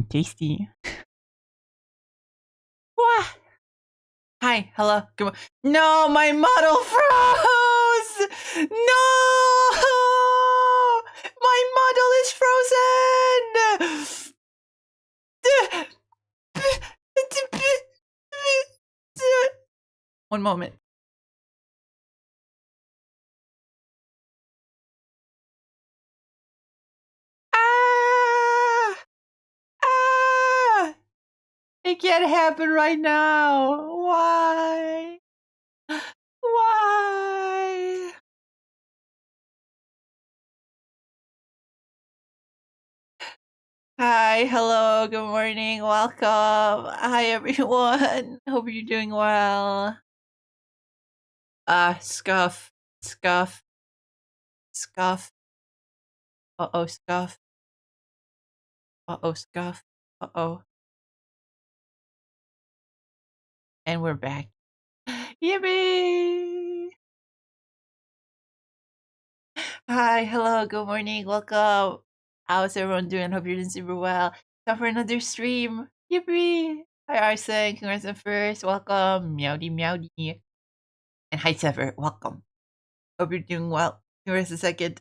Tasty. What? Hi, hello, good morning. No, my model froze! No! My model is frozen! One moment. Ah! Ah! It can't happen right now. Why? Why? Hi, hello, good morning, welcome. Hi, everyone. Hope you're doing well. Scuff, scuff, scuff. Uh-oh, scuff. Uh-oh, scuff. Uh-oh. And we're back. Yippee! Hi, hello, good morning, welcome. How's everyone doing? Hope you're doing super well. Time for another stream. Yippee! Hi, Arsen. Congrats on first. Welcome. Meowdy, meowdy. And hi, Sever. Welcome. Hope you're doing well. Congrats a second.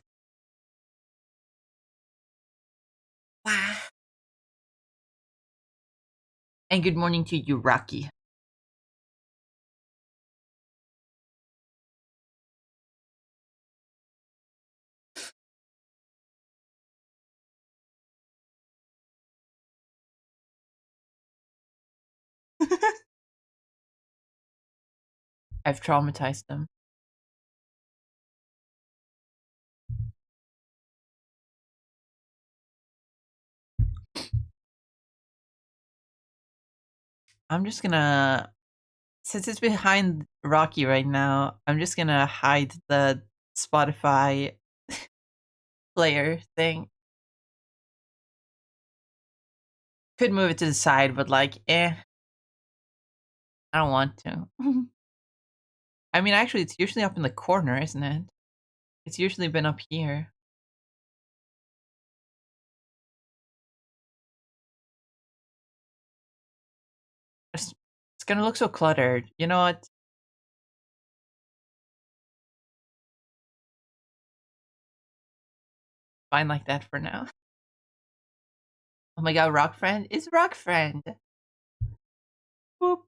Wow. And good morning to you, Rocky. I've traumatized them. I'm just gonna, since it's behind Rocky right now, I'm just gonna hide the Spotify player thing. Could move it to the side, but like, I don't want to. I mean, actually, it's usually up in the corner, isn't it? It's usually been up here. It's gonna look so cluttered. You know what? Fine like that for now. Oh my god, Rock Friend is Rock Friend. Boop.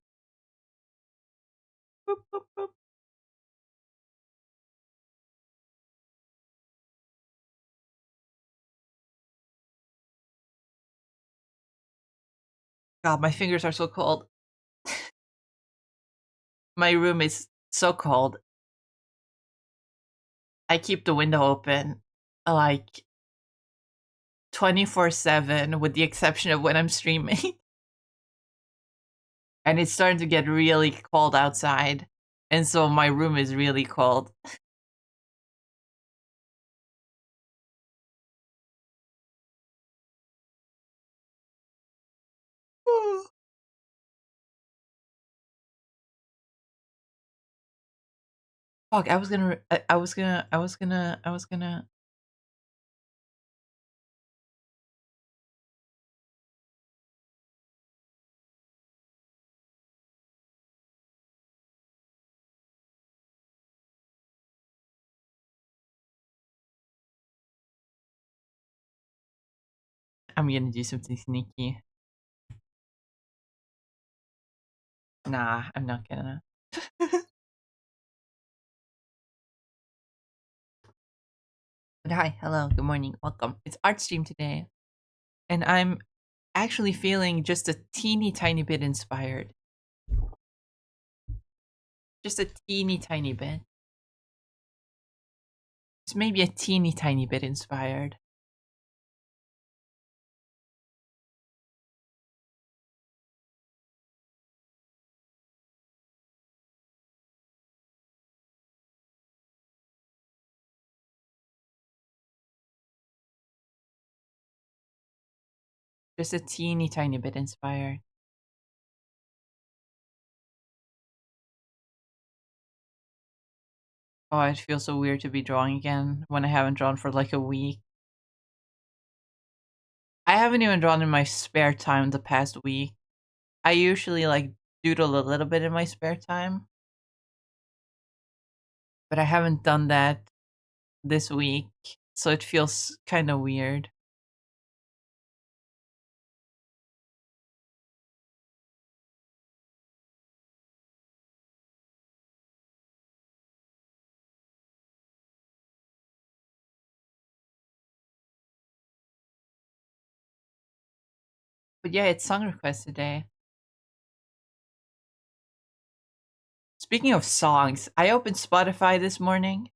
Boop, boop, boop. God, my fingers are so cold. My room is so cold. I keep the window open like 24/7 with the exception of when I'm streaming. And it's starting to get really cold outside. And so my room is really cold. Fuck, I was gonna do something sneaky. Nah, I'm not gonna. But hi, hello, good morning, welcome. It's art stream today. And I'm actually feeling just a teeny tiny bit inspired. Just a teeny tiny bit. Just maybe a teeny tiny bit inspired. Just a teeny tiny bit inspired. Oh, it feels so weird to be drawing again when I haven't drawn for like a week. I haven't even drawn in my spare time the past week. I usually like doodle a little bit in my spare time, but I haven't done that this week, so it feels kind of weird. But yeah, it's song request today. Speaking of songs, I opened Spotify this morning,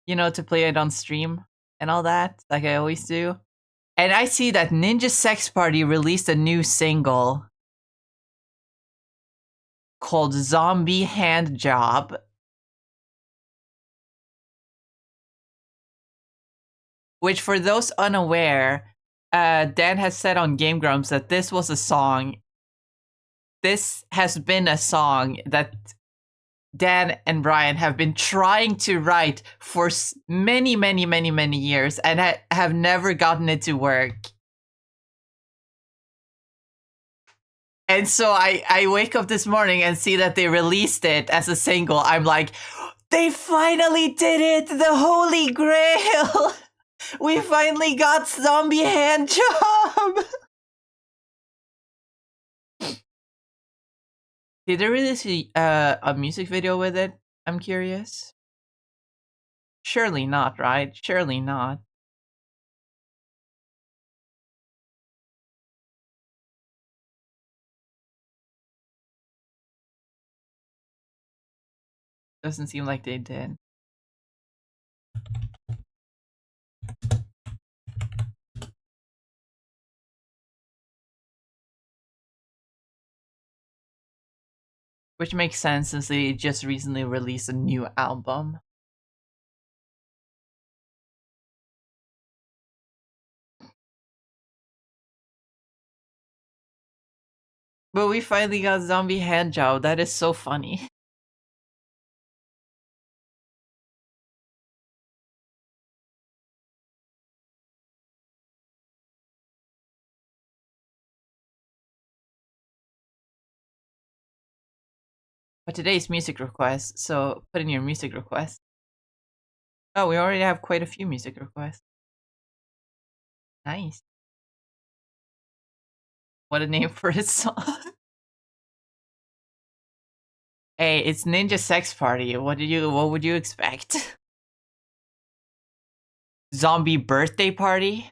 to play it on stream and all that, like I always do. And I see that Ninja Sex Party released a new single called Zombie Hand Job. Which, for those unaware, Dan has said on Game Grumps that this was a song. This has been a song that Dan and Brian have been trying to write for many, many, many, many years and have never gotten it to work. And so I wake up this morning and see that they released it as a single. I'm like, they finally did it! The Holy Grail! We finally got Zombie Hand Job! Did they release a music video with it? I'm curious. Surely not, right? Surely not. Doesn't seem like they did. Which makes sense since they just recently released a new album. But we finally got Zombie Hand Job. That is so funny. But today's music request, so put in your music request. Oh, we already have quite a few music requests. Nice. What a name for a song. Hey, it's Ninja Sex Party. What would you expect? Zombie Birthday Party?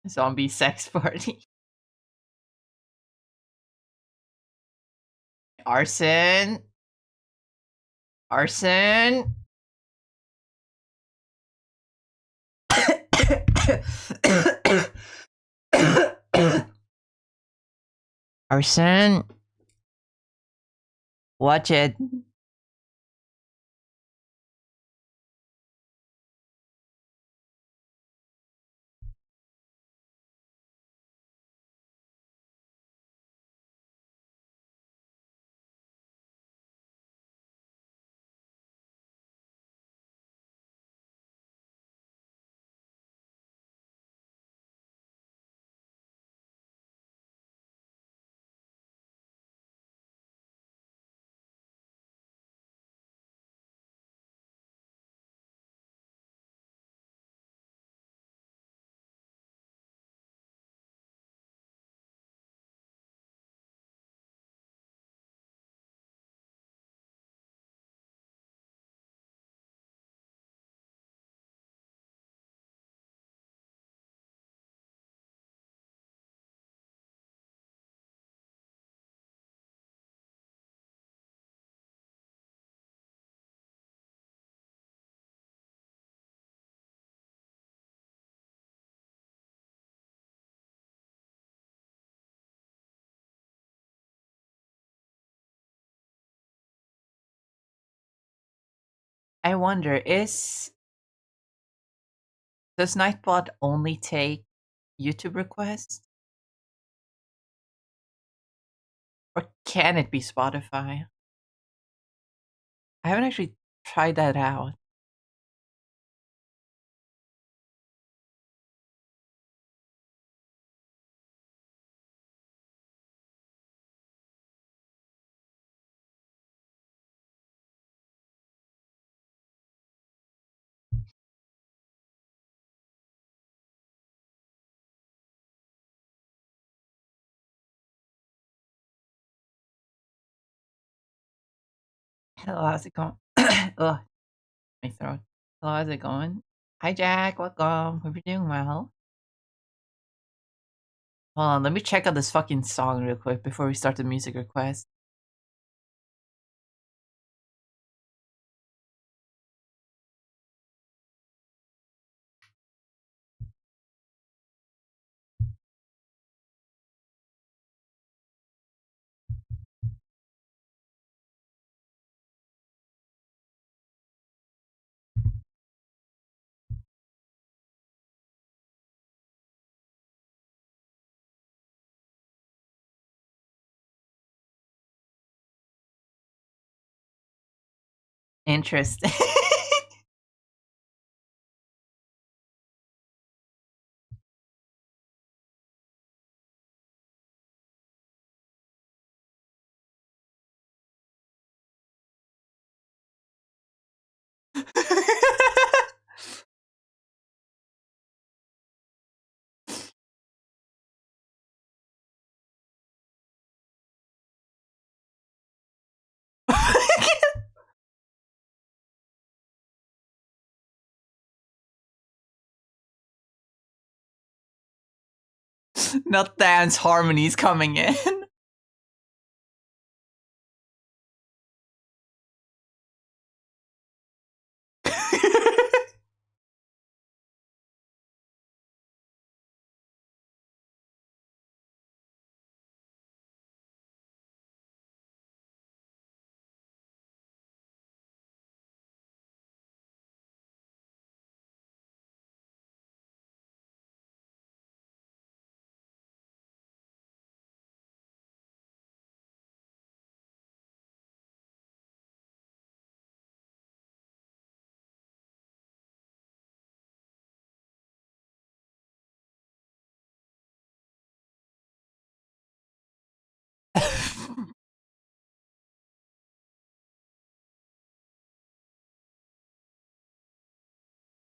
Zombie Sex Party? Arson? Arson? Arson? Watch it. I wonder, does Nightbot only take YouTube requests? Or can it be Spotify? I haven't actually tried that out. Hello, how's it going? Ugh, my throat. Hello, how's it going? Hi, Jack. Welcome. Hope you're doing well. Hold on, let me check out this fucking song real quick before we start the music request. Interesting. Not dance harmonies coming in.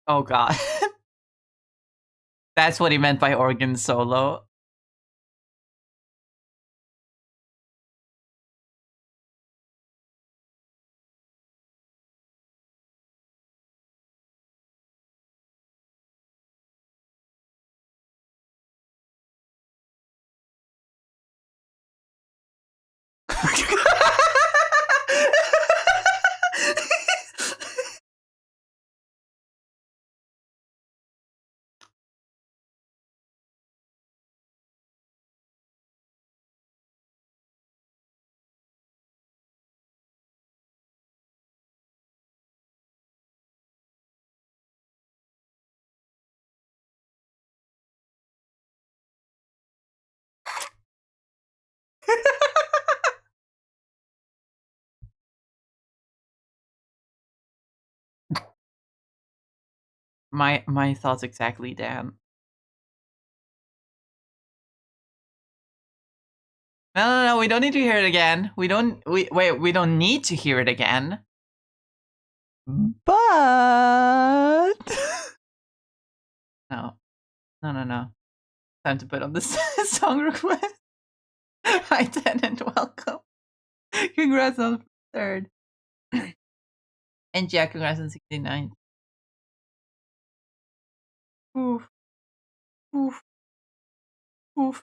Oh god. That's what he meant by organ solo. My thoughts exactly, Dan. No, we don't need to hear it again. We don't need to hear it again. But no. No. Time to put on this song request. Hi, Dan, and welcome. Congrats on third. And Jack, congrats on 69. Oof. Oof. Oof.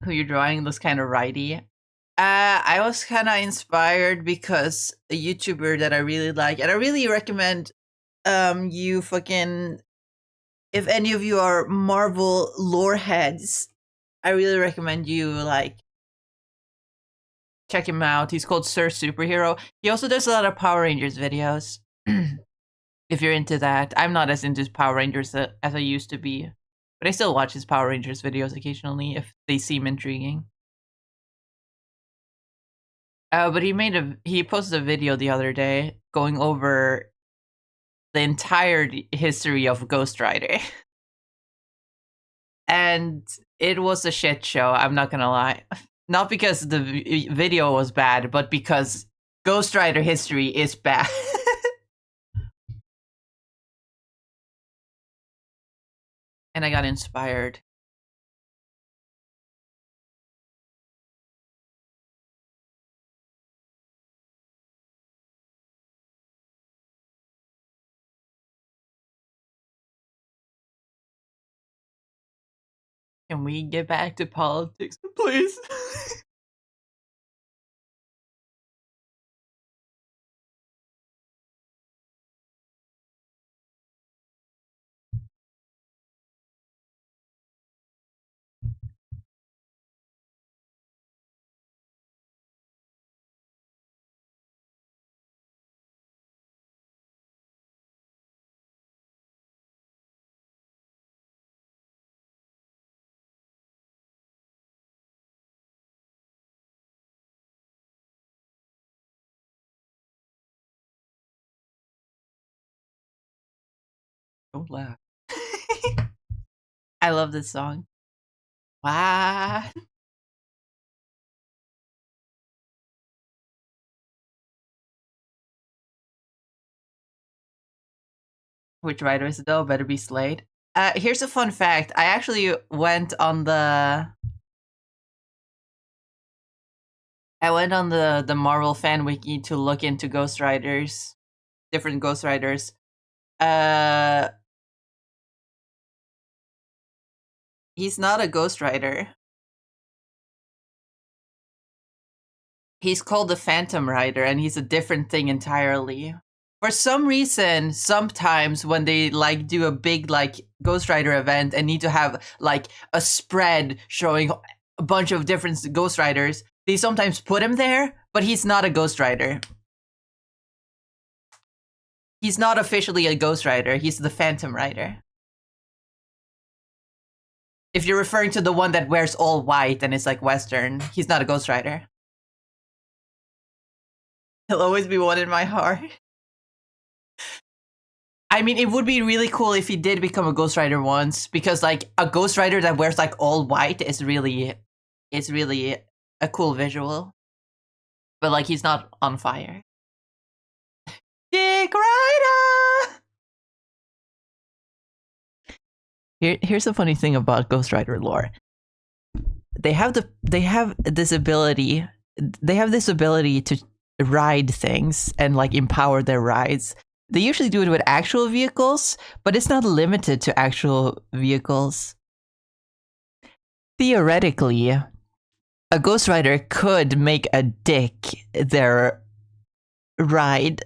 Who you're drawing looks kind of righty. I was kind of inspired because a YouTuber that I really like, and I really recommend you fucking, if any of you are Marvel lore heads, I really recommend you like check him out. He's called Sir Superhero. He also does a lot of Power Rangers videos. If you're into that, I'm not as into Power Rangers as I used to be, but I still watch his Power Rangers videos occasionally if they seem intriguing. But he posted a video the other day going over the entire history of Ghost Rider, and it was a shit show. I'm not gonna lie, not because the video was bad, but because Ghost Rider history is bad. And I got inspired. Can we get back to politics, please? Don't laugh. I love this song. Wow. Which writer is it though? Better be Slade. Here's a fun fact. I actually went on the Marvel fan wiki to look into Ghost Riders, different Ghost Riders. He's not a Ghost Rider. He's called the Phantom Rider, and he's a different thing entirely. For some reason, sometimes when they like do a big like Ghost Rider event and need to have like a spread showing a bunch of different Ghost Riders, they sometimes put him there, but he's not a Ghost Rider. He's not officially a Ghost Rider. He's the Phantom Rider. If you're referring to the one that wears all white and is like Western, he's not a Ghost Rider. He'll always be one in my heart. I mean, it would be really cool if he did become a Ghost Rider once, because like a Ghost Rider that wears like all white is really a cool visual. But like he's not on fire. Dick Rider! Here's the funny thing about Ghost Rider lore. They have this ability to ride things and like empower their rides. They usually do it with actual vehicles, but it's not limited to actual vehicles. Theoretically, a Ghost Rider could make a dick their ride.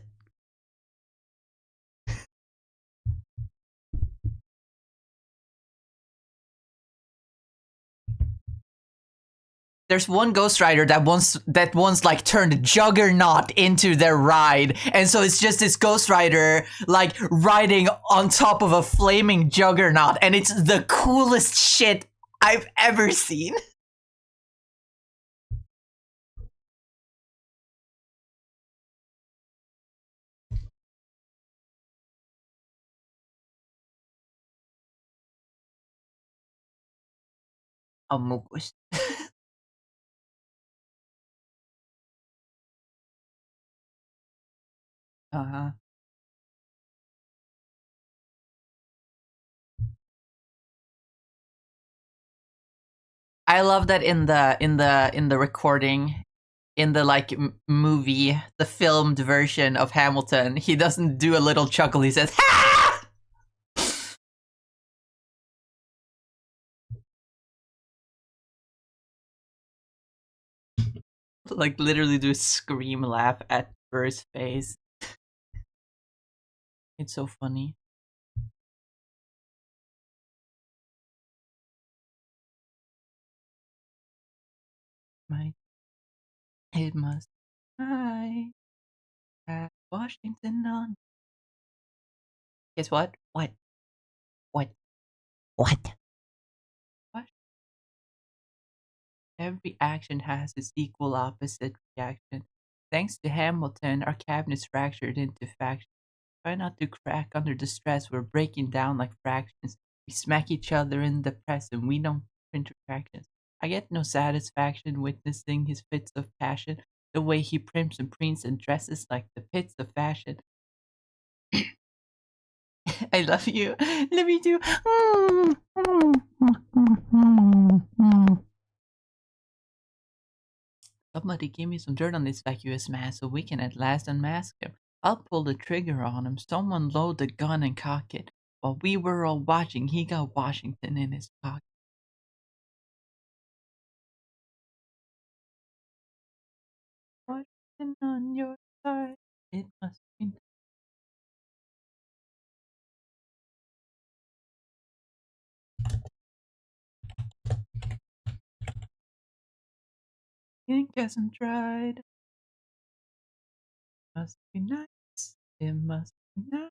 There's one Ghost Rider that once like turned Juggernaut into their ride, and so it's just this Ghost Rider like riding on top of a flaming Juggernaut, and it's the coolest shit I've ever seen. Amukus. Uh-huh. I love that in the recording, in the like movie, the filmed version of Hamilton, he doesn't do a little chuckle. He says, "Ha!" like literally do a scream laugh at Burr's face. It's so funny. My it must I have Washington on. Guess what? What? What? What? What? Every action has its equal opposite reaction. Thanks to Hamilton, our cabinet's fractured into factions. Try not to crack under the stress. We're breaking down like fractions. We smack each other in the press and we don't print retractions. I get no satisfaction witnessing his fits of passion, the way he primps and prints and dresses like the pits of fashion. I love you. Love you too. Somebody give me some dirt on this vacuous mass so we can at last unmask him. I'll pull the trigger on him. Someone load the gun and cock it. While we were all watching, he got Washington in his pocket. Washington on your side. It must be ink hasn't dried. Must be nice. It must be nice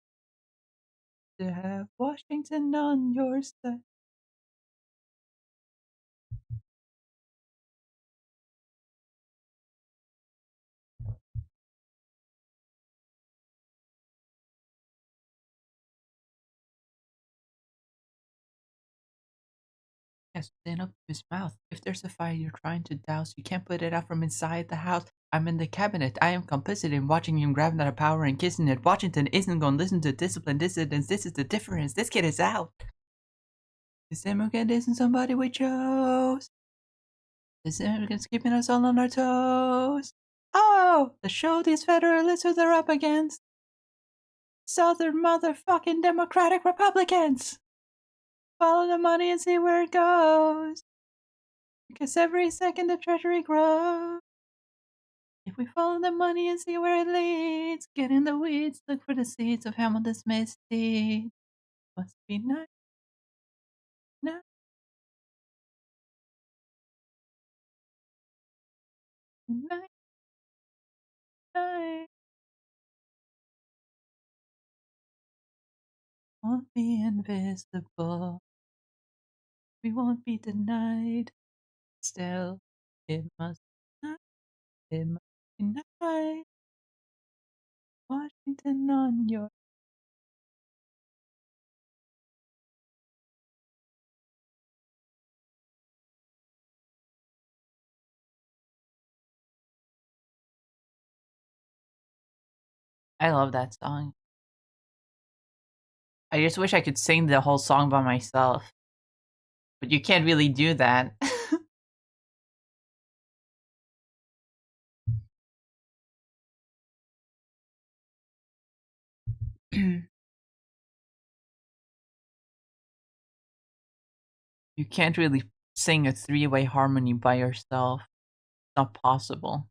to have Washington on your side. Yes, stand up to his mouth. If there's a fire you're trying to douse, you can't put it out from inside the house. I'm in the cabinet. I am complicit in watching him grab that power and kissing it. Washington isn't going to listen to disciplined dissidents. This is the difference. This kid is out. This immigrant isn't somebody we chose. This immigrant's keeping us all on our toes. Oh, the show these federalists who they're up against. Southern motherfucking Democratic Republicans. Follow the money and see where it goes. Because every second the treasury grows. If we follow the money and see where it leads, get in the weeds, look for the seeds of Hamilton's misdeed. Must be nice, nice, nice, nice. Won't be invisible. We won't be denied. Still, it must be nice. It must be nice. Washington on your. I love that song. I just wish I could sing the whole song by myself, but you can't really do that. You can't really sing a three-way harmony by yourself. It's not possible.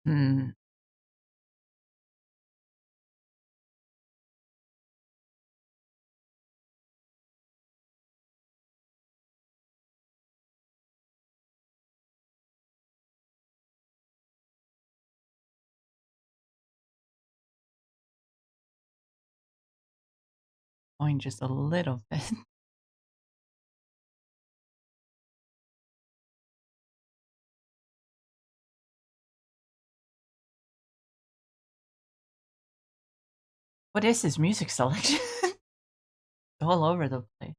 Hmm. Going just a little bit. What is this music selection? All over the place.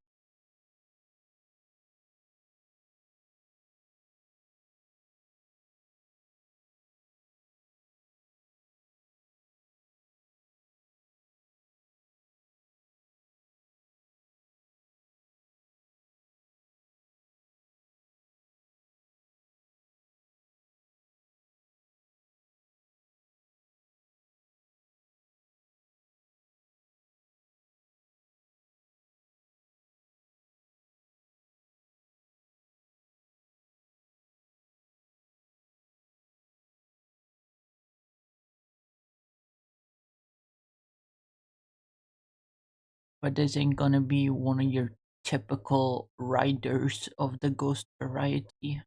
But this ain't gonna be one of your typical riders of the ghost variety.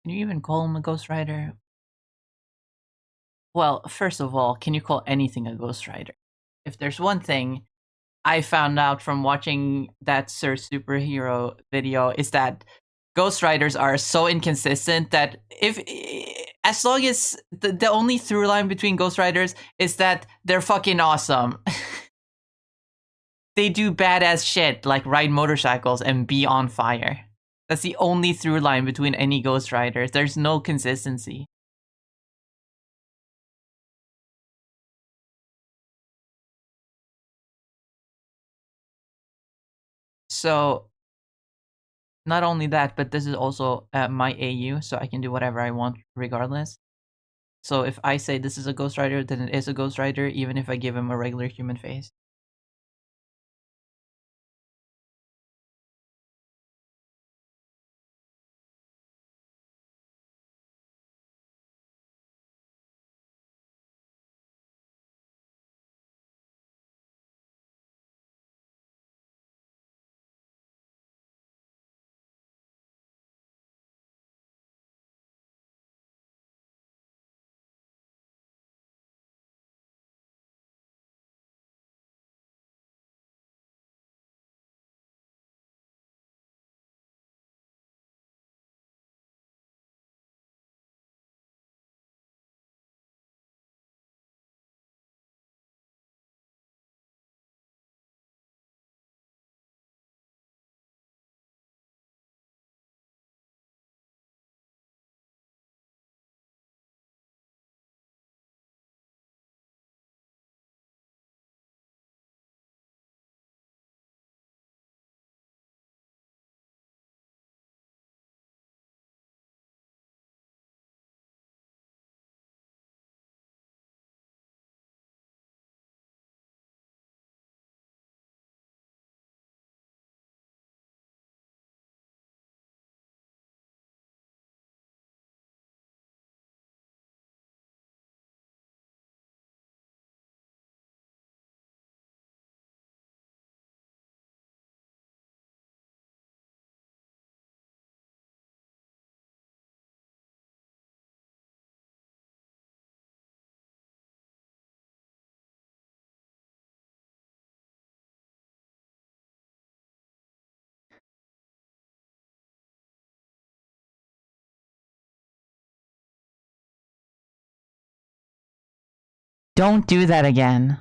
Can you even call him a ghost rider? Well, first of all, can you call anything a ghost rider? If there's one thing I found out from watching that Sir Superhero video is that ghost riders are so inconsistent that if as long as the only through line between ghost riders is that they're fucking awesome. They do badass shit like ride motorcycles and be on fire. That's the only through line between any ghost riders. There's no consistency. So not only that, but this is also my AU, so I can do whatever I want regardless. So if I say this is a Ghost Rider, then it is a Ghost Rider, even if I give him a regular human face. Don't do that again.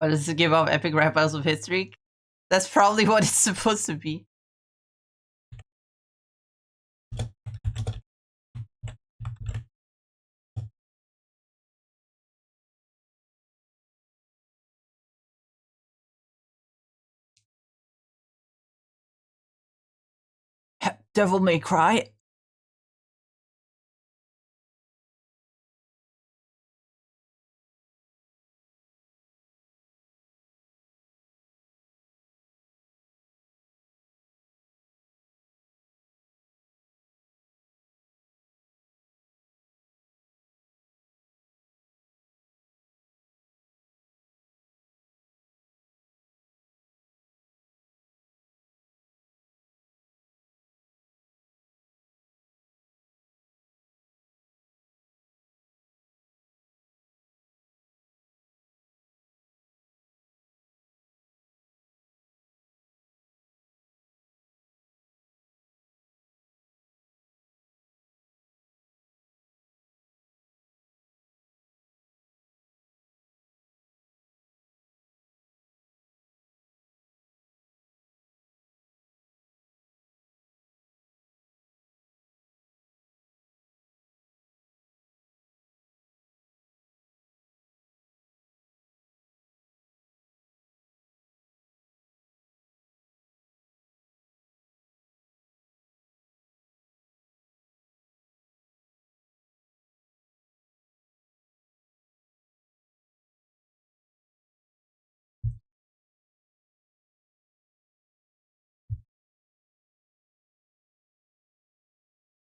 Or does it give off epic rap battles of hit streak? That's probably what it's supposed to be. Devil May Cry?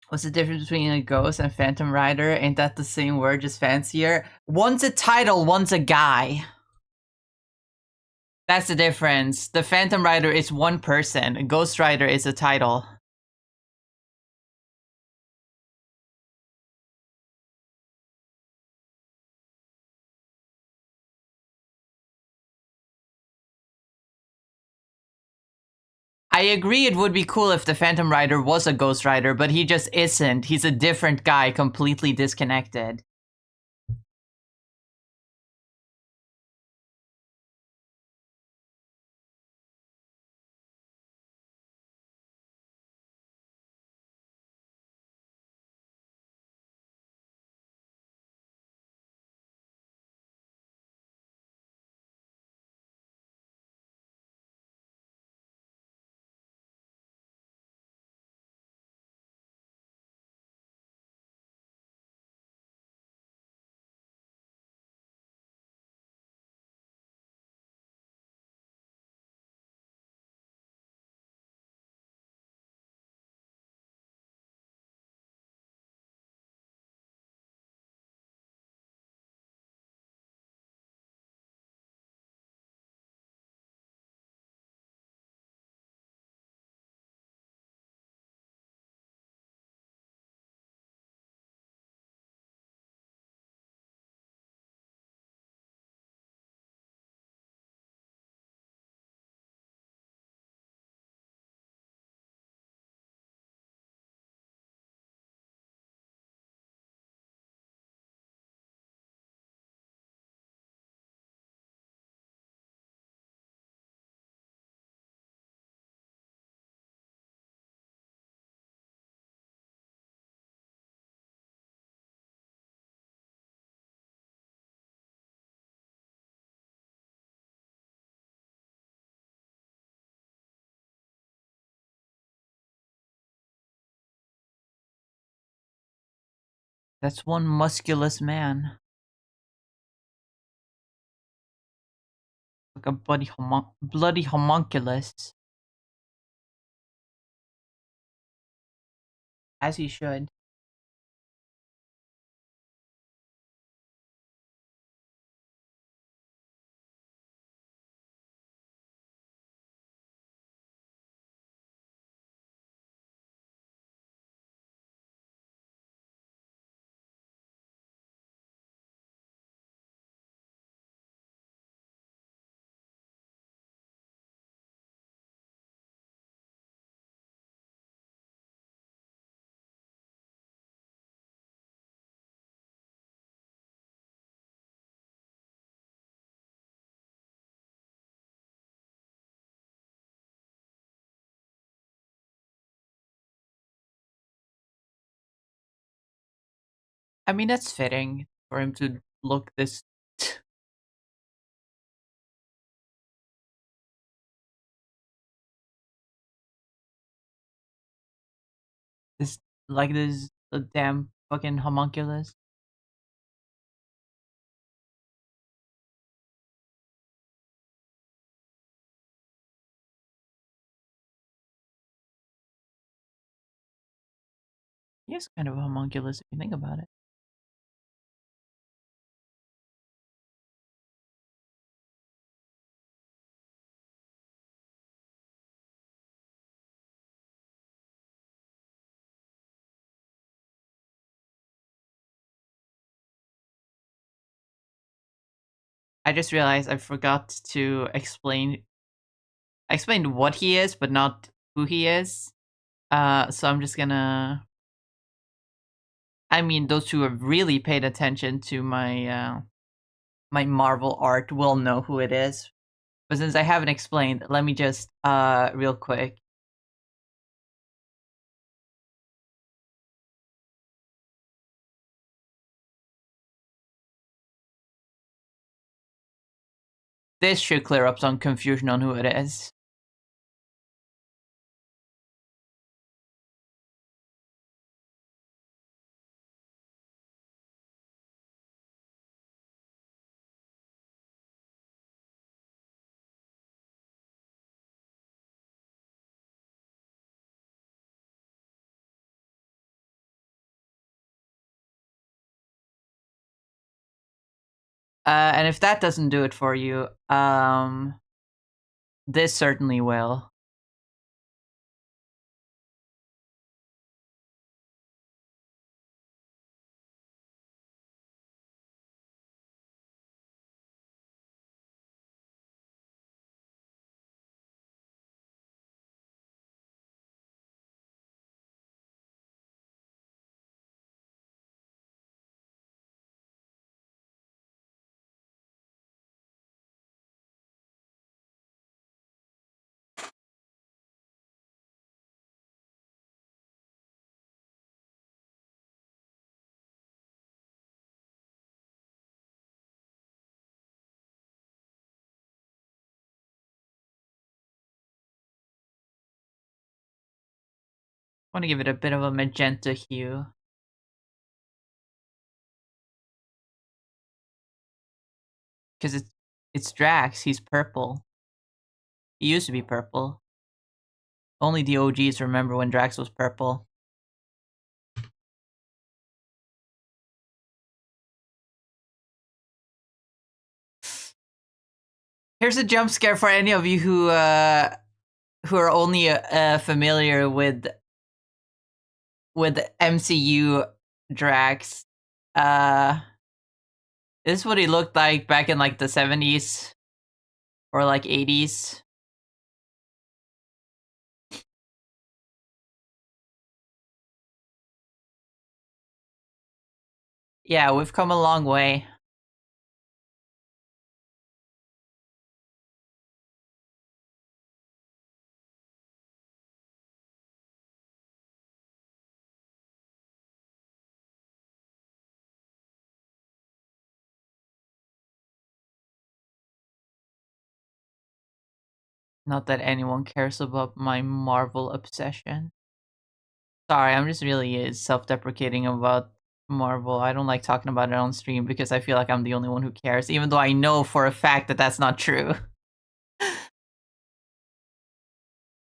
What's the difference between a ghost and Phantom Rider? Ain't that the same word, just fancier? One's a title, one's a guy. That's the difference. The Phantom Rider is one person. Ghost Rider is a title. I agree it would be cool if the Phantom Rider was a Ghost Rider, but he just isn't. He's a different guy, completely disconnected. That's one musculous man. Like a bloody homunculus. As he should. I mean, that's fitting for him to look this. This, like, this a damn fucking homunculus. He is kind of a homunculus if you think about it. I just realized I forgot to explain. I explained what he is, but not who he is. So I'm just gonna. I mean, those who have really paid attention to my Marvel art will know who it is. But since I haven't explained, let me just real quick. This should clear up some confusion on who it is. And if that doesn't do it for you, this certainly will. I want to give it a bit of a magenta hue. Because it's Drax, he's purple. He used to be purple. Only the OGs remember when Drax was purple. Here's a jump scare for any of you who are only familiar with MCU Drax. This is what he looked like back in like the 70s or like 80s. Yeah, we've come a long way. Not that anyone cares about my Marvel obsession. Sorry, I'm just really self-deprecating about Marvel. I don't like talking about it on stream because I feel like I'm the only one who cares, even though I know for a fact that that's not true.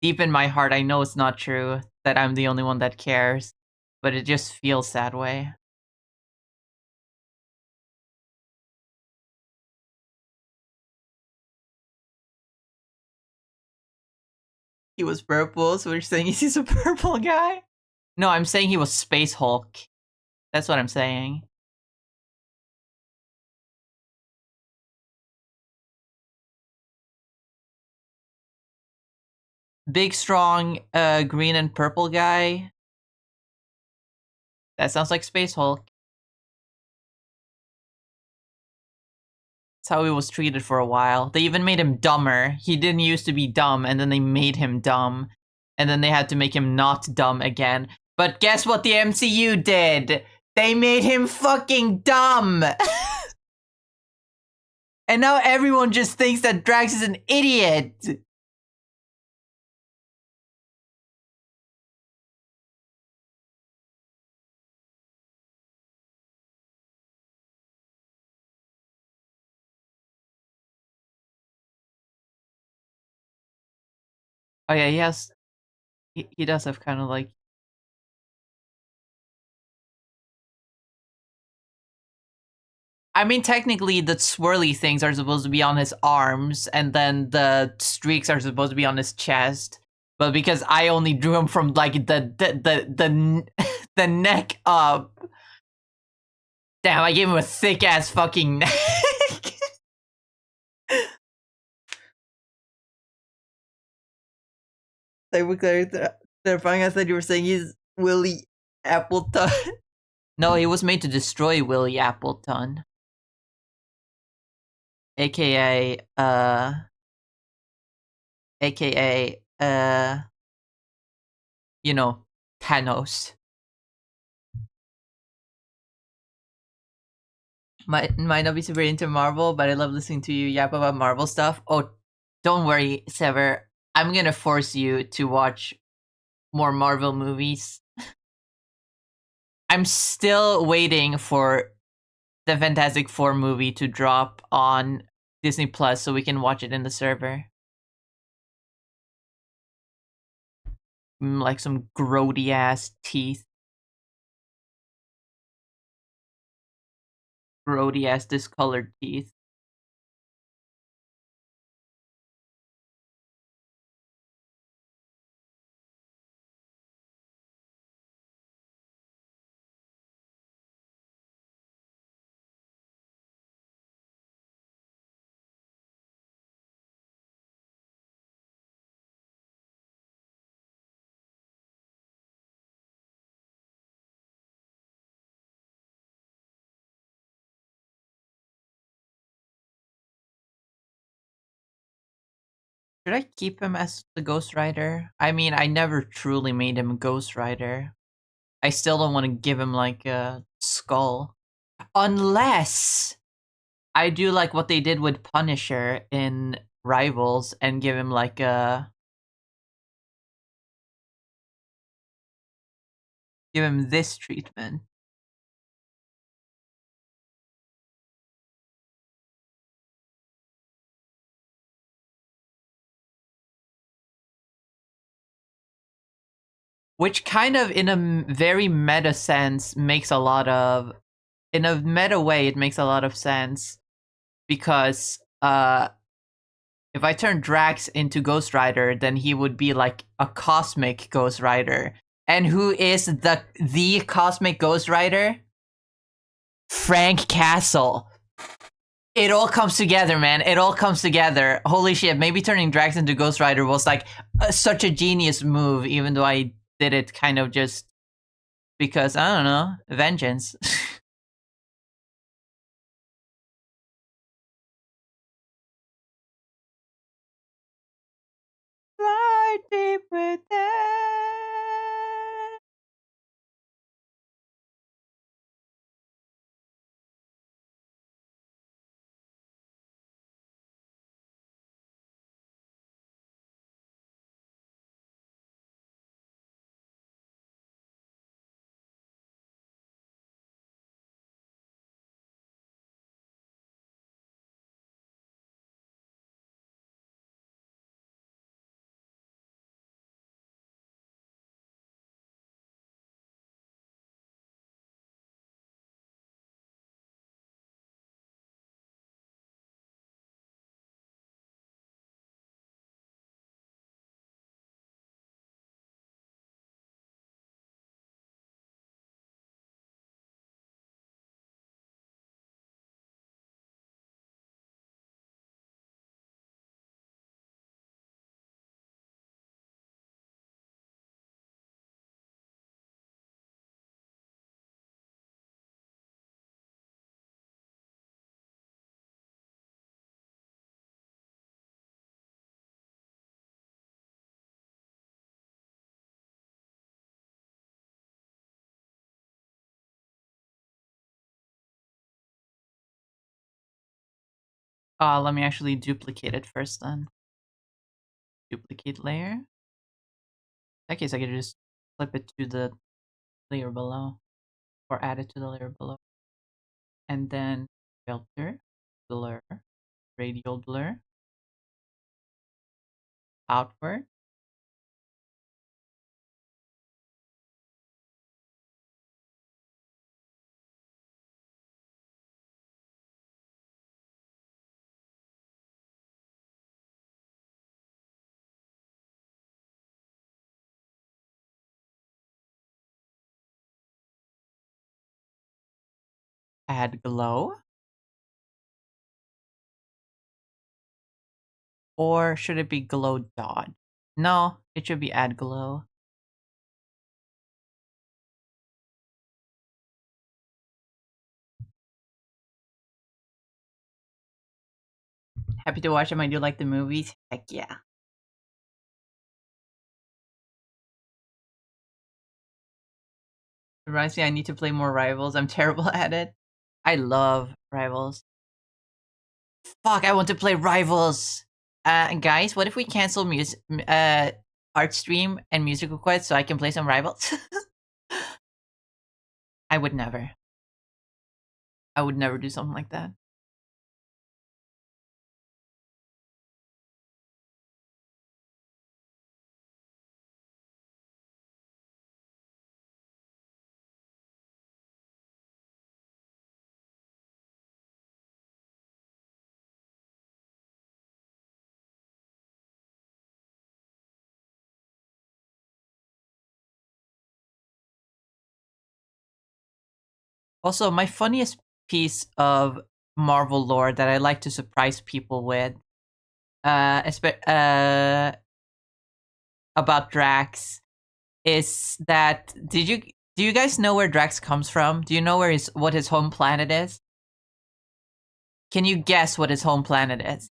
Deep in my heart, I know it's not true that I'm the only one that cares, but it just feels that way. He was purple, so we're saying he's a purple guy? No, I'm saying he was Space Hulk. That's what I'm saying. Big, strong, green and purple guy. That sounds like Space Hulk. That's how he was treated for a while. They even made him dumber. He didn't used to be dumb, and then they made him dumb. And then they had to make him not dumb again. But guess what the MCU did? They made him fucking dumb. And now everyone just thinks that Drax is an idiot. Oh yeah, he does have kind of like. I mean, technically, the swirly things are supposed to be on his arms, and then the streaks are supposed to be on his chest. But because I only drew him from like the neck up, damn, I gave him a thick ass fucking neck. They were clarifying. I said you were saying he's Willie Appleton. No, he was made to destroy Willie Appleton, aka you know, Thanos. Might not be super into Marvel, but I love listening to you yap about Marvel stuff. Oh, don't worry, Sever. I'm gonna force you to watch more Marvel movies. I'm still waiting for the Fantastic Four movie to drop on Disney Plus so we can watch it in the server. Like some grody ass teeth. Grody ass discolored teeth. Should I keep him as the Ghost Rider? I mean, I never truly made him Ghost Rider. I still don't want to give him like a skull. Unless I do like what they did with Punisher in Rivals and give him like a. Give him this treatment. Which kind of, in a very meta sense, makes a lot of. In a meta way, it makes a lot of sense. Because, if I turn Drax into Ghost Rider, then he would be like a cosmic Ghost Rider. And who is the cosmic Ghost Rider? Frank Castle. It all comes together, man. It all comes together. Holy shit, maybe turning Drax into Ghost Rider was like such a genius move, even though I did it kind of just because, I don't know, vengeance. Fly deep within. Let me actually duplicate it first then. Duplicate layer. In that case, I could just flip it to the layer below, or add it to the layer below. And then filter, blur, radial blur, outward. Add glow. Or should it be glow dot? No, it should be add glow. Happy to watch them. I do like the movies. Heck yeah. Reminds me I need to play more Rivals. I'm terrible at it. I love Rivals. Fuck, I want to play Rivals. Guys, what if we cancel art stream and music requests so I can play some Rivals? I would never. I would never do something like that. Also, my funniest piece of Marvel lore that I like to surprise people with, about Drax, is that do you guys know where Drax comes from? Do you know what his home planet is? Can you guess what his home planet is?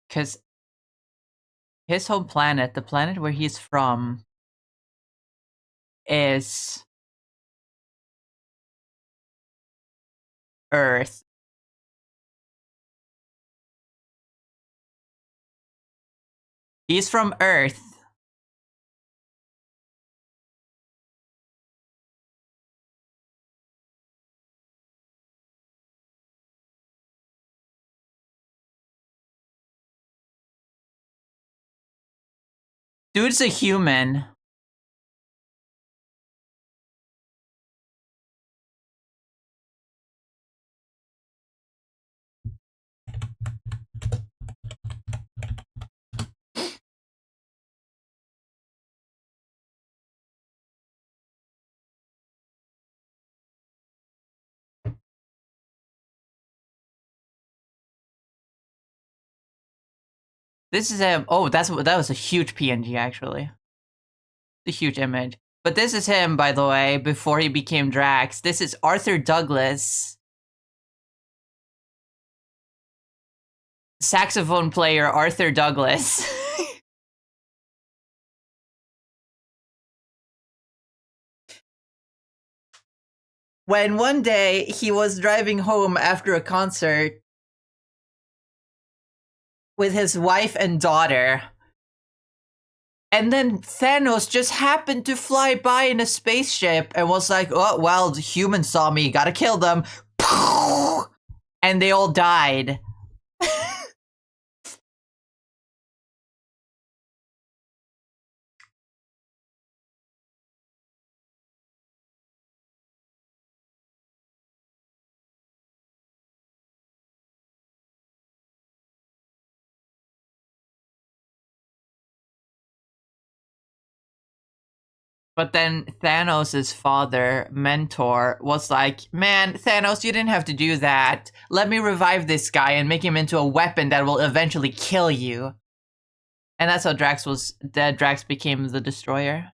Because his home planet, the planet where he's from, is Earth. He's from Earth. Dude's a human. This is him. Oh, that was a huge PNG actually. A huge image. But this is him, by the way, before he became Drax. This is Arthur Douglas, saxophone player Arthur Douglas. When one day he was driving home after a concert with his wife and daughter, and then Thanos just happened to fly by in a spaceship and was like, oh, well, the humans saw me, gotta kill them. And they all died. But then Thanos' father, mentor, was like, man, Thanos, you didn't have to do that. Let me revive this guy and make him into a weapon that will eventually kill you. And that's how Drax became the Destroyer.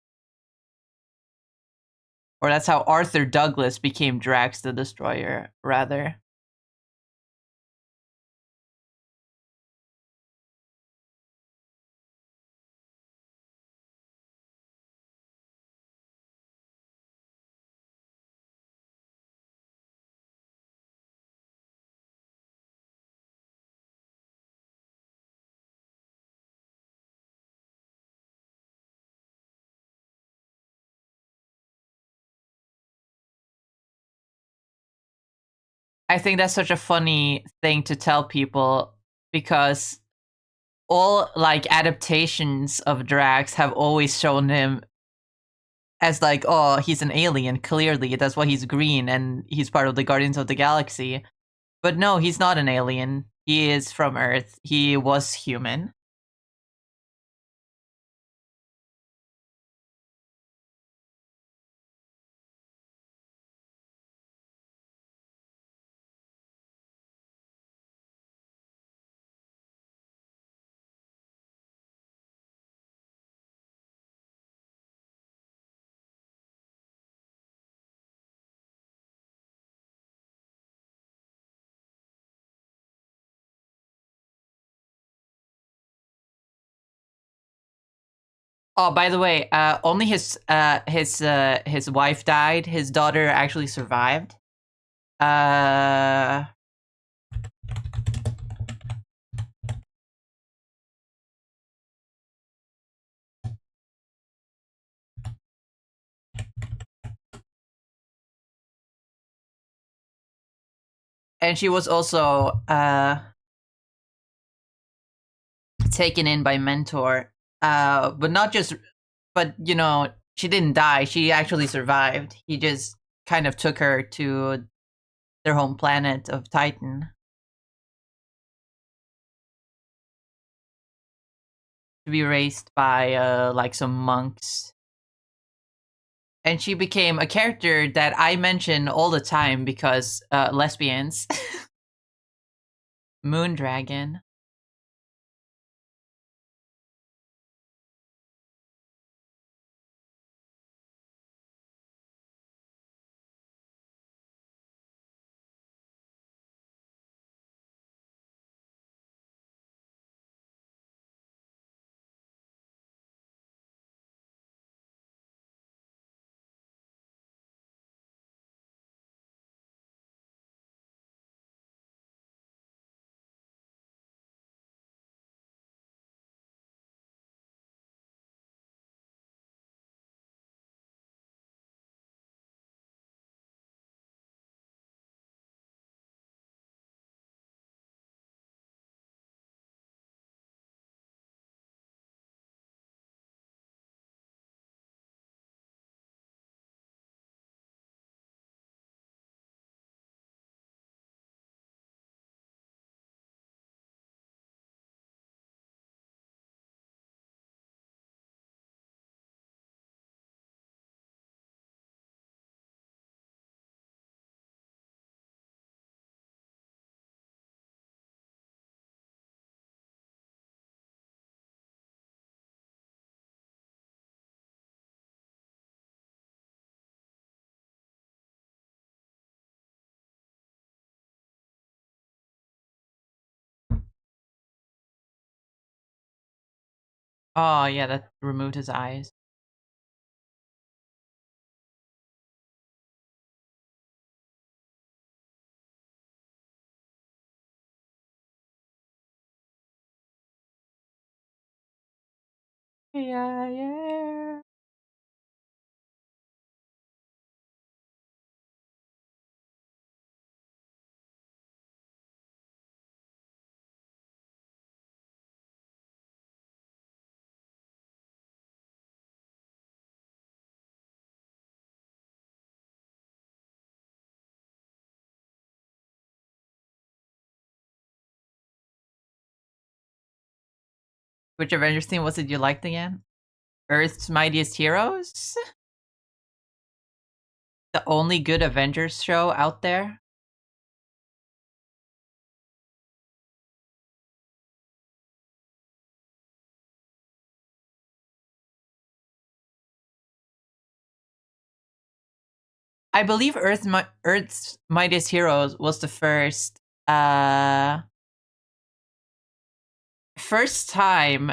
Or that's how Arthur Douglas became Drax the Destroyer, rather. I think that's such a funny thing to tell people because all like adaptations of Drax have always shown him as like, oh, he's an alien, clearly. That's why he's green and he's part of the Guardians of the Galaxy. But no, he's not an alien. He is from Earth. He was human. Oh, by the way, only his wife died. His daughter actually survived. Uh, and she was also taken in by Mentor. But not just, but you know, she didn't die. She actually survived. He just kind of took her to their home planet of Titan to be raised by like some monks. And she became a character that I mention all the time because lesbians. Moondragon. Oh yeah, that removed his eyes. Yeah, yeah. Which Avengers team was it you liked again? Earth's Mightiest Heroes? the only good Avengers show out there. I believe Earth's Mightiest Heroes was the uh first time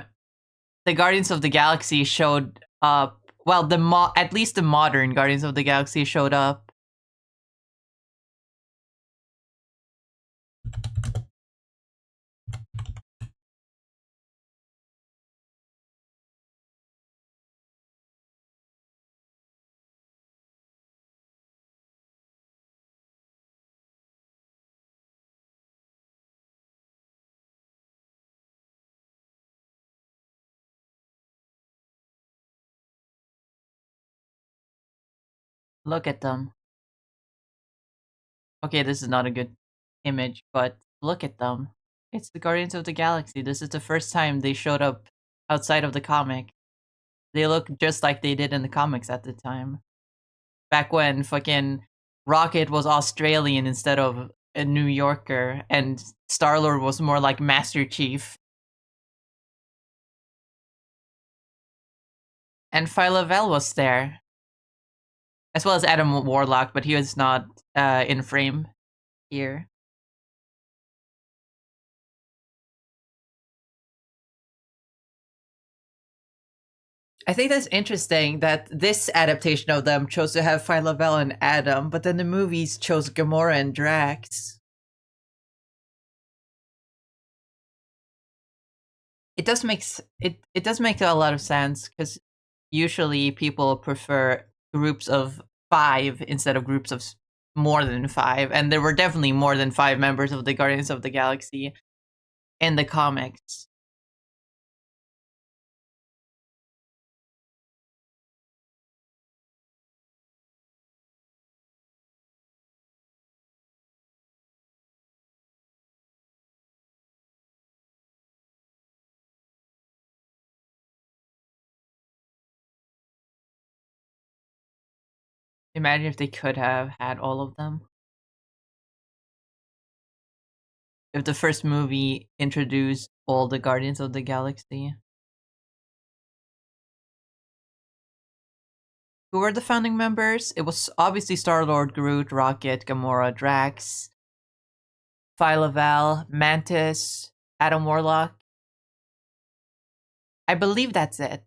the Guardians of the Galaxy showed up. Well, at least the modern Guardians of the Galaxy showed up. Look at them. Okay, this is not a good image, but look at them. It's the Guardians of the Galaxy. This is the first time they showed up outside of the comic. They look just like they did in the comics at the time. Back when fucking Rocket was Australian instead of a New Yorker, and Star-Lord was more like Master Chief. And Phyla-Vell was there. As well as Adam Warlock, but he was not in frame here. I think that's interesting that this adaptation of them chose to have Phyla-Vell and Adam, but then the movies chose Gamora and Drax. It does make it does make a lot of sense because usually people prefer groups of 5 instead of groups of more than 5, and there were definitely more than 5 members of the Guardians of the Galaxy in the comics. Imagine if they could have had all of them. If the first movie introduced all the Guardians of the Galaxy. Who were the founding members? It was obviously Star-Lord, Groot, Rocket, Gamora, Drax, Phyla-Vell, Mantis, Adam Warlock. I believe that's it.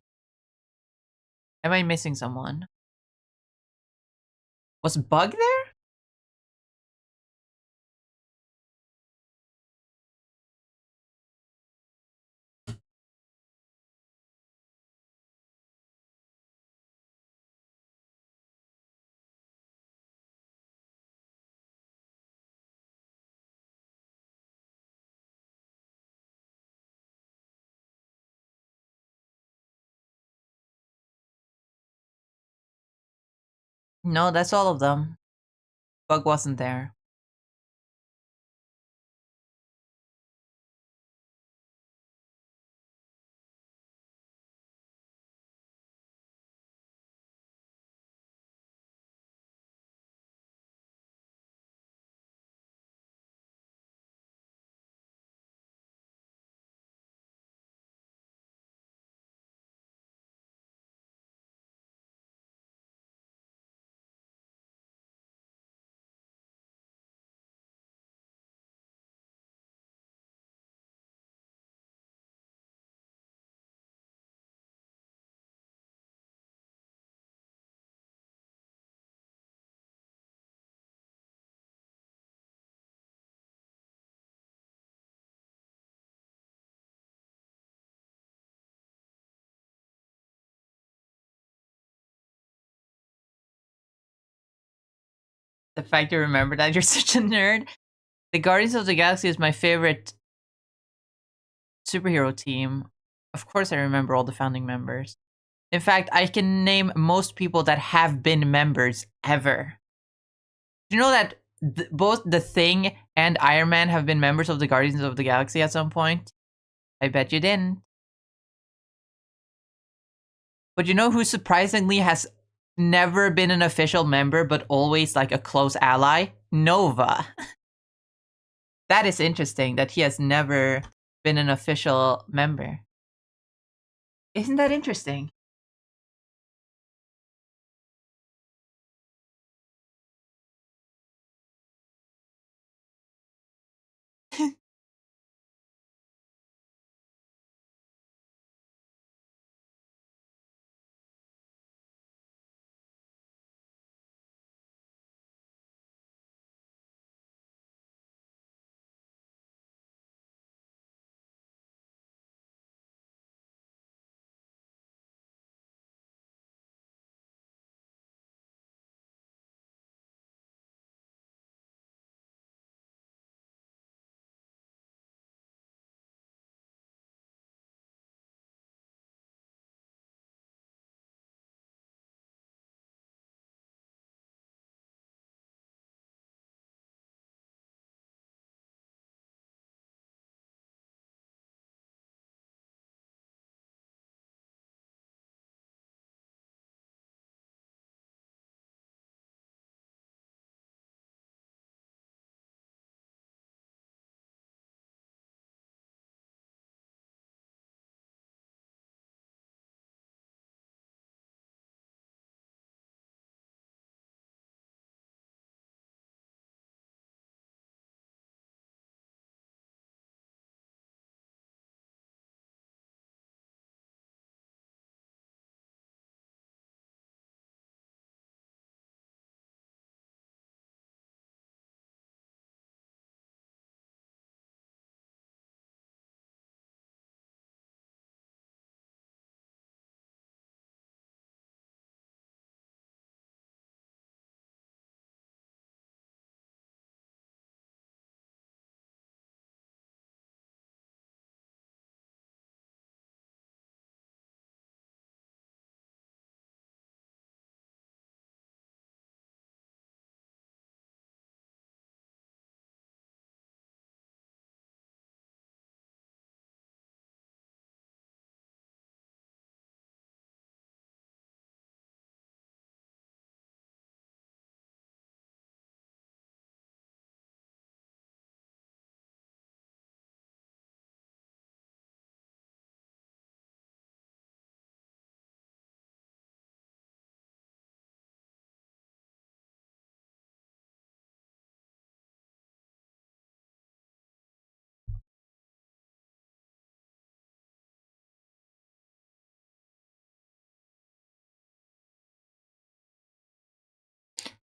Am I missing someone? Was Bug there? No, that's all of them. Bug wasn't there. The fact you remember that, you're such a nerd. The Guardians of the Galaxy is my favorite superhero team. Of course I remember all the founding members. In fact, I can name most people that have been members ever. Do you know that both The Thing and Iron Man have been members of the Guardians of the Galaxy at some point? I bet you didn't. But you know who surprisingly has never been an official member, but always like a close ally? Nova. That is interesting that he has never been an official member. Isn't that interesting?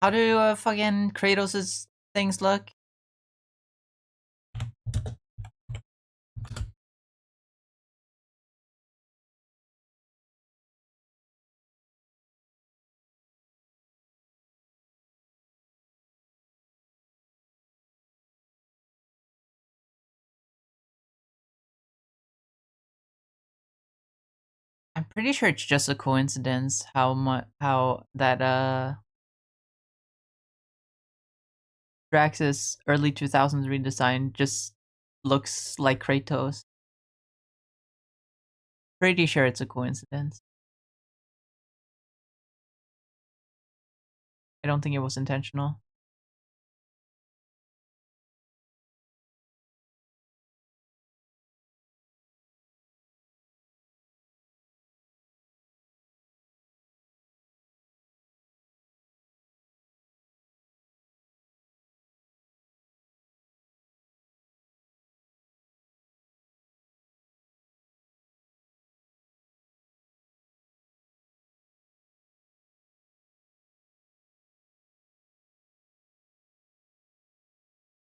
How do fucking Kratos's things look? I'm pretty sure it's just a coincidence how that Drax's early 2000s redesign just looks like Kratos. Pretty sure it's a coincidence. I don't think it was intentional.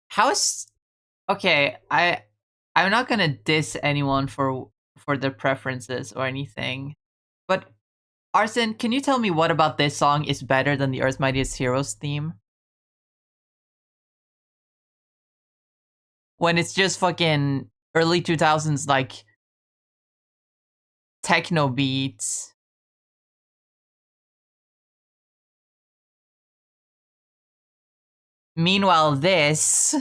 How is okay? I'm not gonna diss anyone for their preferences or anything, but Arson, can you tell me what about this song is better than the Earth's Mightiest Heroes theme? When it's just fucking early 2000s like techno beats. Meanwhile, this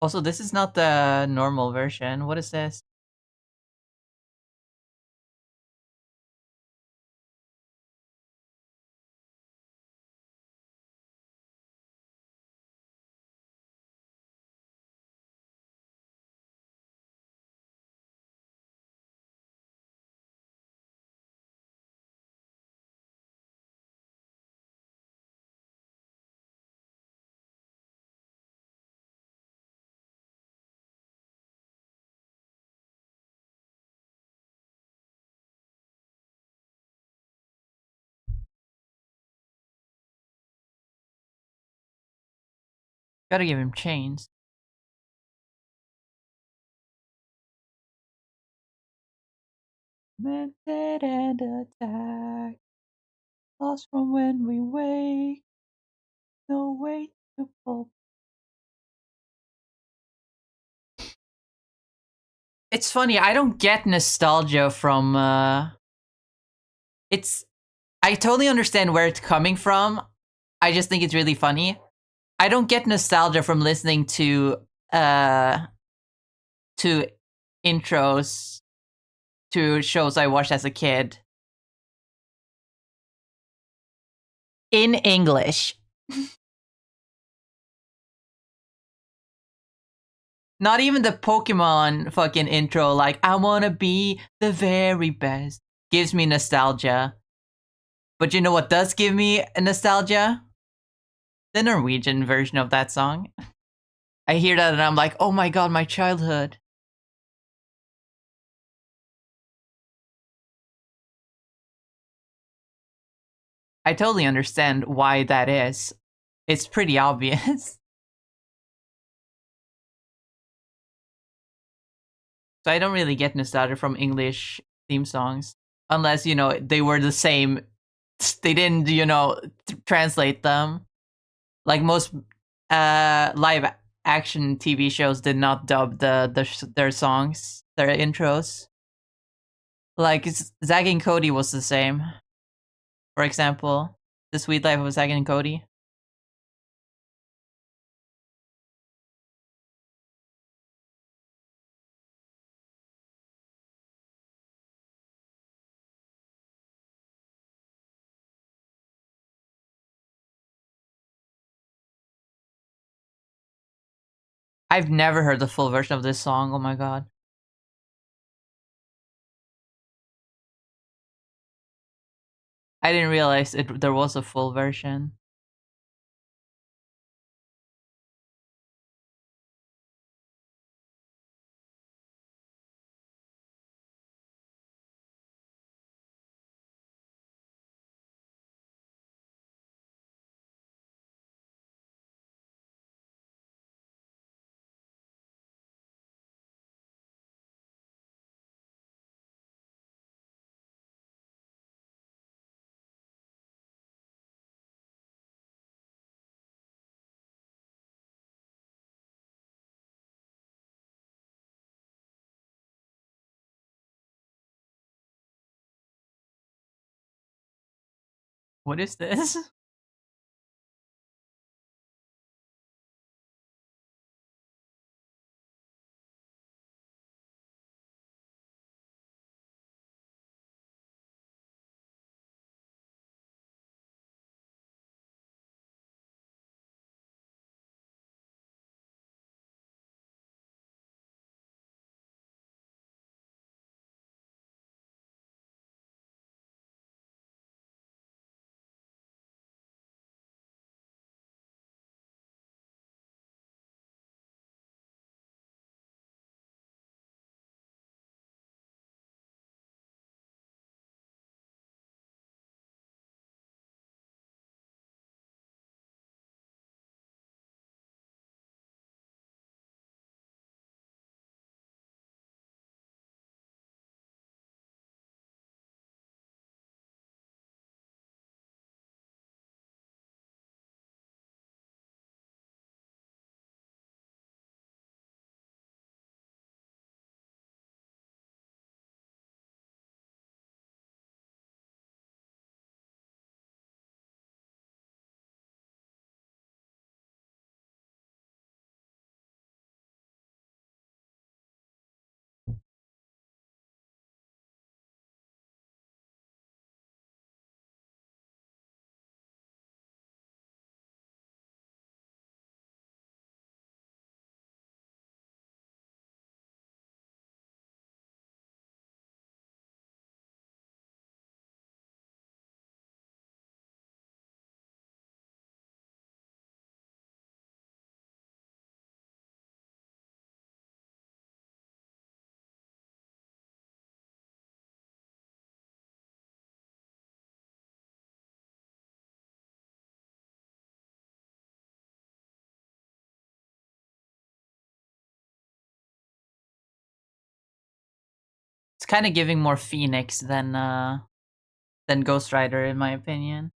also this is not the normal version. What is this? Gotta give him chains. Mented and attacked, lost from when we wake, no way to pull. It's funny, I don't get nostalgia from it's I totally understand where it's coming from. I just think it's really funny. I don't get nostalgia from listening uh to intros to shows I watched as a kid in English. Not even the Pokemon fucking intro, like, I wanna be the very best, gives me nostalgia. But you know what does give me nostalgia? The Norwegian version of that song. I hear that and I'm like, oh my god, my childhood. I totally understand why that is. It's pretty obvious. So I don't really get nostalgia from English theme songs. Unless, they were the same. They didn't, translate them. Like most live action TV shows did not dub their songs, their intros. Like Zack and Cody was the same. For example, The Sweet Life of Zack and Cody. I've never heard the full version of this song. Oh my god. I didn't realize there was a full version. What is this? kind of giving more Phoenix than Ghost Rider, in my opinion.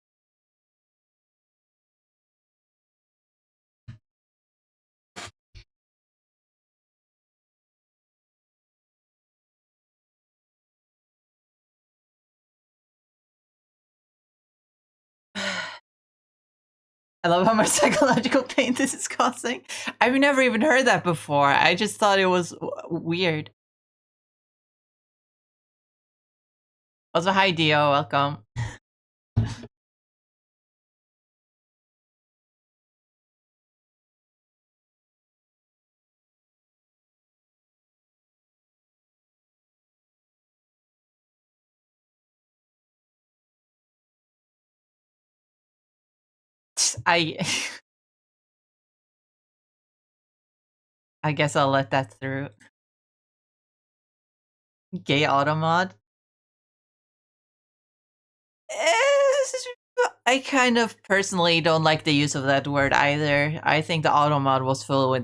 I love how much psychological pain this is causing. I've never even heard that before. I just thought it was weird. Also, hi Dio, welcome. I I guess I'll let that through. Gay automod. I kind of personally don't like the use of that word either. I think the automod was fully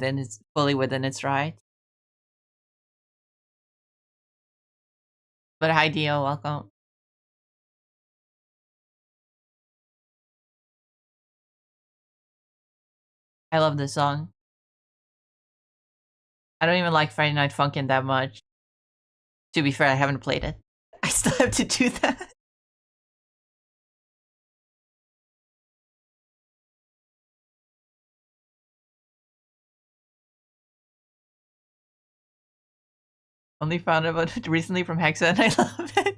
within its right. But hi Dio, welcome. I love this song. I don't even like Friday Night Funkin' that much. To be fair, I haven't played it. I still have to do that. Only found about it recently from Hexa and I love it.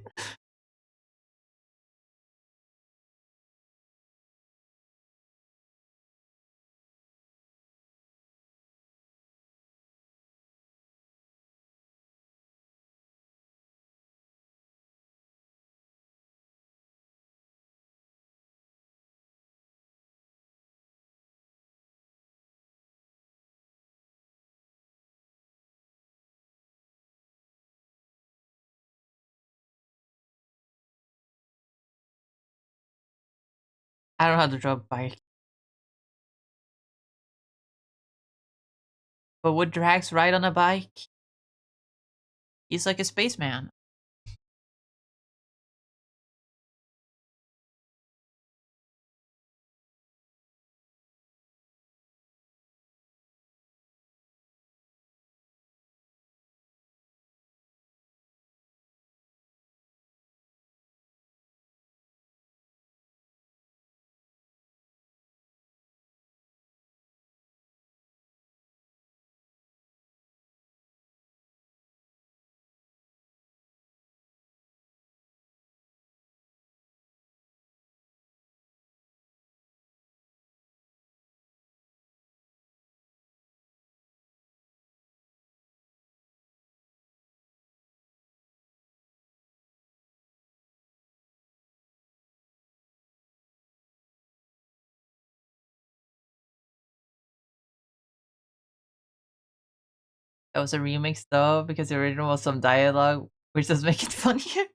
I don't know how to draw a bike. But would Drax ride on a bike? He's like a spaceman. That was a remix though, because the original was some dialogue, which does make it funnier.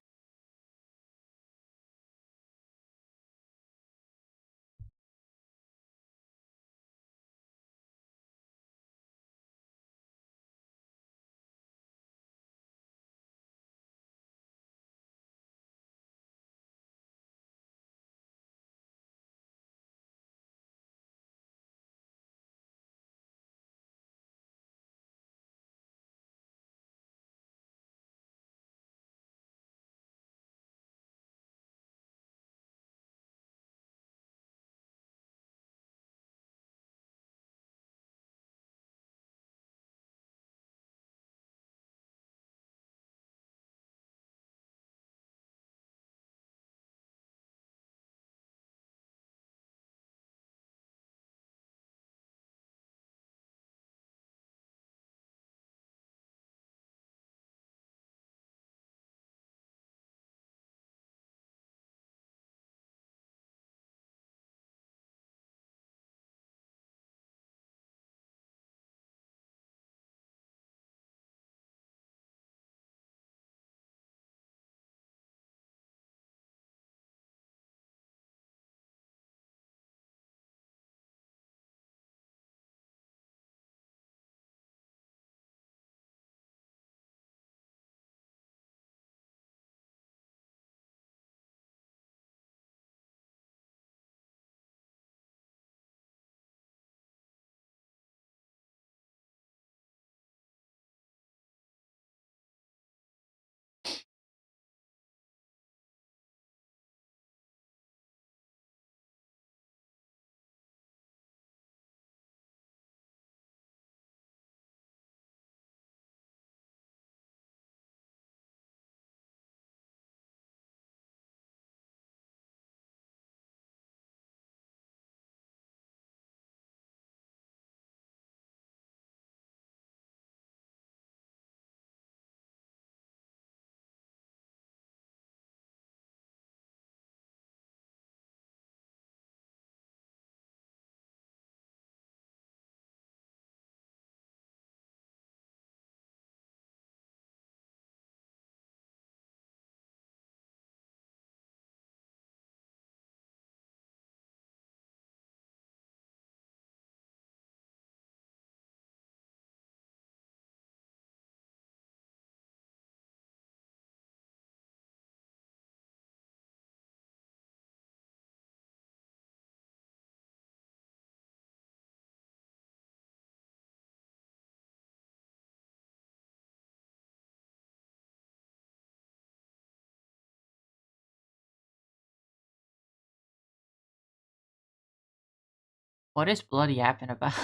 What is bloody yapping about?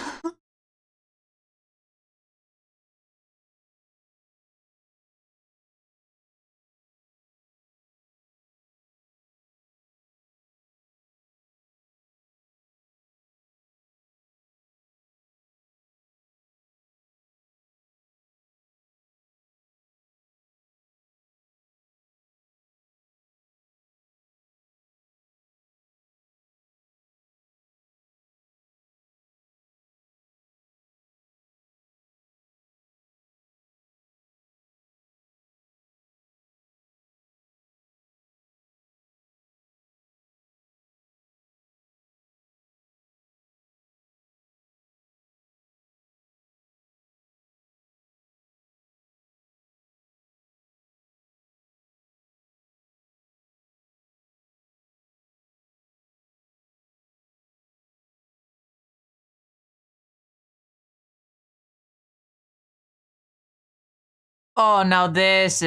Oh, now this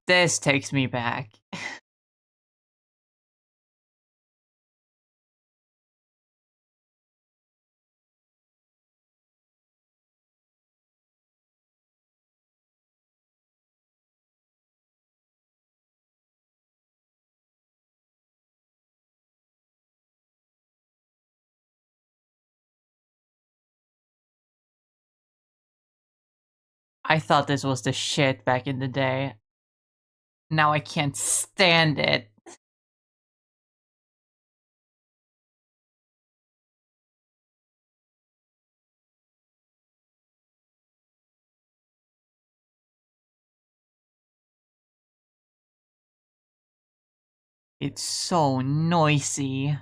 takes me back. I thought this was the shit back in the day. Now I can't stand it. It's so noisy.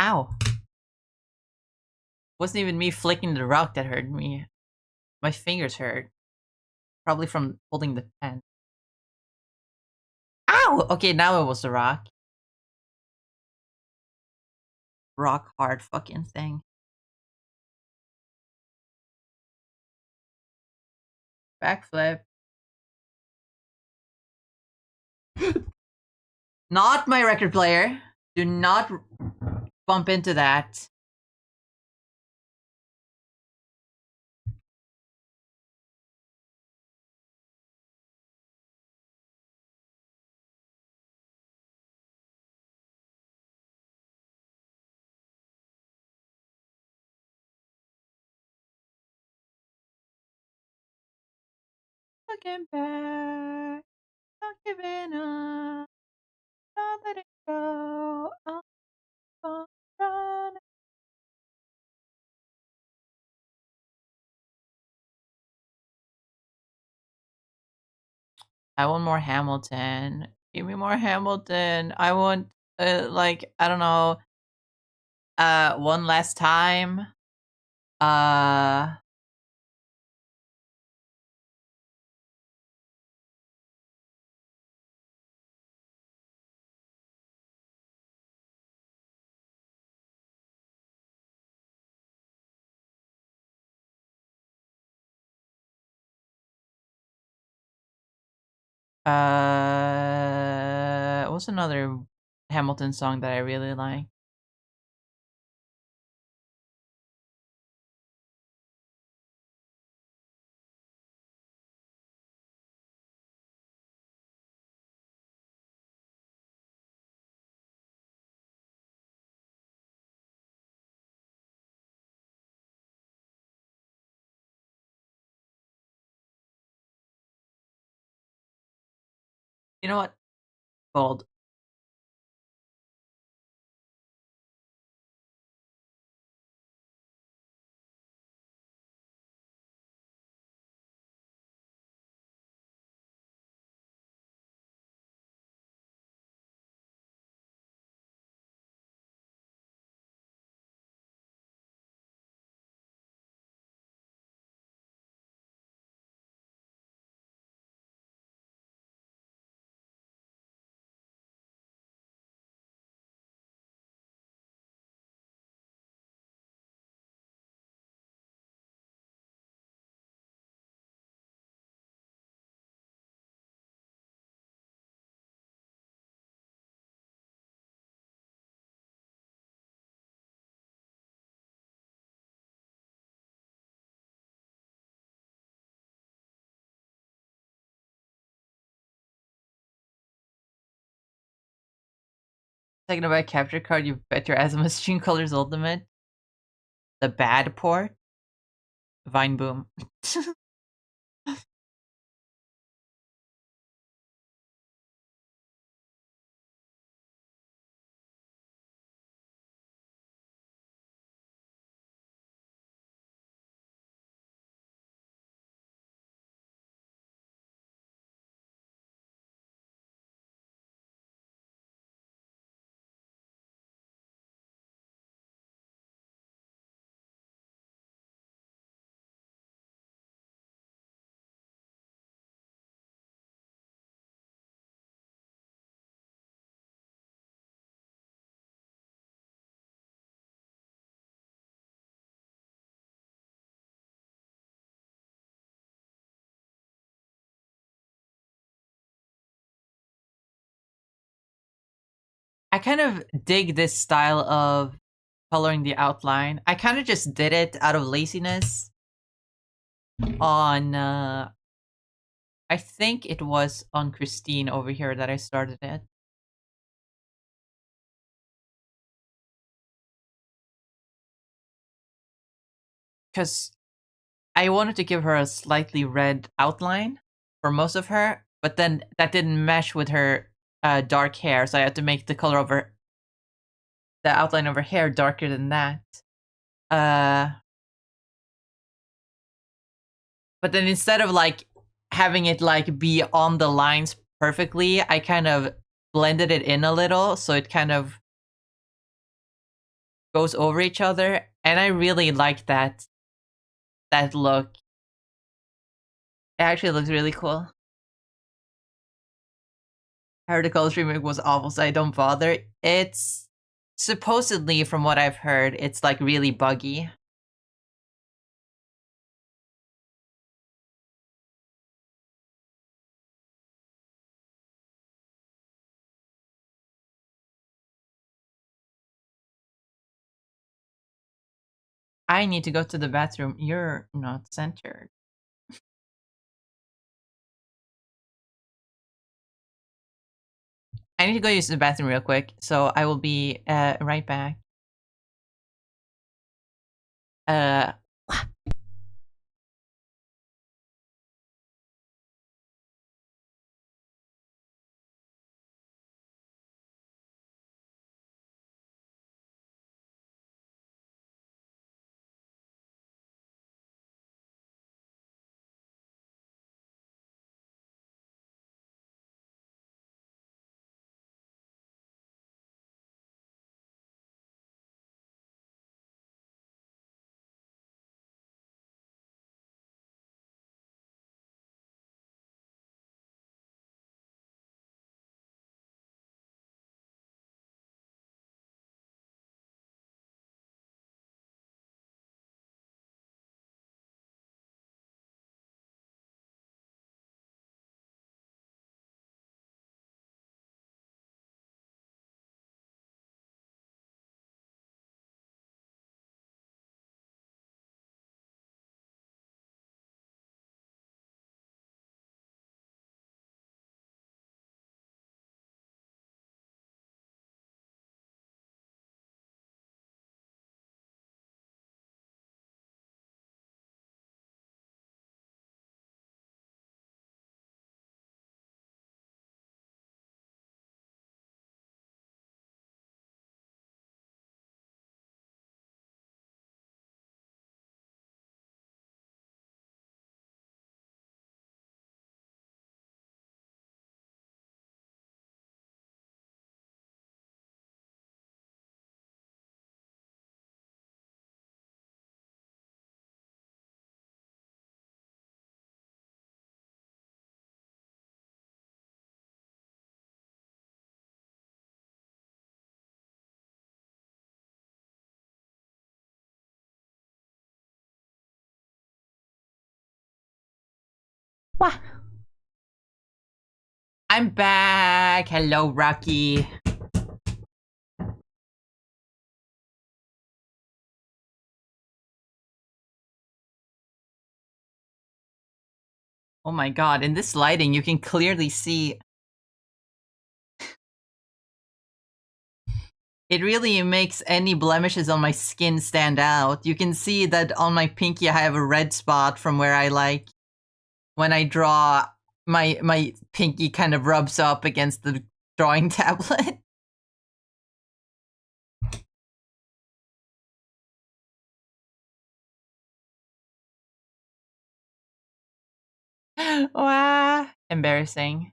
Ow. Wasn't even me flicking the rock that hurt me. My fingers hurt. Probably from holding the pen. Ow! Okay, now it was the rock. Rock hard fucking thing. Backflip. Not my record player. Do not bump into that. Looking back, not giving up, not letting go. I'll keep on running. I want more Hamilton. Give me more Hamilton. I want like I don't know, one last time. Uh, what's another Hamilton song that I really like? You know what? Gold. Talking about capture card, you bet your ass on Stream Colors Ultimate. The bad port. Vine Boom. I kind of dig this style of coloring the outline. I kind of just did it out of laziness on I think it was on Christine over here that I started it. Cuz I wanted to give her a slightly red outline for most of her, but then that didn't mesh with her dark hair, so I had to make the color of her the outline of her hair darker than that. Uh but then instead of like having it like be on the lines perfectly, I kind of blended it in a little so it kind of goes over each other, and I really like that look. It actually looks really cool. I heard the color remake was awful, so I don't bother. It's supposedly, from what I've heard, it's like really buggy. I need to go to the bathroom. You're not centered. I need to go use the bathroom real quick, so I will be right back. Uh, Wah! I'm back. Hello, Rocky. Oh my god, in this lighting, you can clearly see. It really makes any blemishes on my skin stand out. You can see that on my pinky I have a red spot from where I like when I draw my pinky kind of rubs up against the drawing tablet. Wow, embarrassing.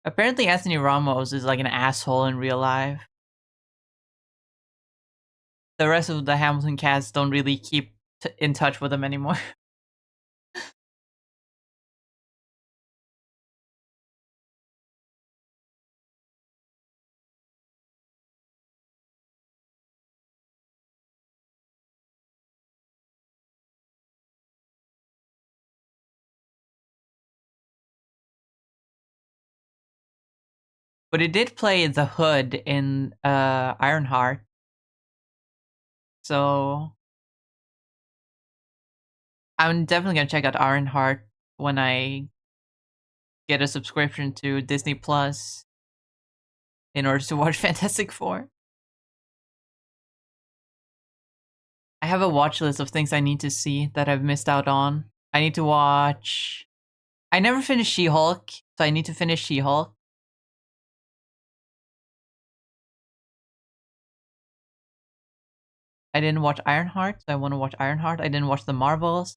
Apparently Anthony Ramos is like an asshole in real life. The rest of the Hamilton cast don't really keep in touch with him anymore. But it did play The Hood in Ironheart. So I'm definitely gonna check out Ironheart when I get a subscription to Disney Plus in order to watch Fantastic Four. I have a watch list of things I need to see that I've missed out on. I need to watch. I never finished She-Hulk, so I need to finish She-Hulk. I didn't watch Ironheart, so I want to watch Ironheart. I didn't watch The Marvels.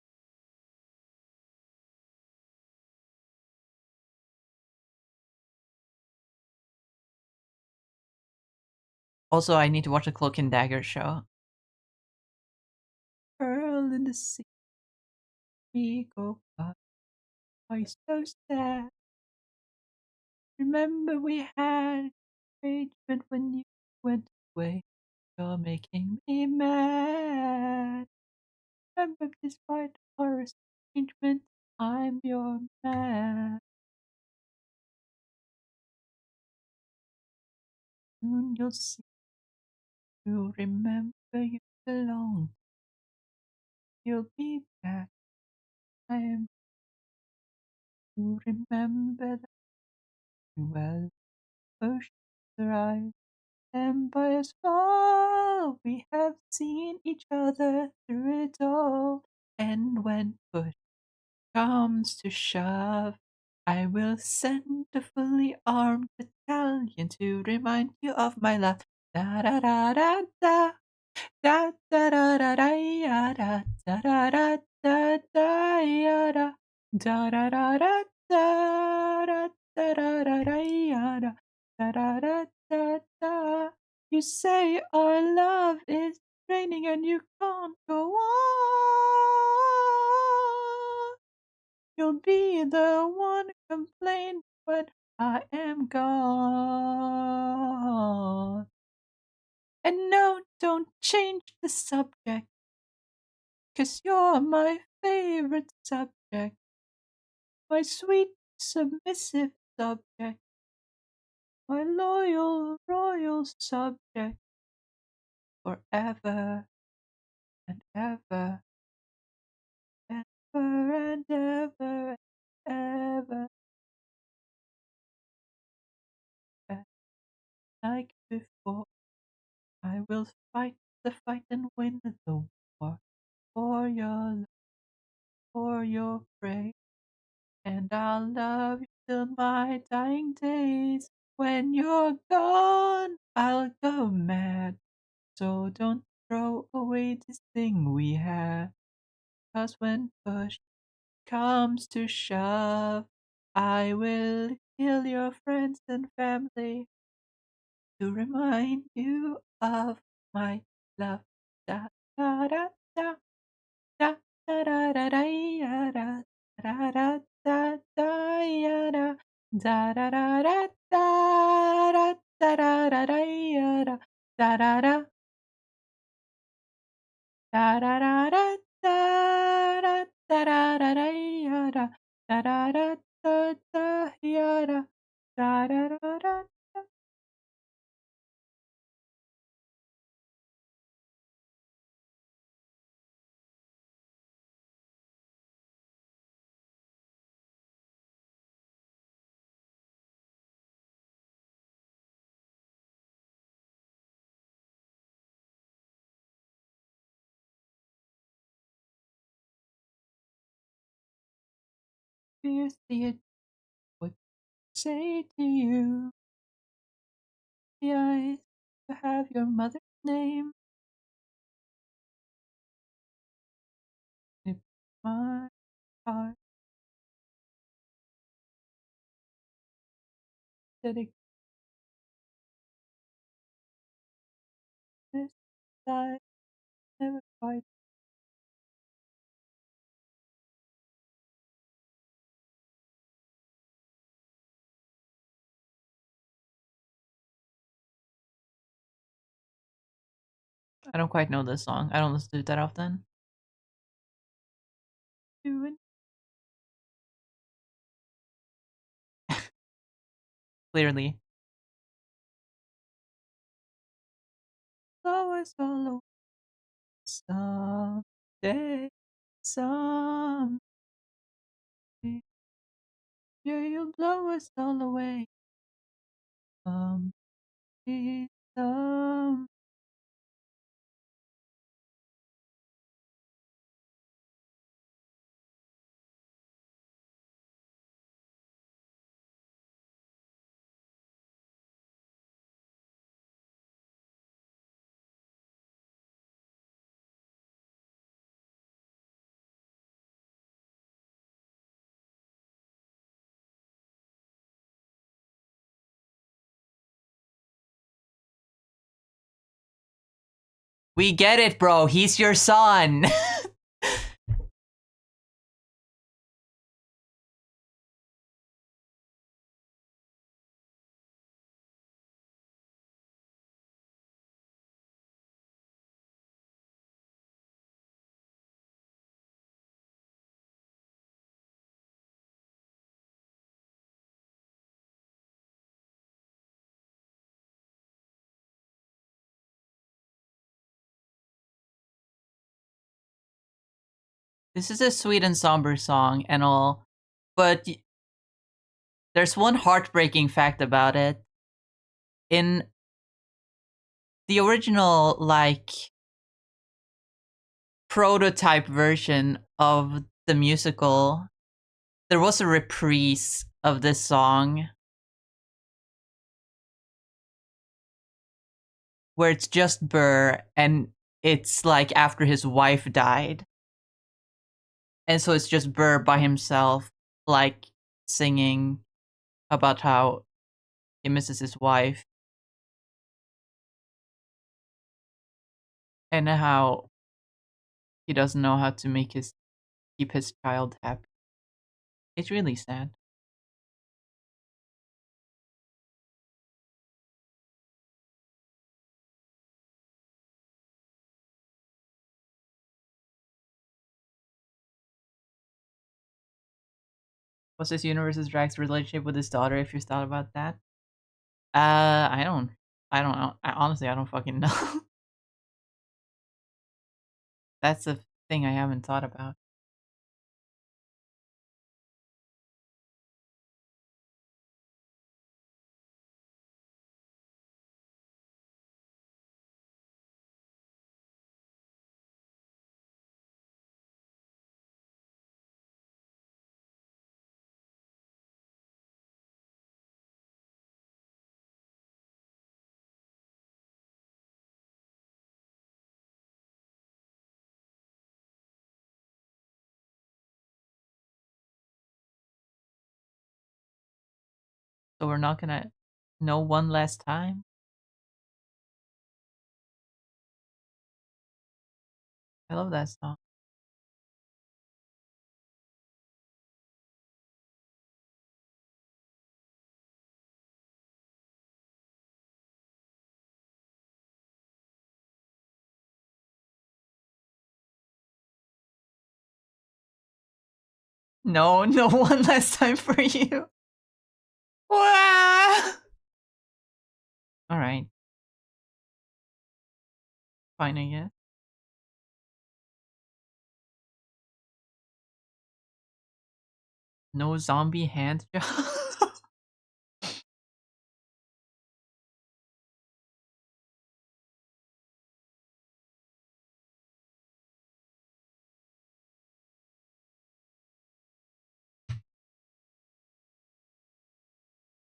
Also, I need to watch the Cloak and Dagger show. Pearl in the sea, we go by. Why so sad? Remember we had arrangement when you went away. You're making me mad. Remember, despite our arrangement, I'm your man. Soon you'll see. You'll remember you belong. You'll be back. I am. You remember that well. Oceans rise. And by as far we have seen each other through it all. And when push comes to shove, I will send a fully armed battalion to remind you of my love. Da da da da da. Da da da da da ya da da da da da da ya da da da da da da da da da da da ya da da da da da da. You say our love is draining and you can't go on. You'll be the one who complains when I am gone. And no, don't change the subject, 'cause you're my favorite subject, my sweet, submissive subject, my loyal, royal subject, forever and ever, ever and ever, ever, ever. Like before, I will fight the fight and win the war. for your love, for your praise. And I'll love you till my dying days. When you're gone, I'll go mad. So don't throw away this thing we have. 'Cause when push comes to shove, I will kill your friends and family to remind you of my love. Da da da da da da da da da ya, da da da da da ya, da da da da da da da da da da ya, da da da da da da da da da da da da ya, da da da da da ya, da da da da. Here's the what say to you. The eyes to have your mother's name. If my heart dedicated this life never quite. I don't quite know this song. I don't listen to it that often. Doing clearly. Blow us all away someday, someday. Yeah, you'll blow us all away someday, some. We get it, bro. He's your son. This is a sweet and somber song and all, but there's one heartbreaking fact about it. In the original, like, prototype version of the musical, there was a reprise of this song where it's just Burr and it's like after his wife died. And so it's just Burr by himself, like singing about how he misses his wife and how he doesn't know how to make his keep his child happy. It's really sad. What's this universe's Drax's relationship with his daughter? If you've thought about that, I don't, I don't know. Honestly, I don't fucking know. That's a thing I haven't thought about. So we're not gonna know one last time. I love that song. No, no one last time for you. Wow. All right, fine, I guess. No zombie hand job.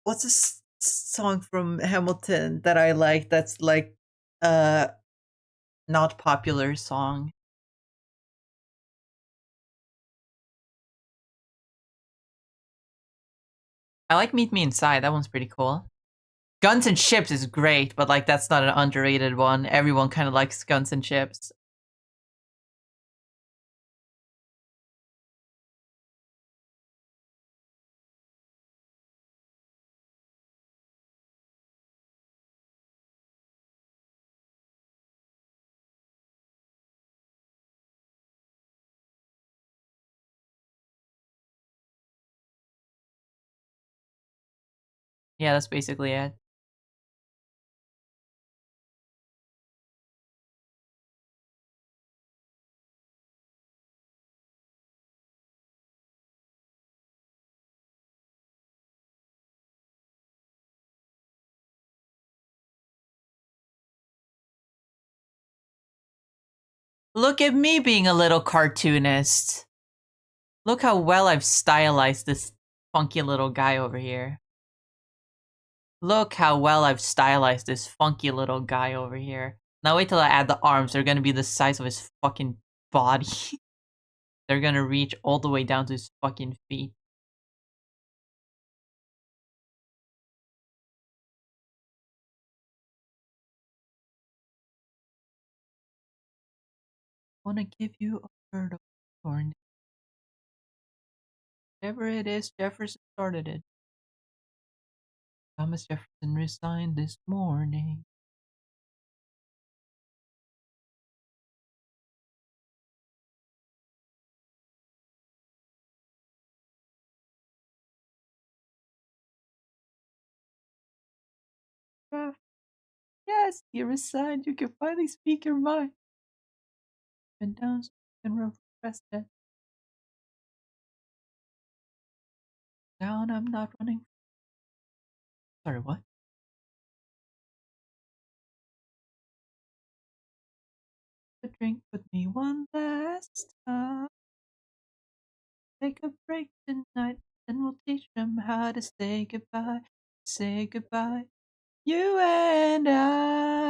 What's a song from Hamilton that I like? That's like, uh, not popular song. I like Meet Me Inside. That one's pretty cool. Guns and Ships is great, but like that's not an underrated one. Everyone kind of likes Guns and Ships. Yeah, that's basically it. Look at me being a little cartoonist. Look how well I've stylized this funky little guy over here. Look how well I've stylized this funky little guy over here. Now wait till I add the arms. They're gonna be the size of his fucking body. They're gonna reach all the way down to his fucking feet. Wanna give you a bird of corn. Whatever it is, Jefferson started it. Thomas Jefferson resigned this morning. Yes, you resigned. You can finally speak your mind. Been down so you can repress it. Down, I'm not running. Sorry, what? A drink with me one last time. Take a break tonight, and we'll teach them how to say goodbye. Say goodbye, you and I.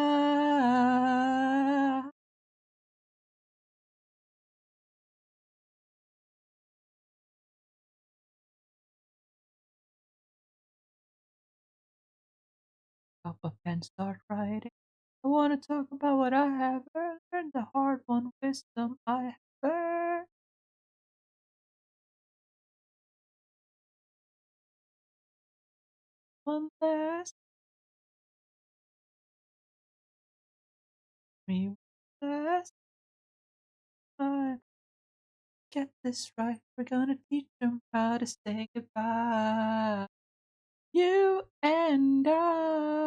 Up a pen, start writing. I wanna talk about what I have learned, the hard won wisdom I have learned. One last me, last time. Get this right, we're gonna teach them how to say goodbye. You and I.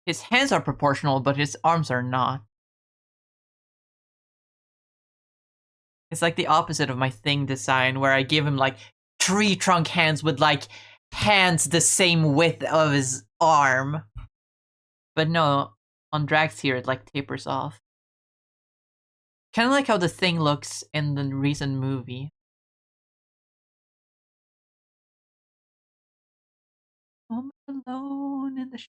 His hands are proportional, but his arms are not. It's like the opposite of my thing design, where I give him like tree trunk hands with like hands the same width of his arm. But no, on Drax here, it like tapers off. Kind of like how the thing looks in the recent movie. alone in the show.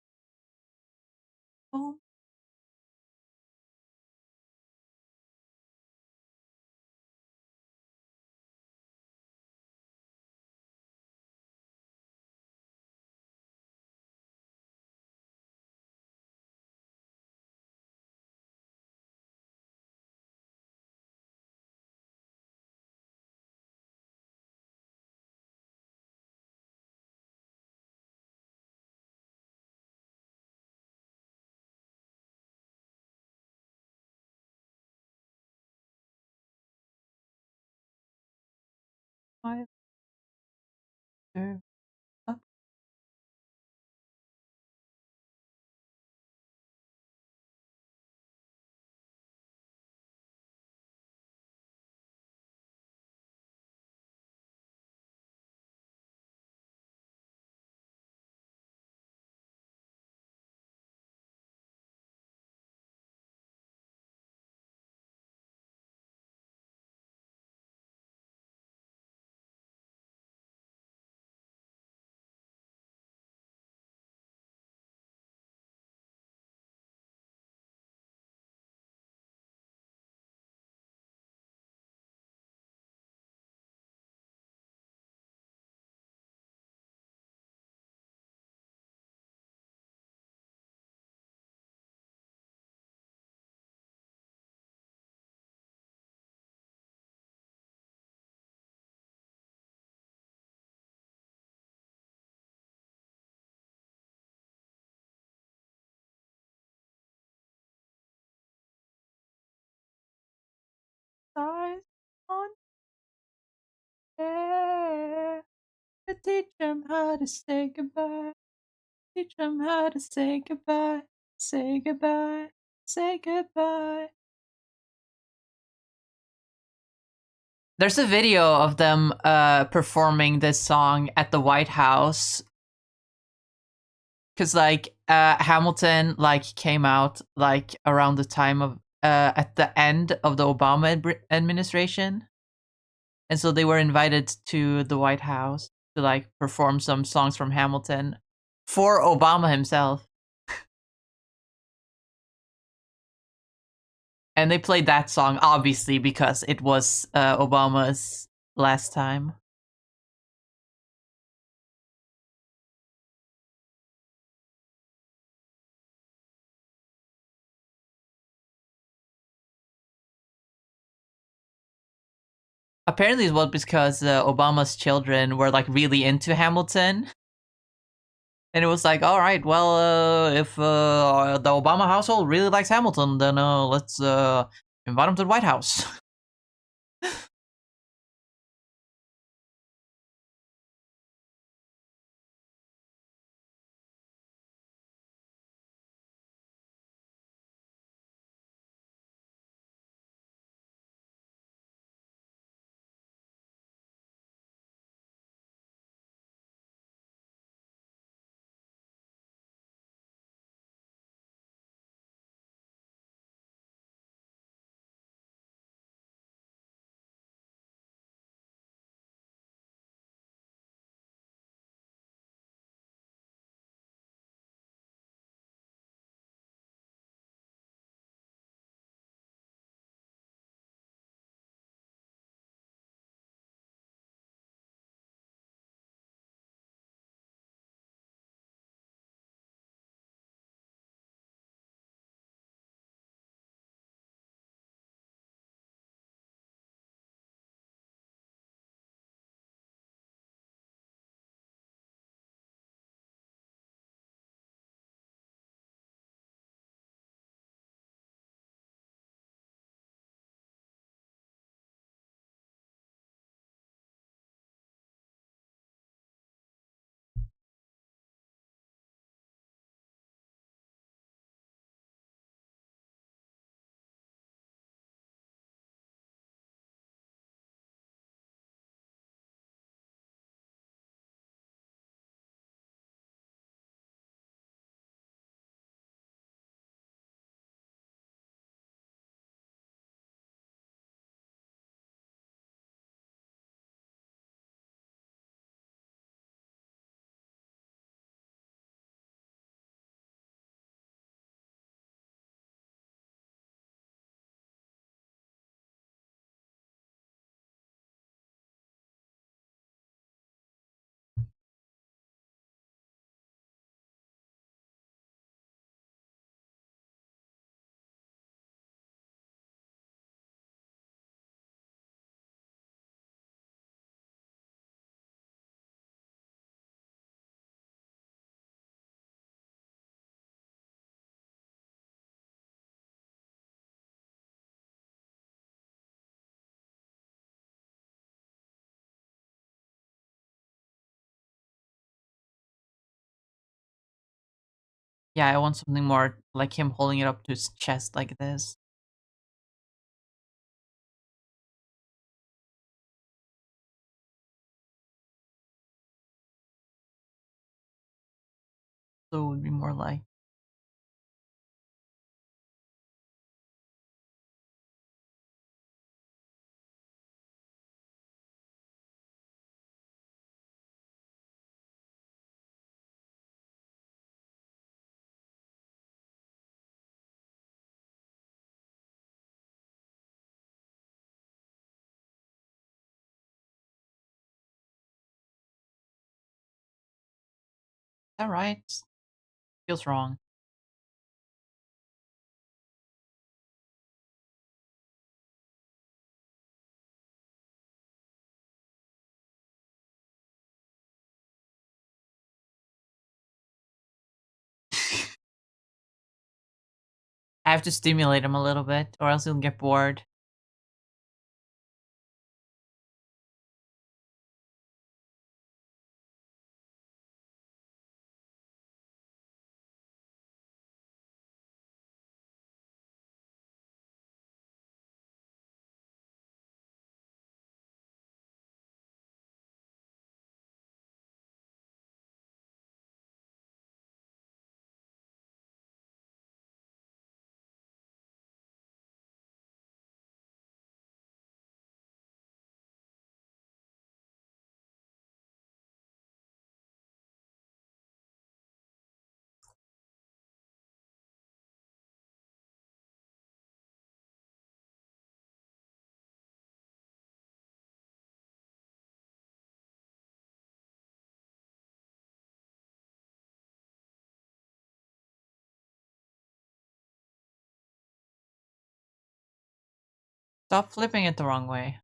I deserve a size on air. To teach them how to say goodbye. Teach them how to say goodbye. Say goodbye. Say goodbye. There's a video of them performing this song at the White House, because like Hamilton like came out like around the time of at the end of the Obama administration, and so they were invited to the White House to like perform some songs from Hamilton for Obama himself. And they played that song obviously because it was Obama's last time. Apparently it was because Obama's children were like really into Hamilton. And it was like, all right, well, if the Obama household really likes Hamilton, then let's invite him to the White House. Yeah, I want something more like him holding it up to his chest like this. So it would be more like. All right. Feels wrong. I have to stimulate him a little bit, or else he'll get bored. Stop flipping it the wrong way.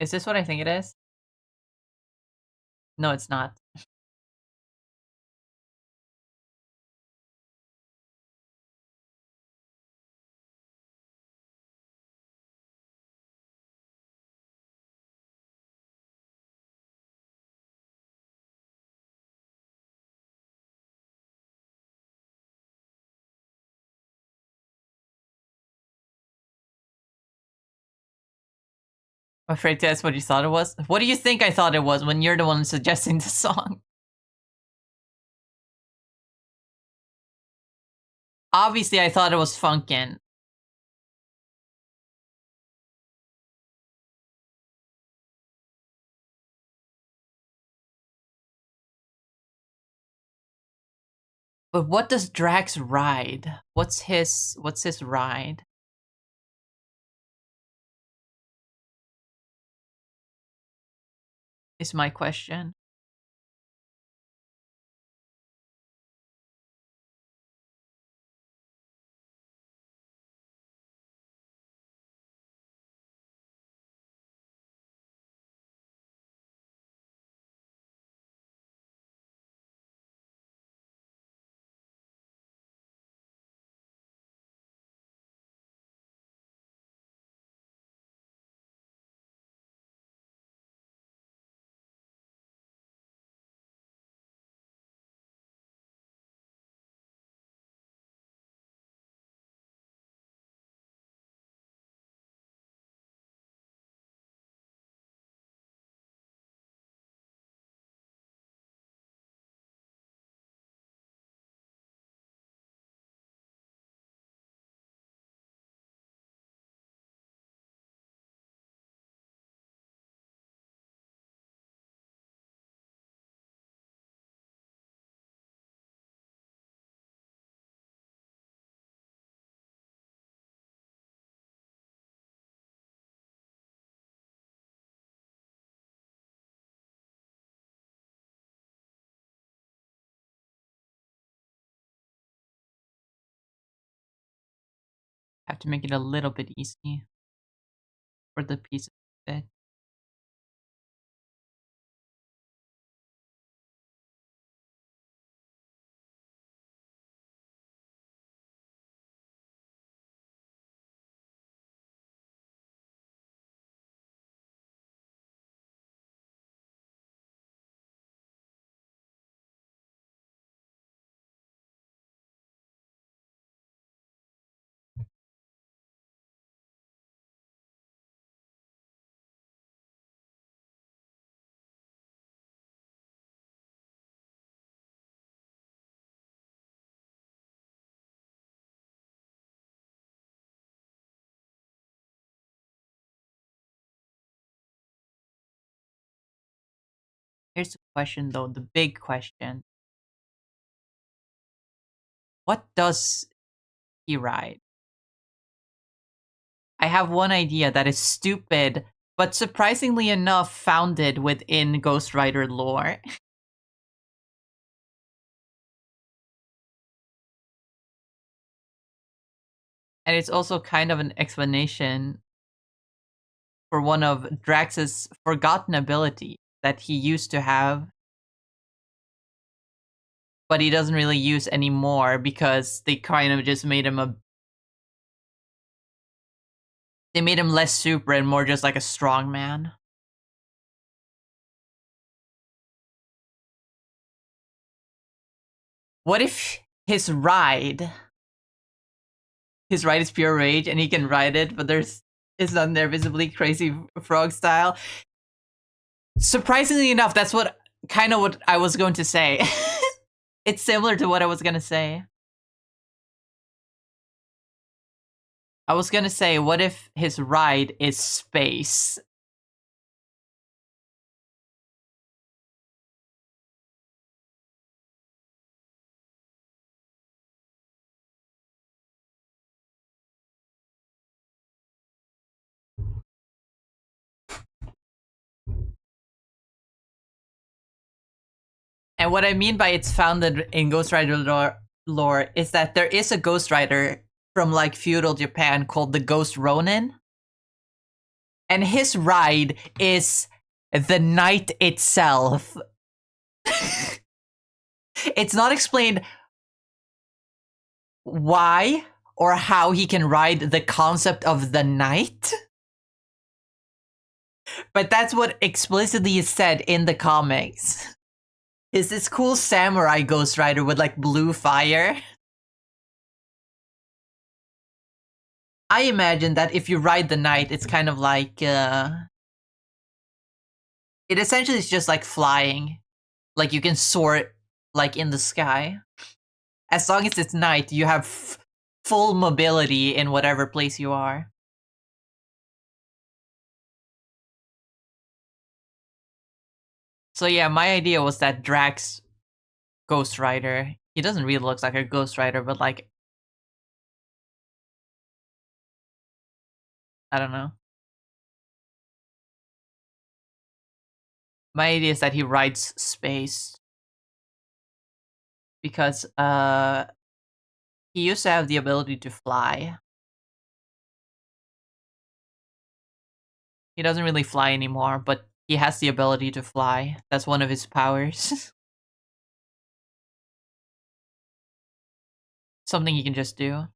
Is this what I think it is? No, it's not. I'm afraid that's what you thought it was. What do you think I thought it was when you're the one suggesting the song? Obviously, I thought it was Funkin'. But what does Drax ride? What's his ride? is my question. Have to make it a little bit easy for the pieces to fit. Here's the question though, the big question. What does he ride? I have one idea that is stupid, but surprisingly enough founded within Ghost Rider lore. And it's also kind of an explanation for one of Drax's forgotten ability that he used to have, but he doesn't really use anymore because they kind of just made him they made him less super and more just like a strong man. What if his ride is pure rage and he can ride it, but it's not there visibly crazy frog style. Surprisingly enough, that's what I was going to say. It's similar to what I was gonna say. I was gonna say, what if his ride is space? And what I mean by it's founded in Ghost Rider lore is that there is a Ghost Rider from like feudal Japan called the Ghost Ronin. And his ride is the night itself. It's not explained why or how he can ride the concept of the night. But that's what explicitly is said in the comics. Is this cool samurai Ghost Rider with like blue fire? I imagine that if you ride the night, it's kind of like it essentially is just like flying. Like you can soar like in the sky. As long as it's night, you have full mobility in whatever place you are. So yeah, my idea was that Drax Ghost Rider, he doesn't really look like a Ghost Rider, but like, I don't know. My idea is that he rides space because he used to have the ability to fly. He doesn't really fly anymore, but he has the ability to fly. That's one of his powers. Something he can just do.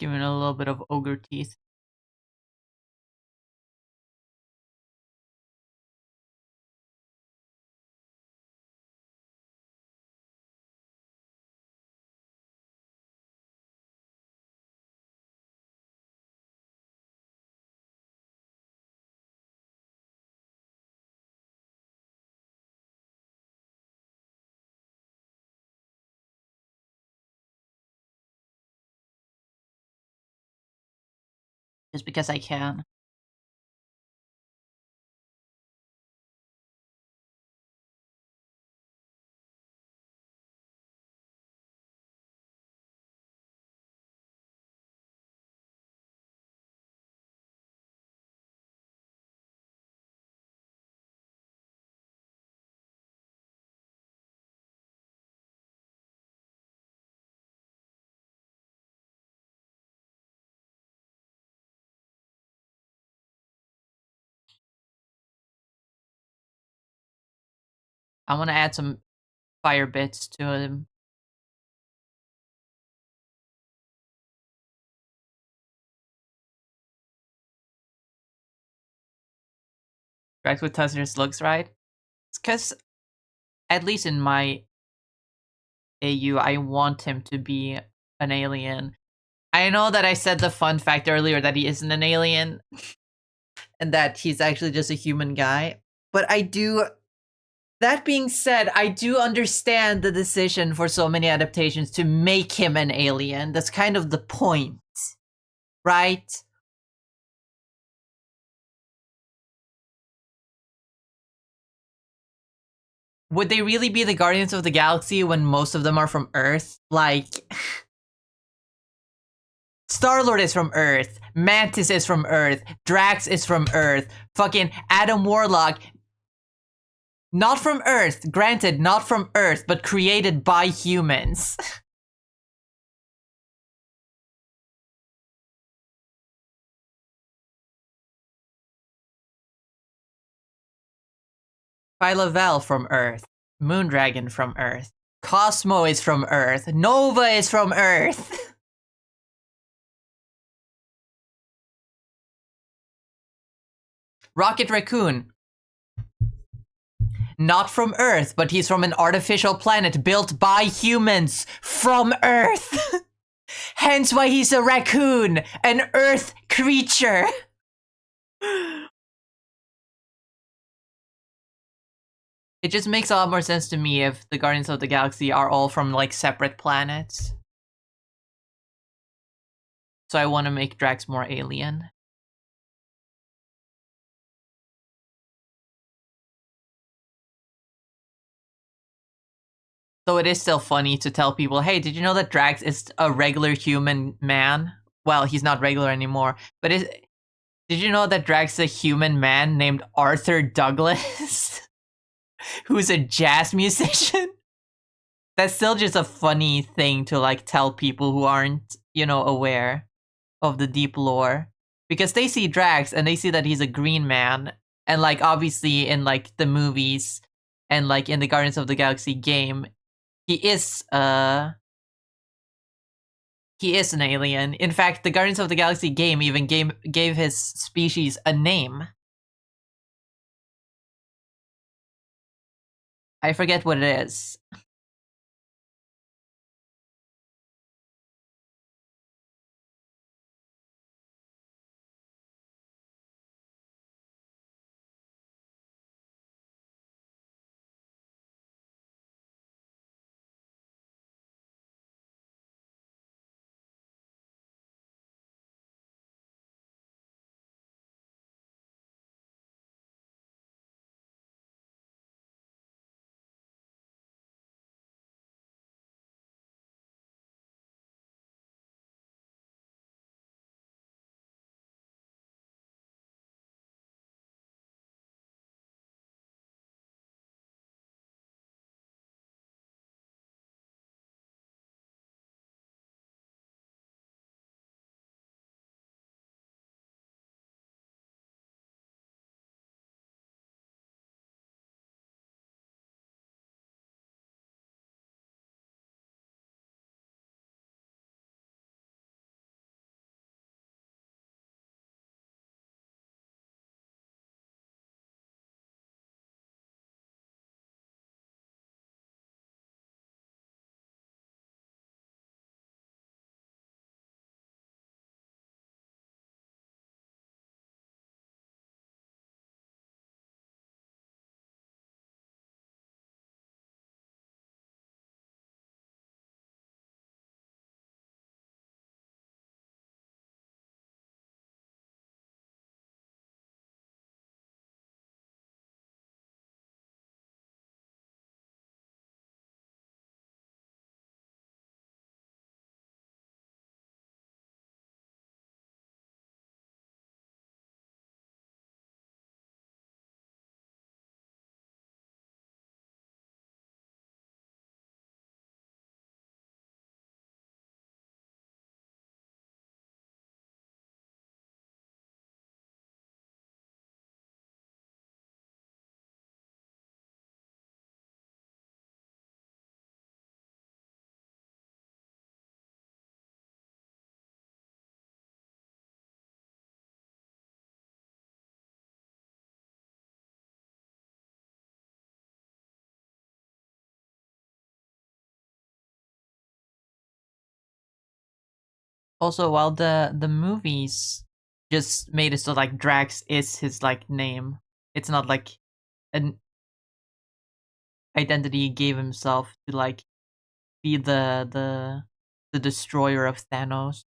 Giving a little bit of ogre teeth. Just because I can. I want to add some fire bits to him. Right with Tuzzner's looks, right? It's because, at least in my AU, I want him to be an alien. I know that I said the fun fact earlier that he isn't an alien and that he's actually just a human guy. But I do. That being said, I do understand the decision for so many adaptations to make him an alien. That's kind of the point, right? Would they really be the Guardians of the Galaxy when most of them are from Earth? Like, Star-Lord is from Earth, Mantis is from Earth, Drax is from Earth, fucking Adam Warlock, not from Earth, granted, not from Earth, but created by humans. Phyla-Vell from Earth, Moondragon from Earth. Cosmo is from Earth. Nova is from Earth. Rocket Raccoon. Not from Earth, but he's from an artificial planet built by humans from Earth. Hence why he's a raccoon, an Earth creature. It just makes a lot more sense to me if the Guardians of the Galaxy are all from, like, separate planets. So I want to make Drax more alien. So it is still funny to tell people, hey, did you know that Drax is a regular human man? Well, he's not regular anymore. But did you know that Drax is a human man named Arthur Douglas? Who's a jazz musician? That's still just a funny thing to, like, tell people who aren't, aware of the deep lore. Because they see Drax and they see that he's a green man. And, like, obviously in, like, the movies and, like, in the Guardians of the Galaxy game, he is an alien. In fact, the Guardians of the Galaxy game even gave his species a name. I forget what it is. Also, while the movies just made it so, like, Drax is his, like, name. It's not like an identity he gave himself to, like, be the destroyer of Thanos.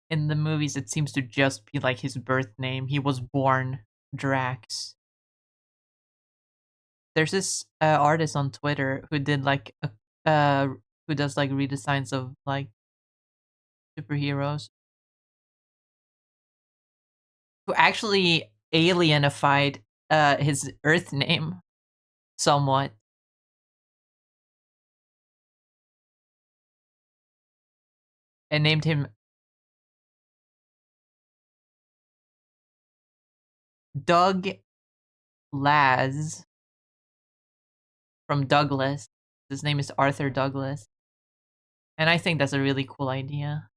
In the movies, it seems to just be, like, his birth name. He was born Drax. There's this artist on Twitter who did, like, who does, like, redesigns of, like, superheroes, who actually alienified his Earth name somewhat and named him Doug Laz from Douglas. His name is Arthur Douglas. And I think that's a really cool idea.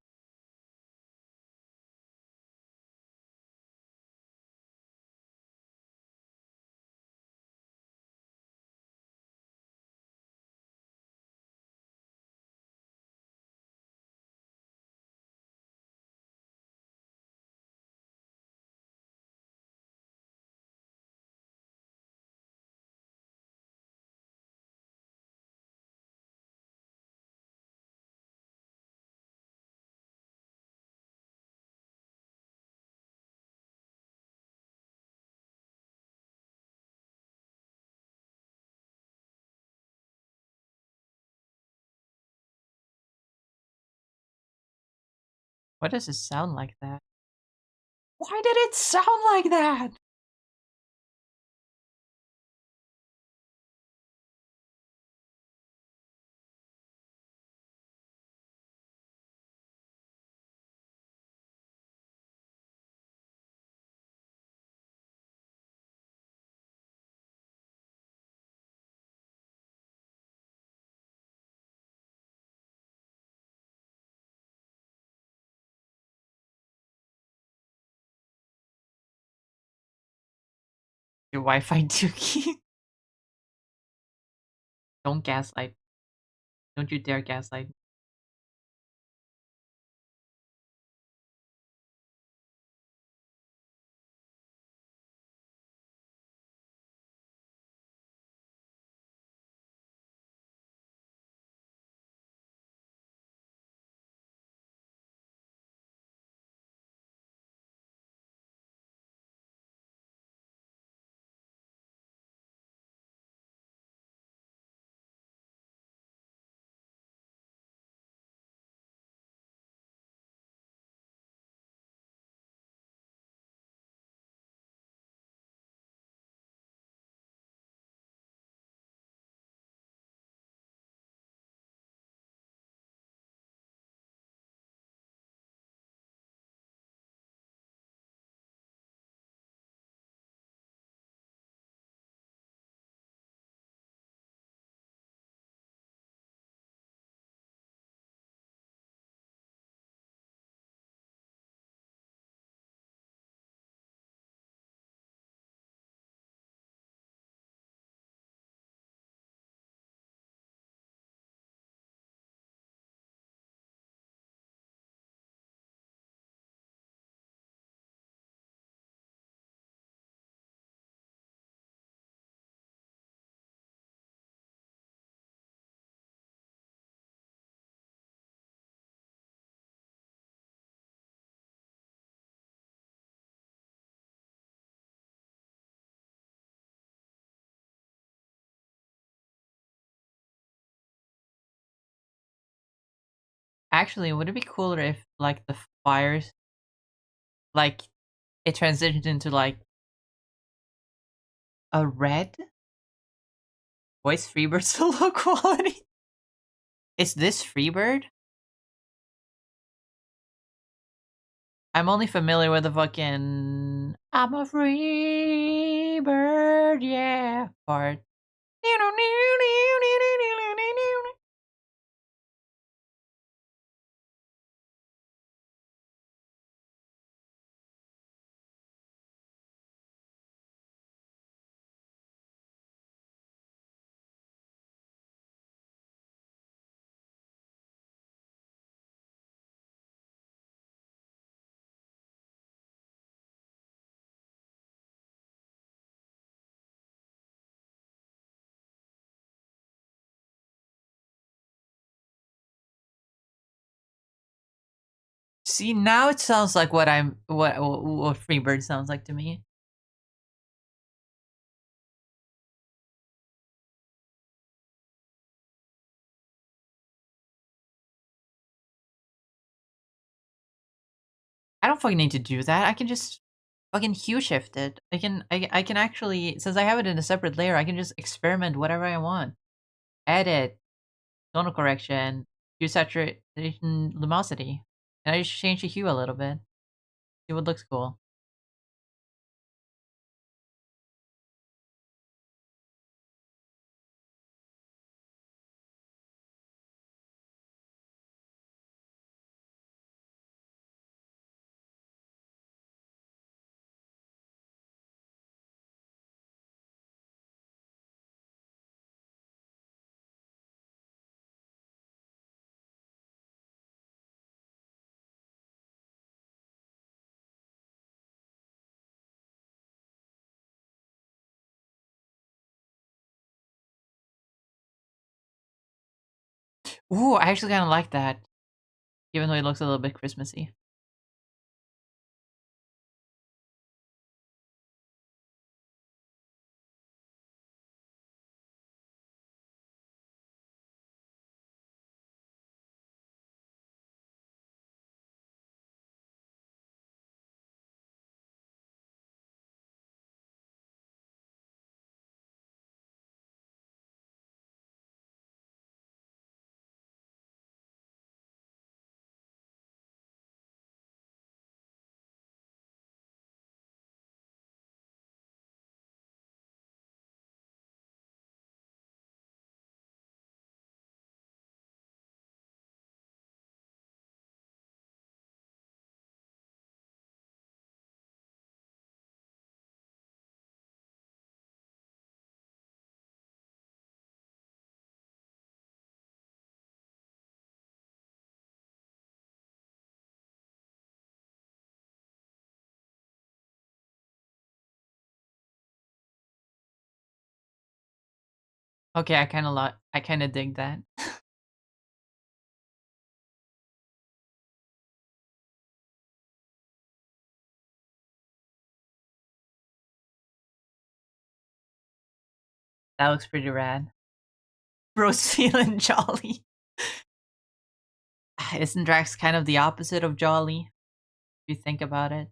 What does it sound like that? Why did it sound like that? Your Wi-Fi dookie. Don't gaslight. Don't you dare gaslight. Actually, would it be cooler if like the fires like it transitioned into like a red voice Freebird solo quality? Is this Freebird? I'm only familiar with the fucking I'm a free bird, yeah part. See, now it sounds like what Freebird sounds like to me. I don't fucking need to do that. I can just fucking hue shift it. I can actually, since I have it in a separate layer, I can just experiment whatever I want. Edit, tonal correction, hue saturation, luminosity. And I just change the hue a little bit. See what looks cool. Ooh, I actually kind of like that, even though it looks a little bit Christmassy. Okay, I kind of dig that. That looks pretty rad. Bro's feeling jolly. Isn't Drax kind of the opposite of jolly? If you think about it.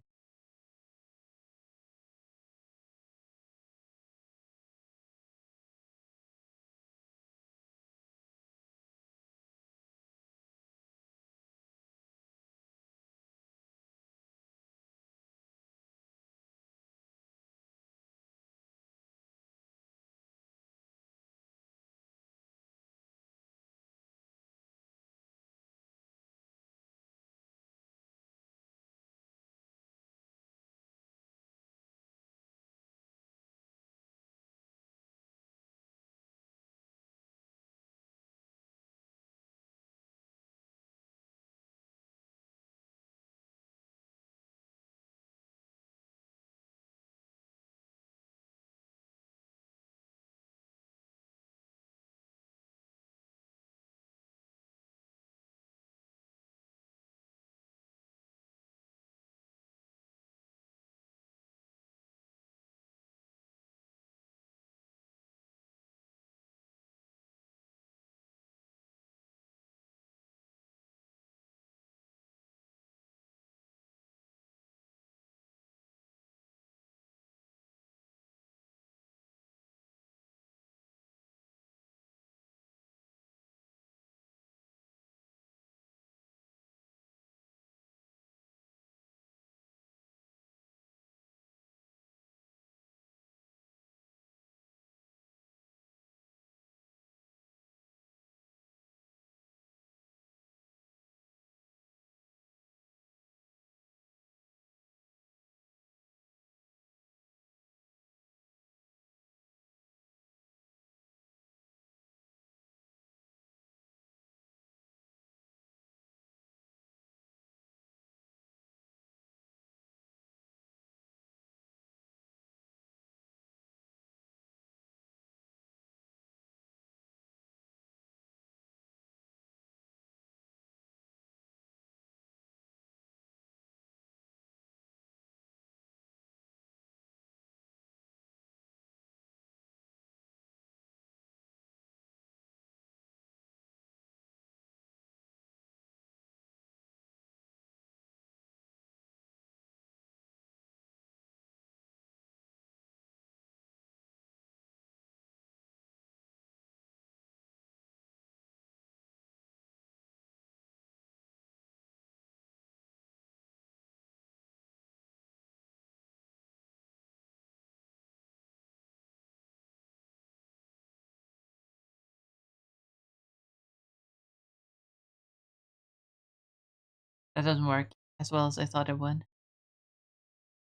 That doesn't work as well as I thought it would.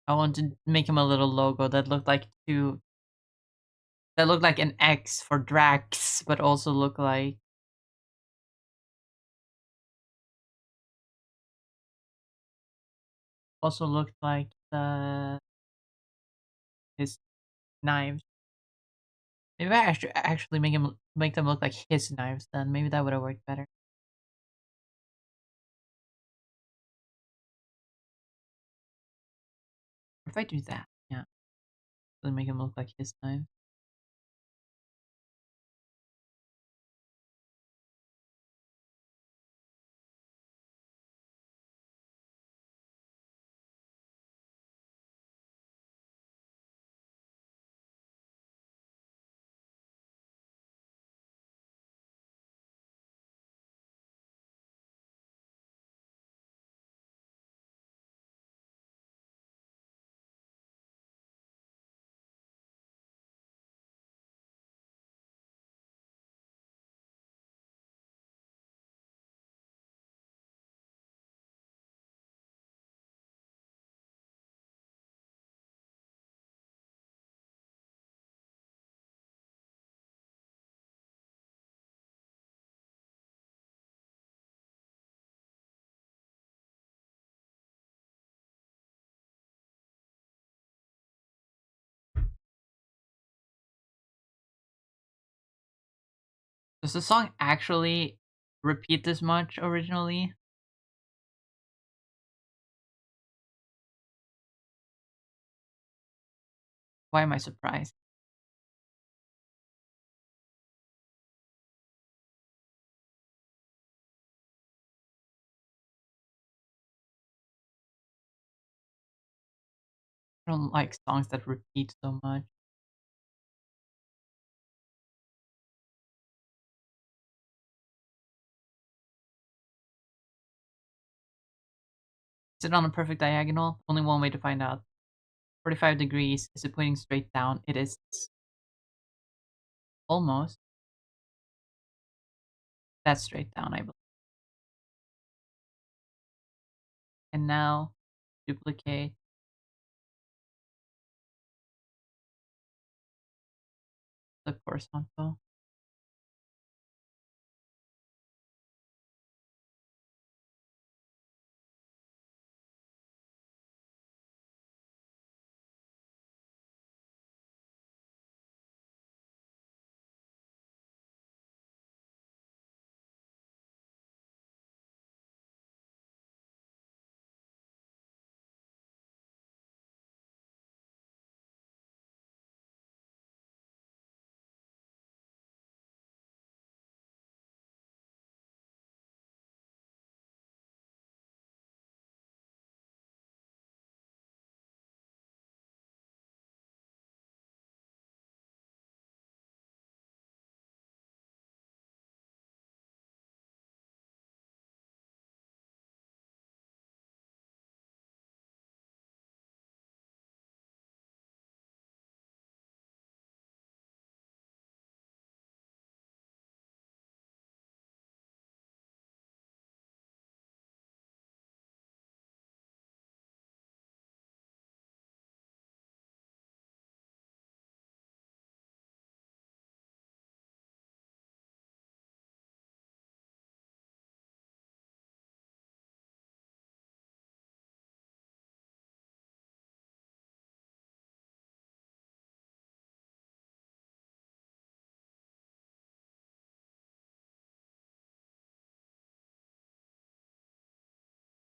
I wanted to make him a little logo that looked like an X for Drax, but also looked like his knives. Maybe I actually make them look like his knives then. Maybe that would have worked better. If I do that, yeah, really make him look like his time. Does the song actually repeat this much originally? Why am I surprised? I don't like songs that repeat so much. Is it on a perfect diagonal? Only one way to find out. 45 degrees. Is it pointing straight down? It is almost. That's straight down, I believe. And now duplicate the horizontal.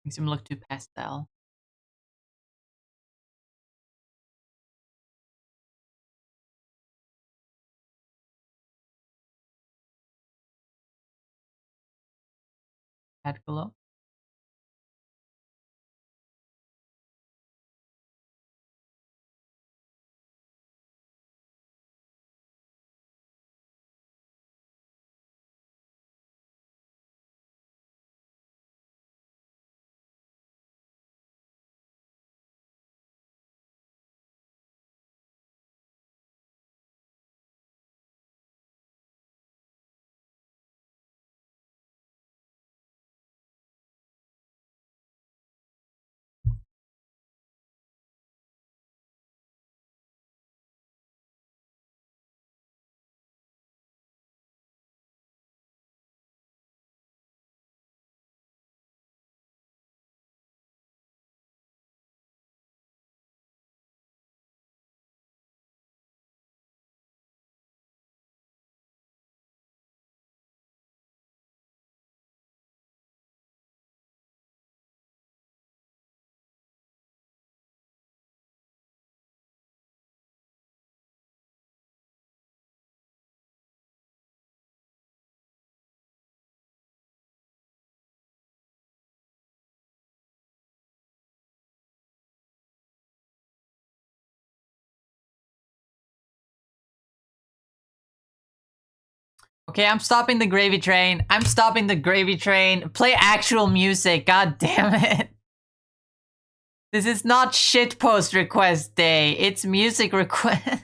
Makes him look too pastel. Add below. Okay, I'm stopping the gravy train. I'm stopping the gravy train. Play actual music. God damn it. This is not shitpost request day. It's music request.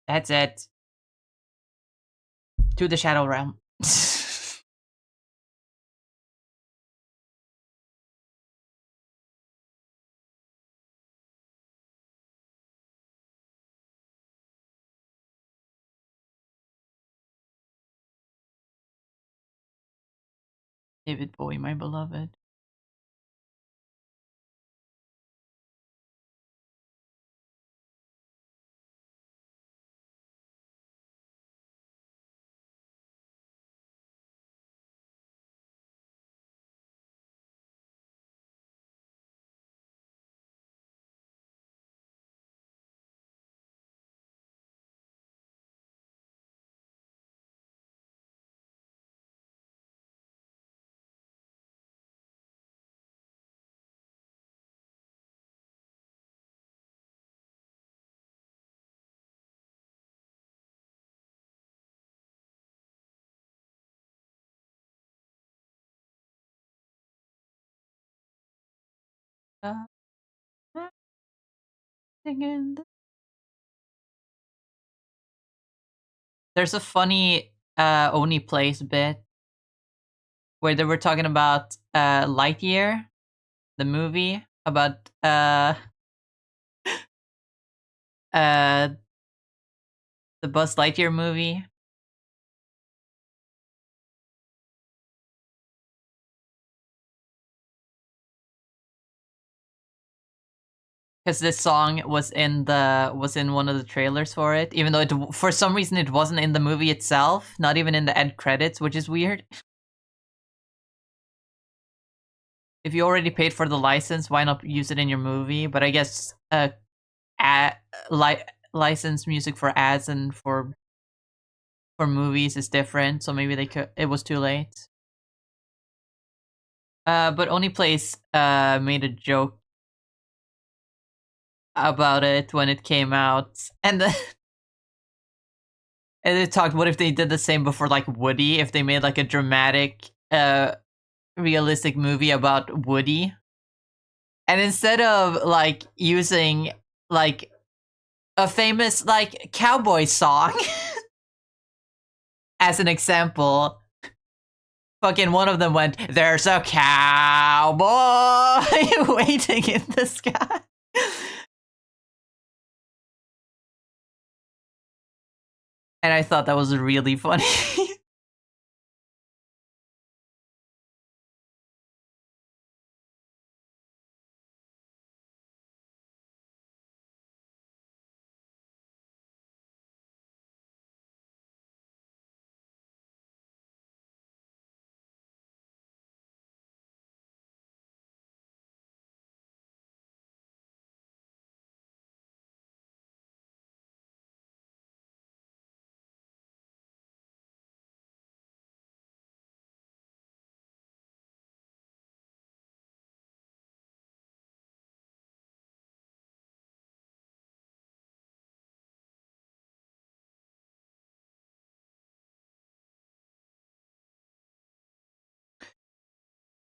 That's it. To the Shadow Realm. David Bowie, my beloved. Uh, singing There's a funny Oni Plays bit where they were talking about Lightyear, the movie about uh the Buzz Lightyear movie, because this song was in one of the trailers for it, even though for some reason it wasn't in the movie itself, not even in the end credits, which is weird. If you already paid for the license, why not use it in your movie? But I guess ad, li- license music for ads and for movies is different, so maybe they could. It was too late. But Only Place made a joke about it when it came out, and then and it talked. What if they did the same before, like Woody? If they made like a dramatic, realistic movie about Woody, and instead of like using like a famous like cowboy song as an example, fucking one of them went, "There's a cowboy waiting in the sky." And I thought that was really funny.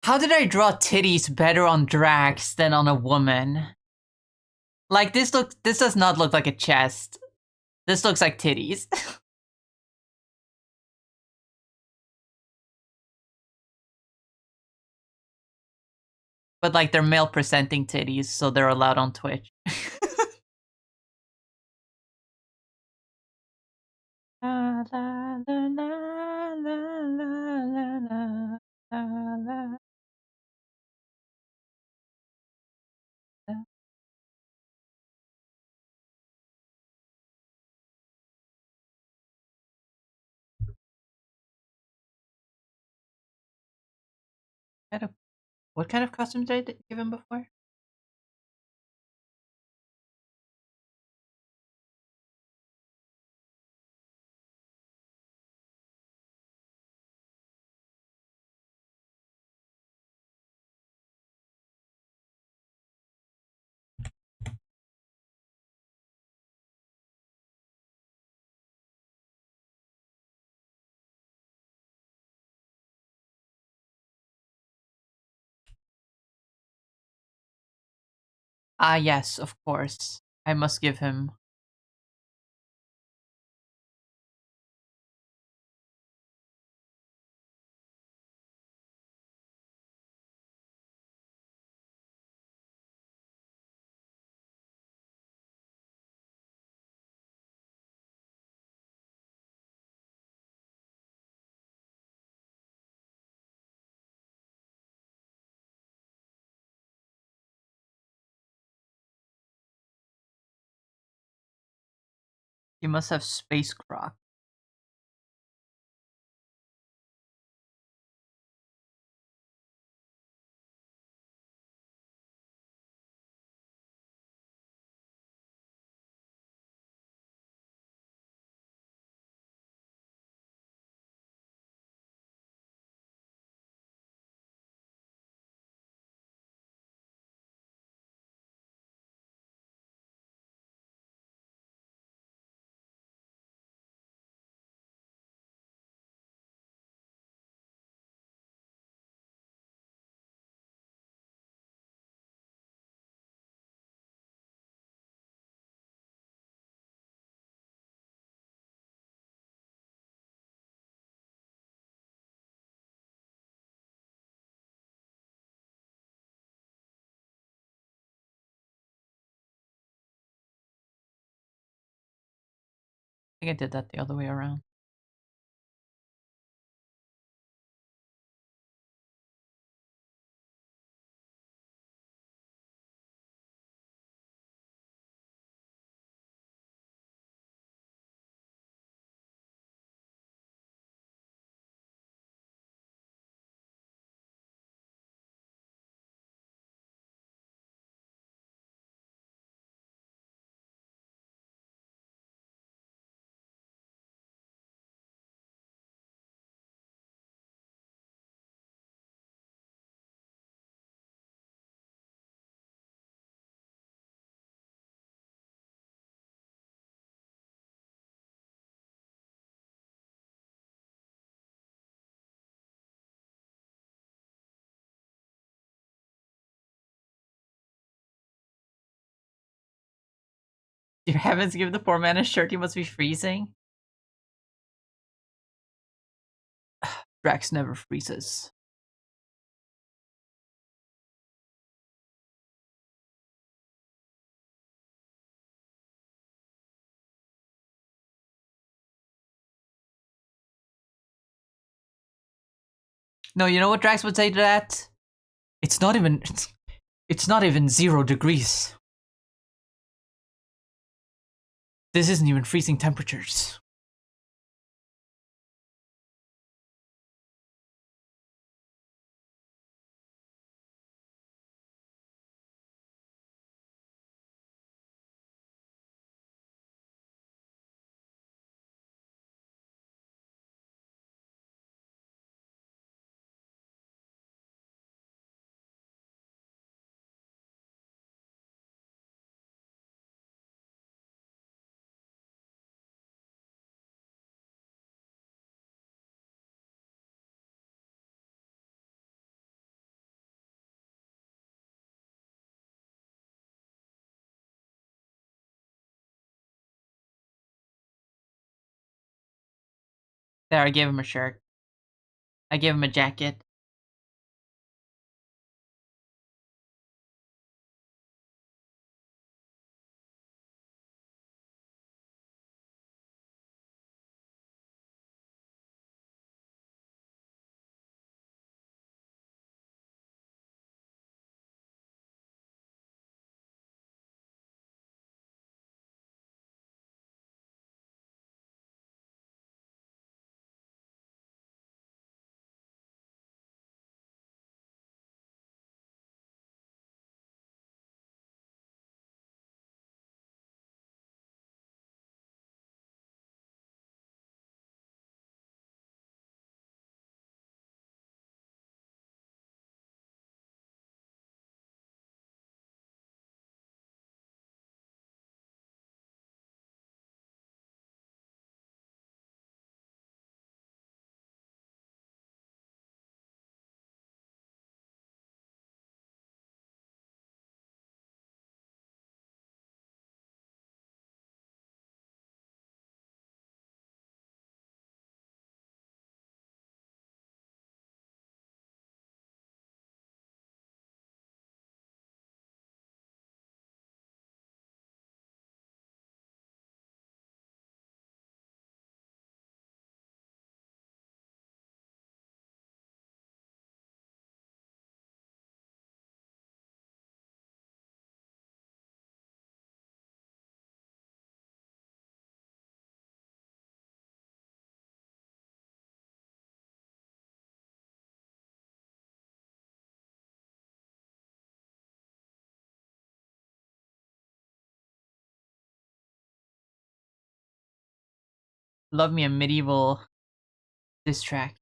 How did I draw titties better on Drax than on a woman? Like this does not look like a chest. This looks like titties. But like they're male presenting titties, so they're allowed on Twitch. La, la, la, la, la, la, la, la, la, la. What kind of costume did I give him before? Ah, yes, of course. I must give him. He must have space croc. think I did that the other way around. Dear heavens, give the poor man a shirt, he must be freezing. Drax never freezes. No, you know what Drax would say to that? It's not even it's not even 0 degrees. This isn't even freezing temperatures. There, I gave him a shirt. I gave him a jacket. Love me a medieval diss track.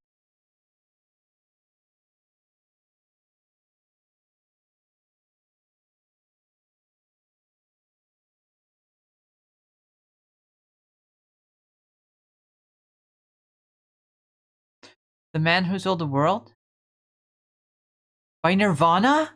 The Man Who Sold the World? By Nirvana?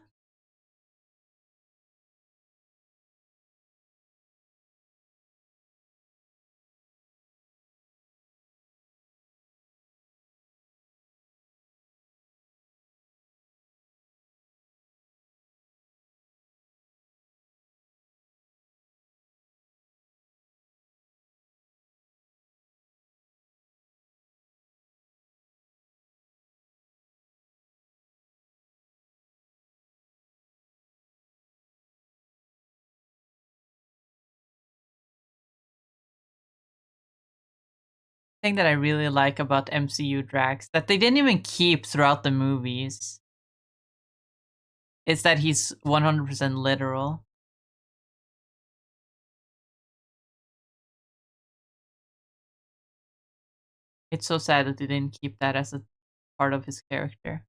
thing that I really like about MCU Drax that they didn't even keep throughout the movies is that he's 100% literal. It's so sad that they didn't keep that as a part of his character.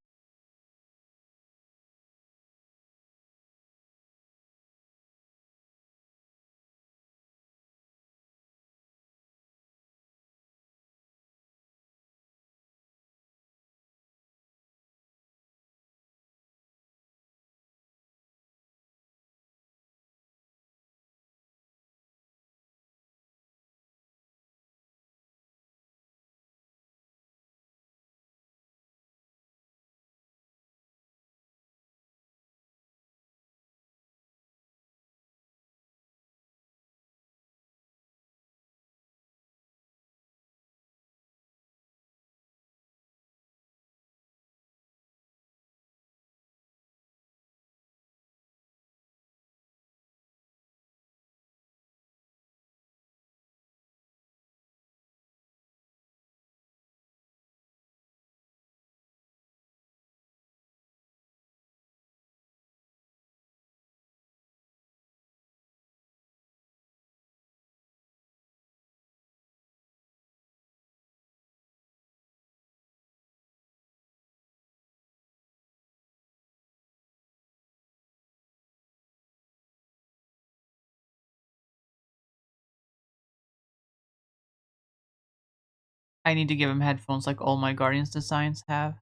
I need to give him headphones like all my Guardians designs have.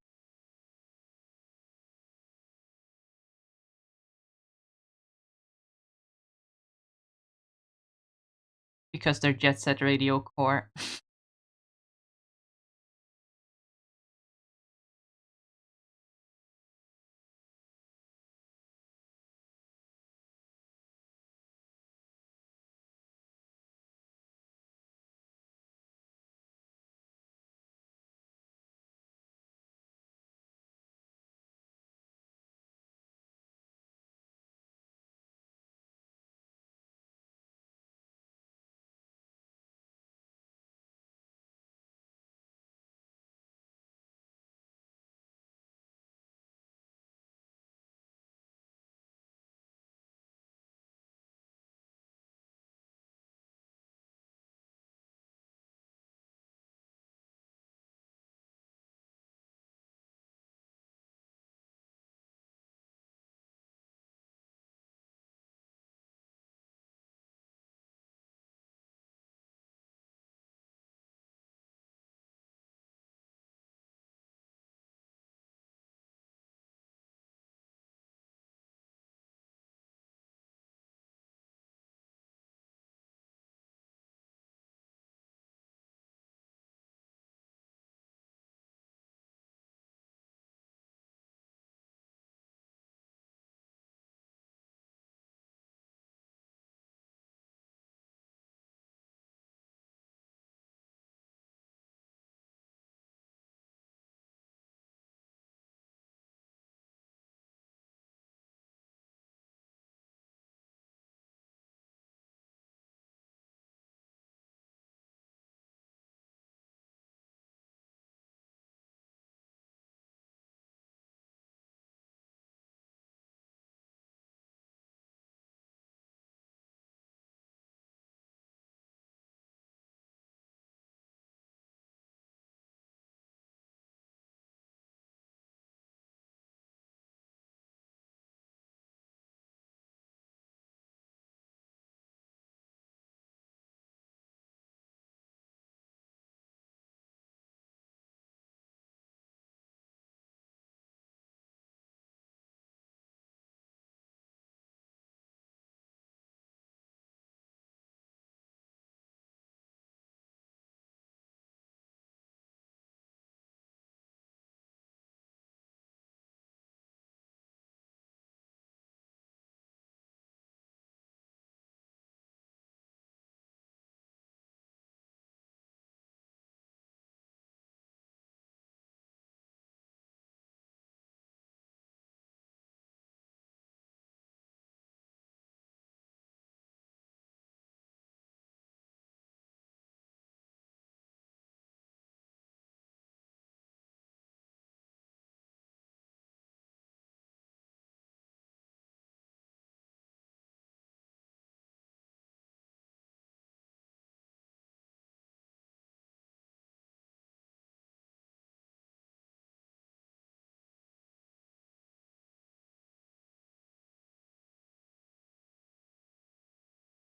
Because they're Jet Set Radio Core.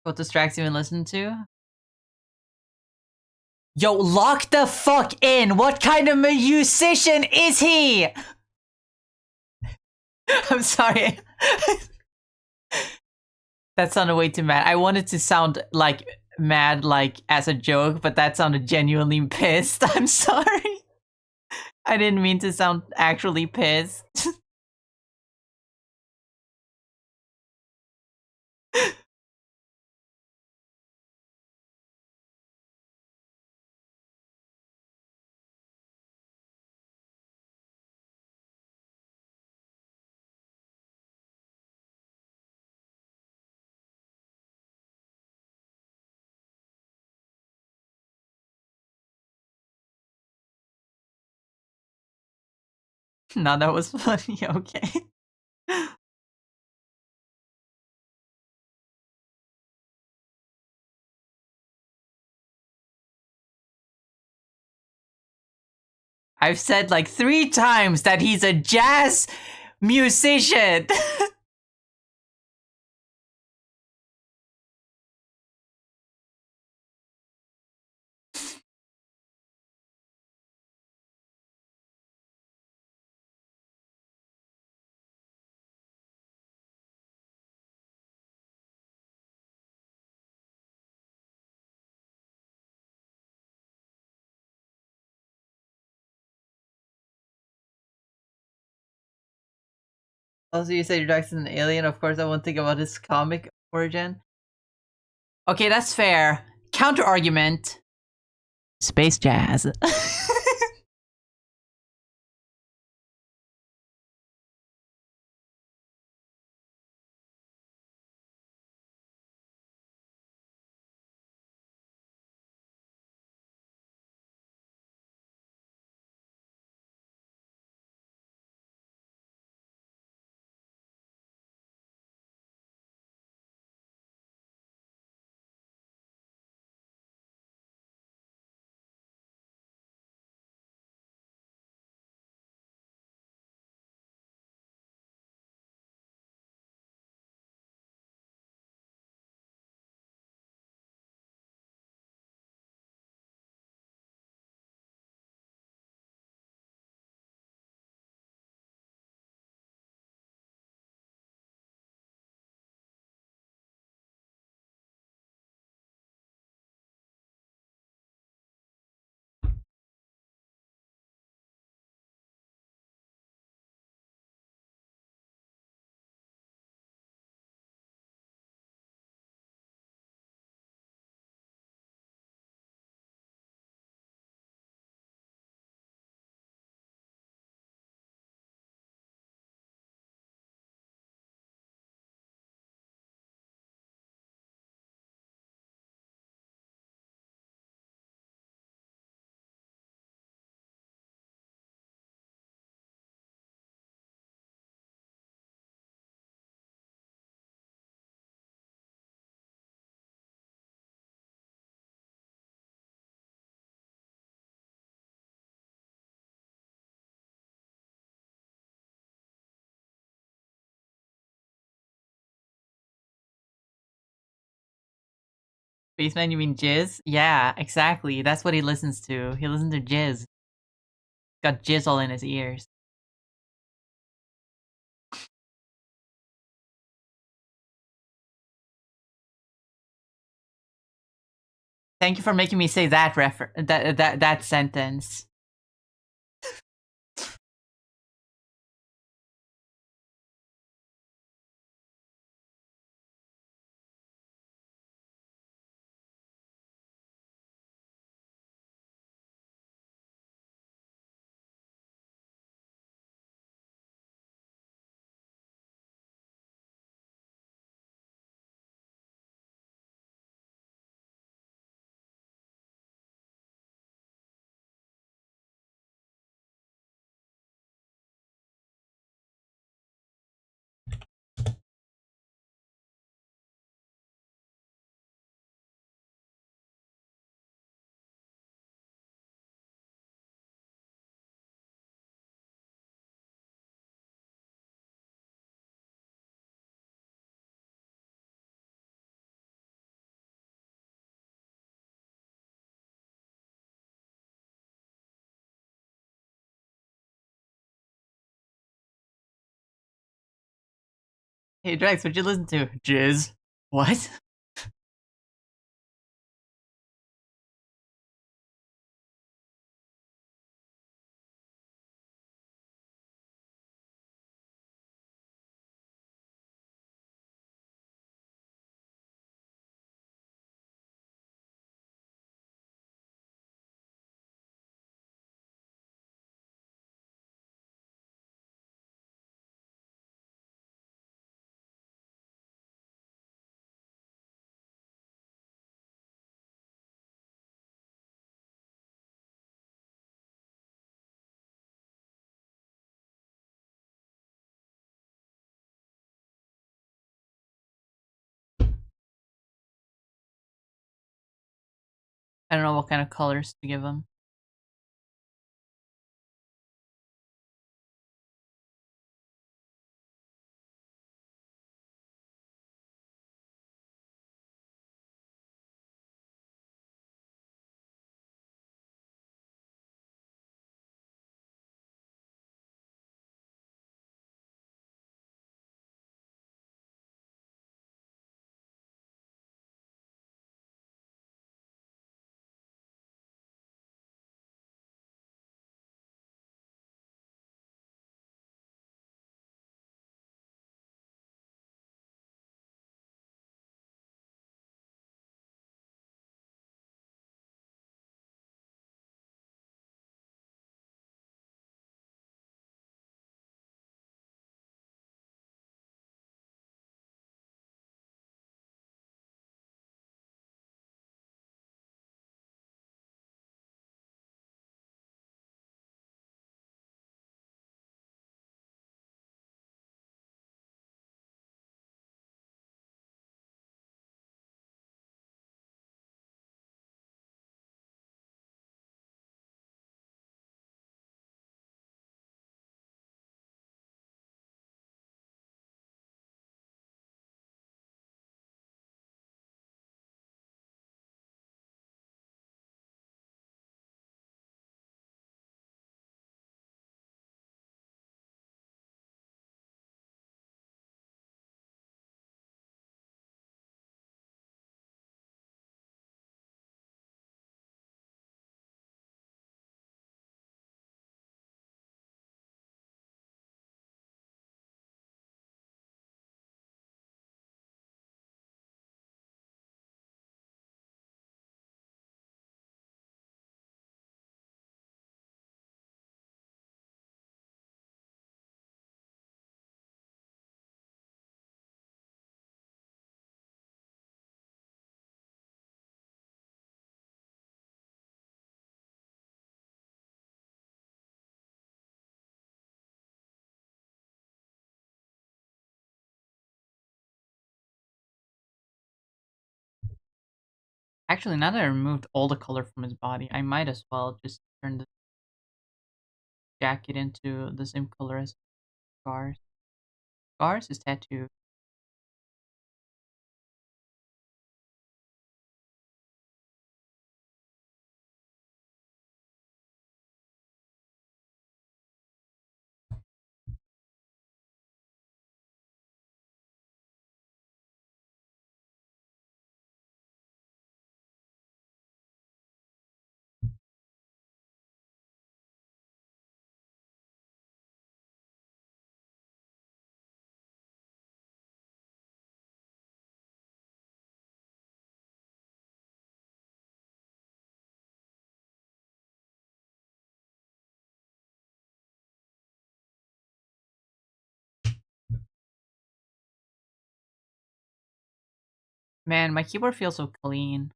What those tracks you even listen to? Yo, lock the fuck in! What kind of musician is he? I'm sorry. That sounded way too mad. I wanted to sound like mad, like as a joke, but that sounded genuinely pissed. I'm sorry. I didn't mean to sound actually pissed. No, that was funny. Okay. I've said like 3 times that he's a jazz musician. Also, you said your dog's an alien. Of course, I won't think about his comic origin. Okay, that's fair. Counter argument. Space jazz. Spaceman, you mean Jizz? Yeah, exactly. That's what he listens to. He listens to Jizz. Got Jizz all in his ears. Thank you for making me say that sentence. Hey Drex, what'd you listen to? Jizz. What? I don't know what kind of colors to give them. Actually, now that I removed all the color from his body, I might as well just turn the jacket into the same color as Scar's. Scar's is tattooed. Man, my keyboard feels so clean.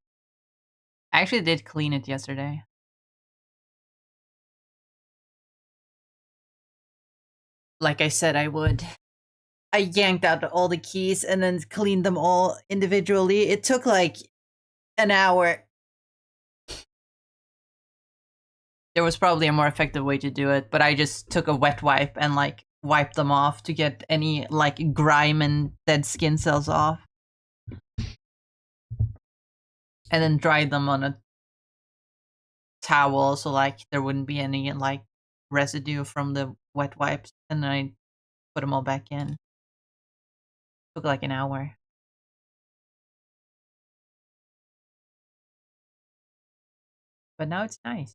I actually did clean it yesterday. Like I said I would. I yanked out all the keys and then cleaned them all individually. It took like an hour. There was probably a more effective way to do it, but I just took a wet wipe and like wiped them off to get any like grime and dead skin cells off. And then dried them on a towel so like there wouldn't be any like residue from the wet wipes, and then I put them all back in. Took like an hour. But now it's nice.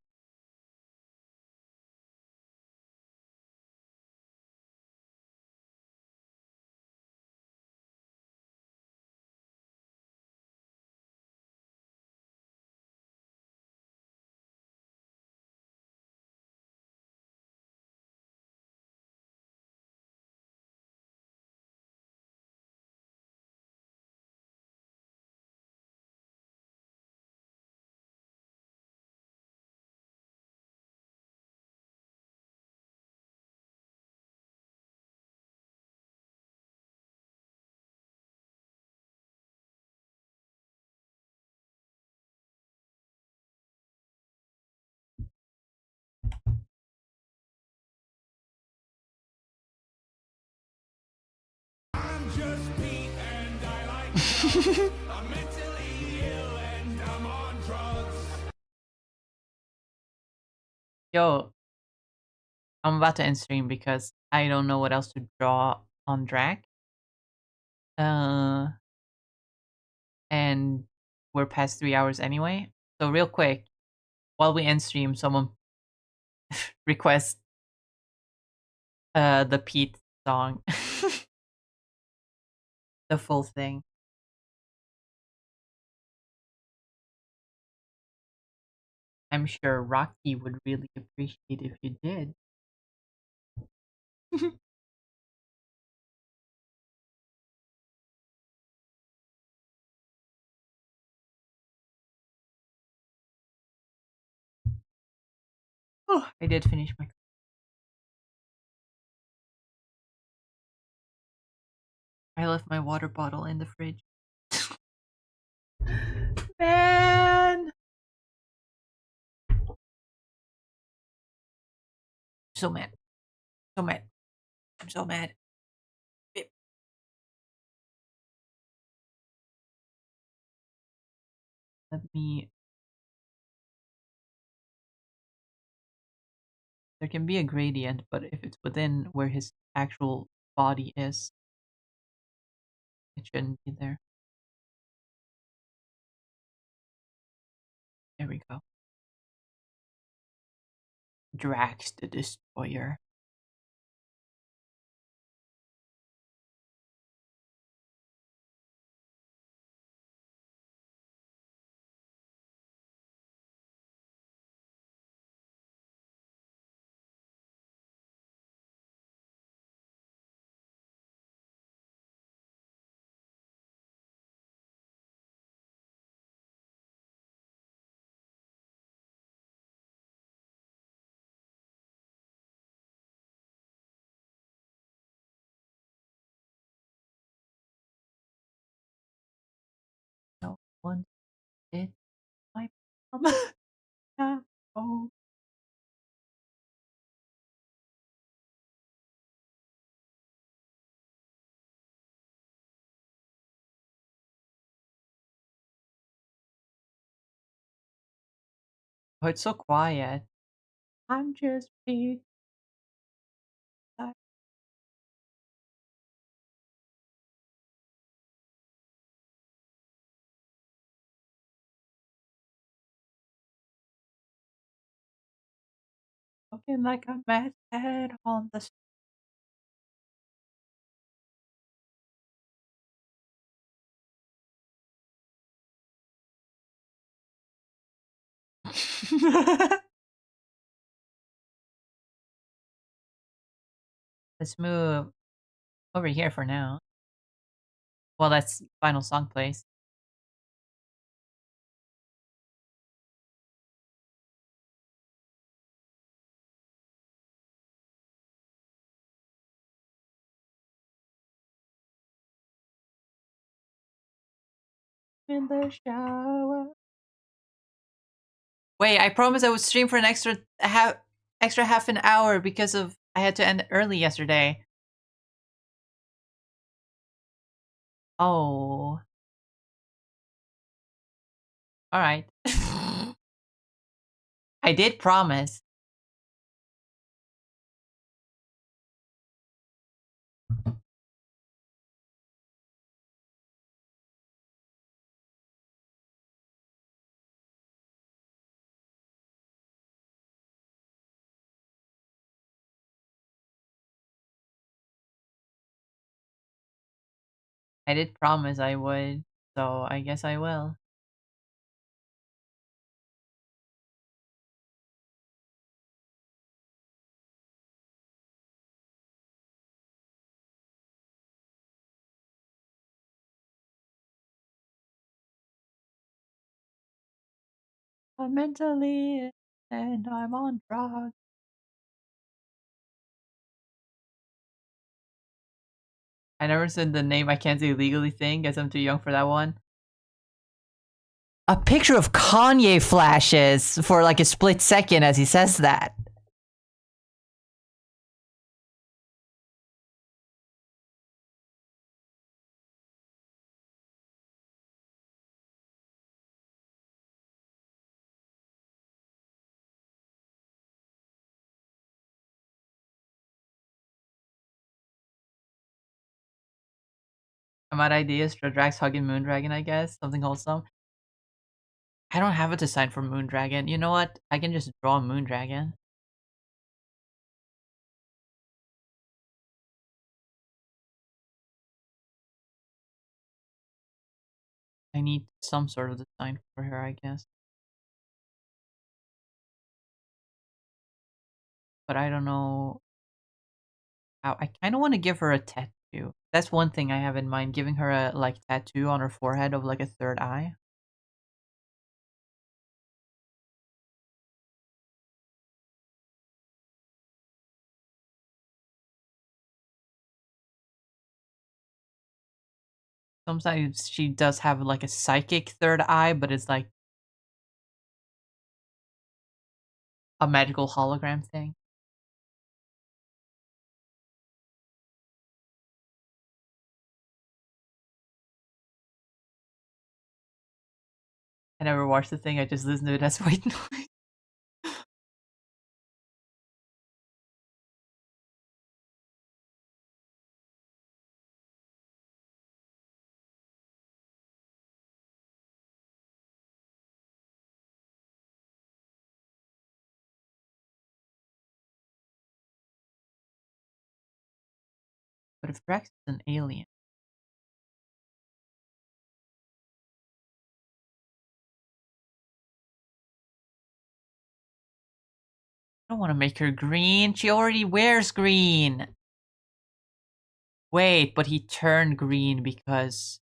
I'm just Pete and I like drugs. I'm mentally ill and I'm on drugs. Yo, I'm about to end stream because I don't know what else to draw on drag. Uh, and we're past 3 hours anyway. So real quick, while we end stream, someone request the Pete song, the full thing. I'm sure Rocky would really appreciate if you did. Oh, I did finish my. I left my water bottle in the fridge. Man, so mad, so mad. I'm so mad. Let me. There can be a gradient, but if it's within where his actual body is, it shouldn't be there. There we go. Drax the Destroyer. No one did my mom. Oh, it's so quiet. I'm just being looking like a mad head on the. Let's move over here for now. Well, that's final song place. In the shower. Wait, I promised I would stream for an extra half an hour because of I had to end early yesterday. Oh. All right. I did promise. I did promise I would, so I guess I will. I'm mentally ill and I'm on drugs. I never said the name I can't say legally thing, guess I'm too young for that one. A picture of Kanye flashes for like a split second as he says that. I'm out of ideas. Drax hugging Moondragon, I guess. Something wholesome. I don't have a design for Moondragon. You know what? I can just draw a Moondragon. I need some sort of design for her, I guess. But I don't know how. I kind of want to give her a tattoo. That's one thing I have in mind, giving her a like tattoo on her forehead of like a third eye. Sometimes she does have like a psychic third eye, but it's like a magical hologram thing. I never watched the thing, I just listened to it as white noise. But if Drax is an alien, I don't want to make her green. She already wears green. Wait, but he turned green because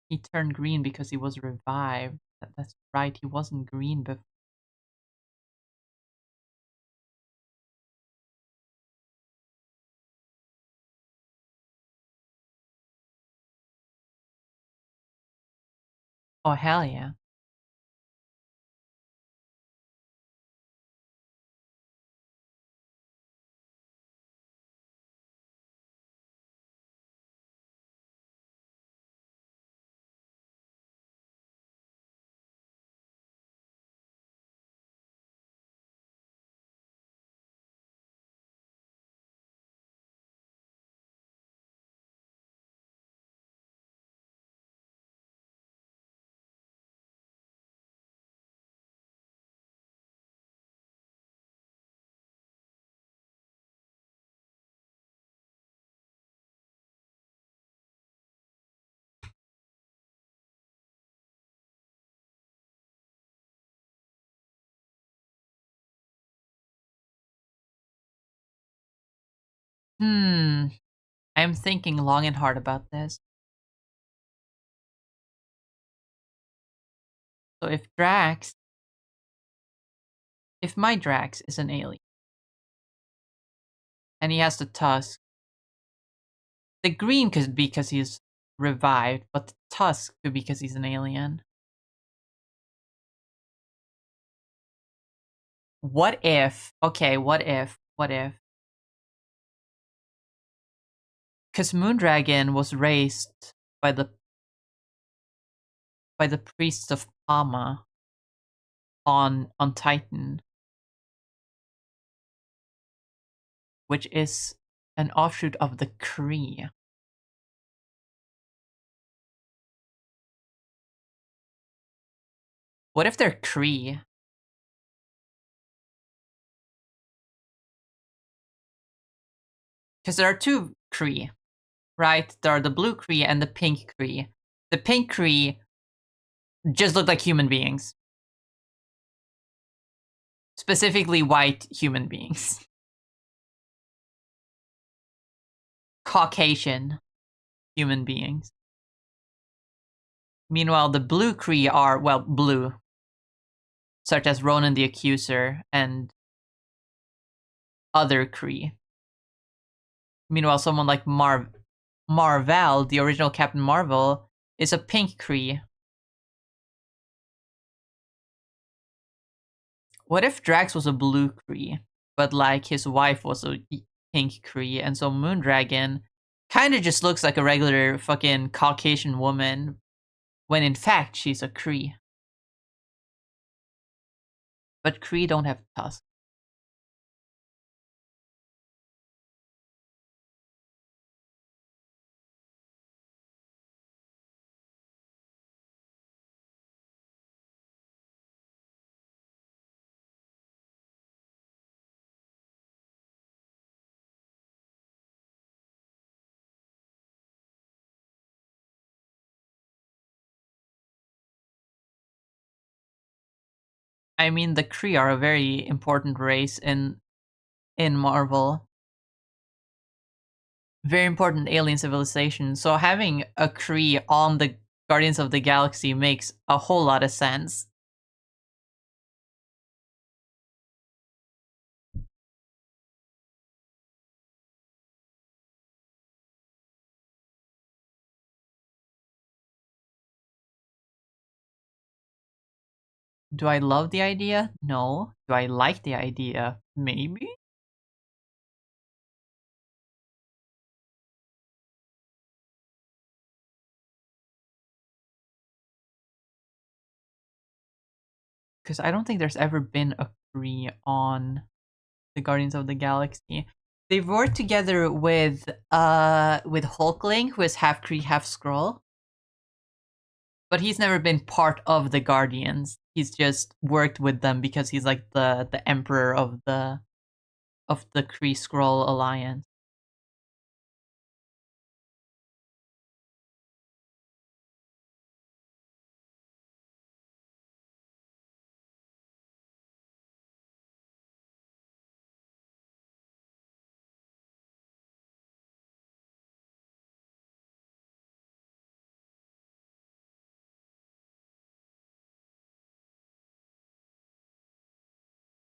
he was revived. That's right. He wasn't green before. Oh hell yeah! Hmm. I'm thinking long and hard about this. So if my Drax is an alien and he has the tusk, the green could be because he's revived, but the tusk could be because he's an alien. What if? Okay, what if? Because Moondragon was raised by the priests of Palma on Titan, which is an offshoot of the Kree. What if they're Kree? Because there are two Kree, right? There are the blue Kree and the pink Kree. The pink Kree just look like human beings, specifically white human beings, Caucasian human beings. Meanwhile, the blue Kree are, well, blue, such as Ronan the Accuser and other Kree. Meanwhile, someone like Marvel, the original Captain Marvel, is a pink Kree. What if Drax was a blue Kree, but like his wife was a pink Kree, and so Moondragon kind of just looks like a regular fucking Caucasian woman, when in fact she's a Kree. But Kree don't have tusks. I mean, the Kree are a very important race in Marvel. Very important alien civilization. So having a Kree on the Guardians of the Galaxy makes a whole lot of sense. Do I love the idea? No. Do I like the idea? Maybe? Because I don't think there's ever been a Kree on the Guardians of the Galaxy. They've worked together with Hulkling, who is half Kree, half Skrull. But he's never been part of the Guardians. He's just worked with them because he's like the emperor of the Kree Skrull alliance.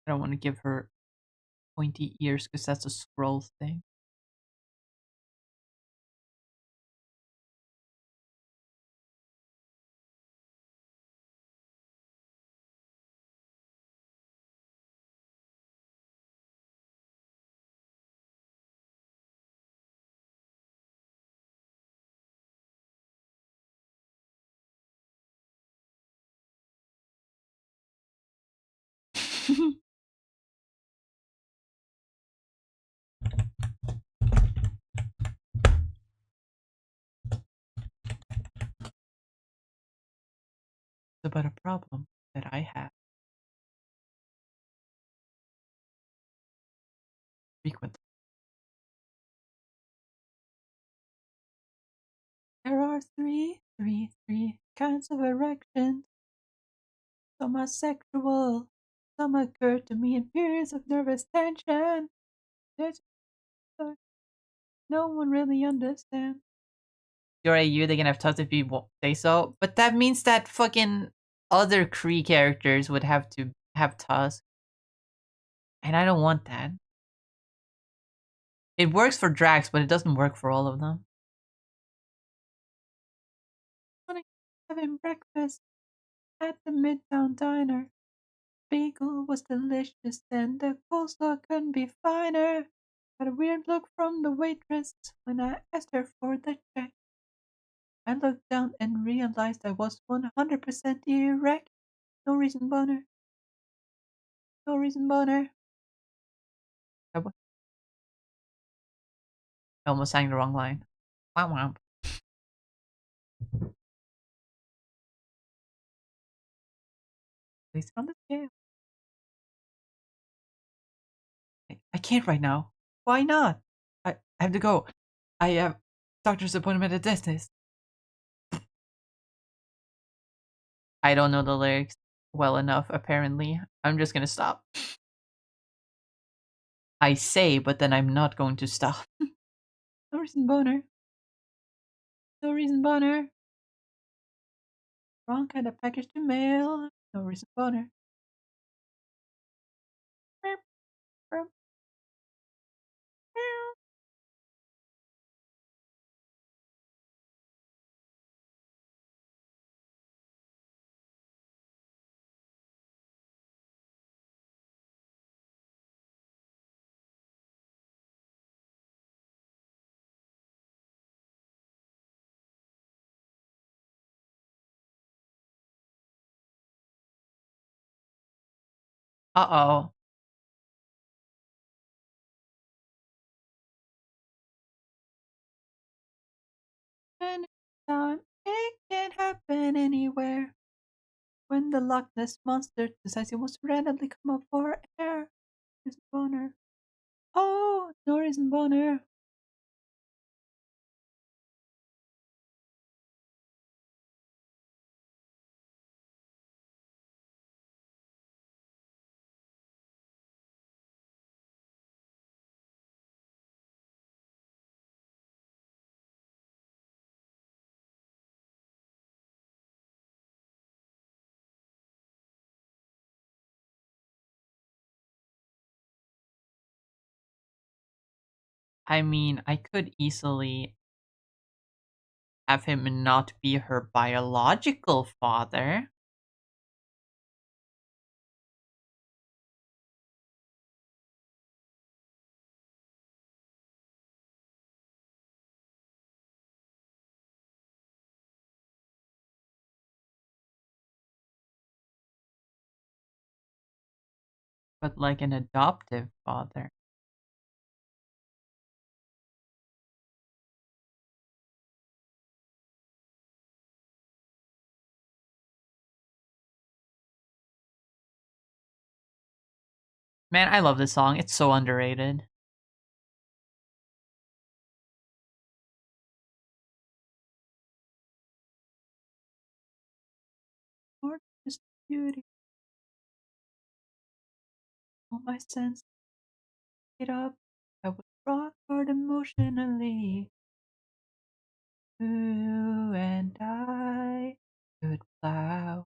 I don't want to give her pointy ears because that's a Skrull thing. It's about a problem that I have frequently. There are three kinds of erections. Some are sexual. Some occur to me in periods of nervous tension. There's no one really understands. Your AU, they can have tons if you won't say so. But that means that fucking other Kree characters would have to have Tusk. And I don't want that. It works for Drax, but it doesn't work for all of them. When I having breakfast at the Midtown Diner, bagel was delicious and the coleslaw couldn't be finer. Got a weird look from the waitress when I asked her for the check. I looked down and realized I was 100% erect. No reason boner. No reason boner. I almost sang the wrong line. Wow, wow. Place it on the scale. I can't right now. Why not? I have to go. I have doctor's appointment at dentist. I don't know the lyrics well enough, apparently. I'm just gonna stop. I say, but then I'm not going to stop. No reason boner. No reason boner. Wrong kind of package to mail. No reason boner. Uh-oh. Anytime, it can happen anywhere. When the Loch Ness monster decides he wants to randomly come up for air. There's a boner. Oh, no reason boner. I mean, I could easily have him not be her biological father. But like an adoptive father. Man, I love this song. It's so underrated. Lord, just beauty. All my senses get up. I was rock hard emotionally. You and I could plow.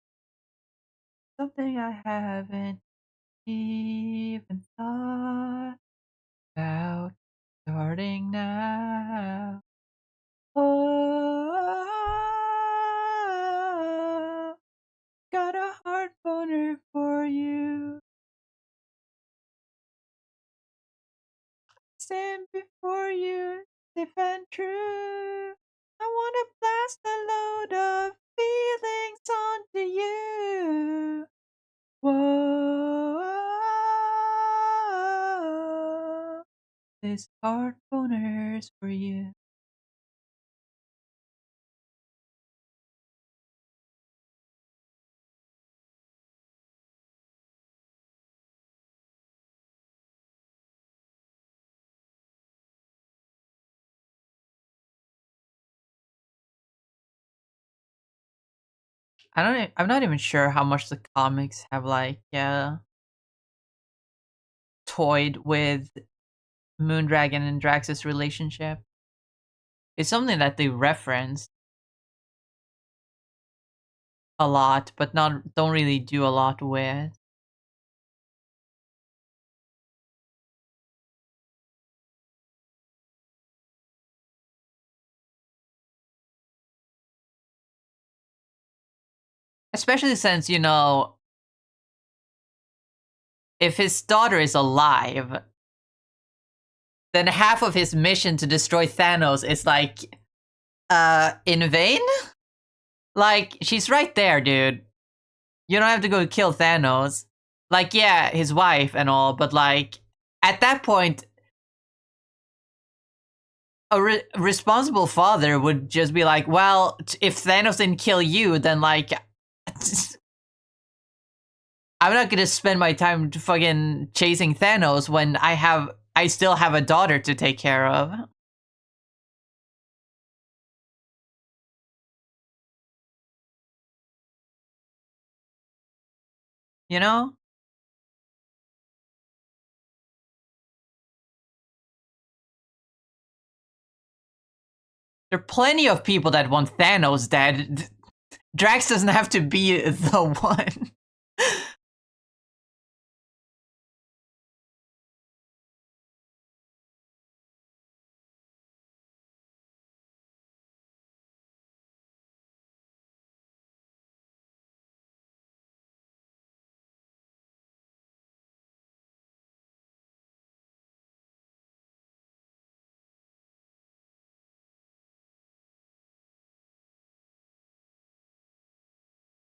Something I haven't even thought about starting now. Oh, got a heart boner for you. Stand before you, safe and true. I wanna blast a load of feelings onto you. Whoa, this heart boner's for you. I'm not even sure how much the comics have like toyed with Moondragon and Drax's relationship. It's something that they reference a lot, but not don't really do a lot with. Especially since, if his daughter is alive, then half of his mission to destroy Thanos is like in vain? Like, she's right there, dude. You don't have to go kill Thanos. Like, yeah, his wife and all, but like, at that point, a responsible father would just be like, well, if Thanos didn't kill you, then like, I'm not gonna spend my time fucking chasing Thanos when I still have a daughter to take care of. You know? There are plenty of people that want Thanos dead. Drax doesn't have to be the one.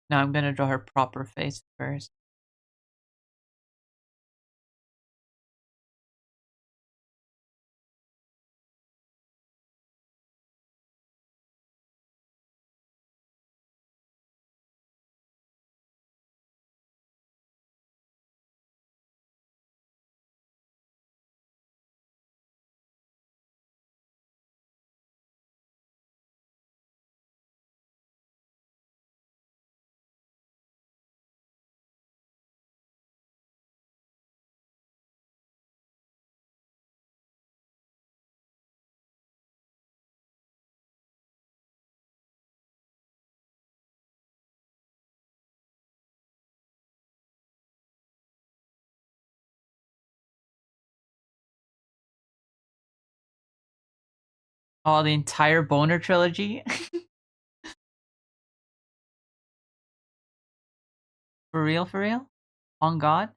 Now I'm gonna draw her proper face first. Oh, the entire Boner trilogy? For real, for real? On God?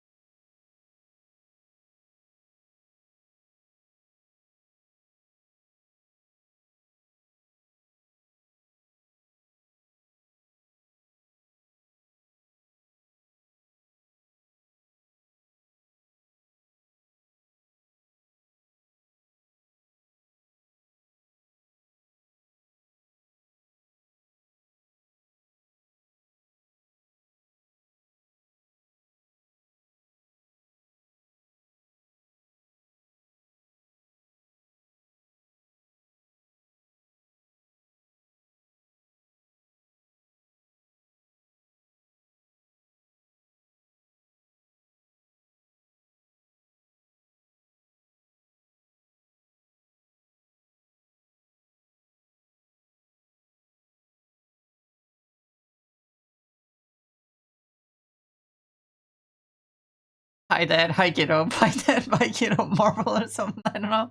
Hi Dad, hi kiddo, hi Dad, hi kiddo, Marvel or something, I don't know.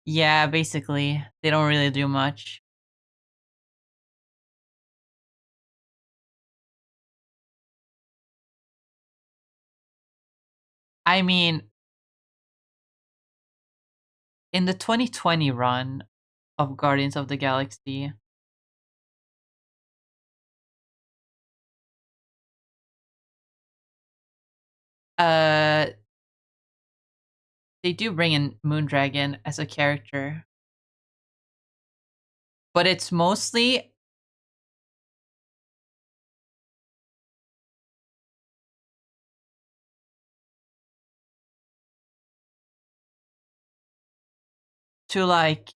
Yeah, basically. They don't really do much. I mean, in the 2020 run of Guardians of the Galaxy, uh, they do bring in Moondragon as a character, but it's mostly to like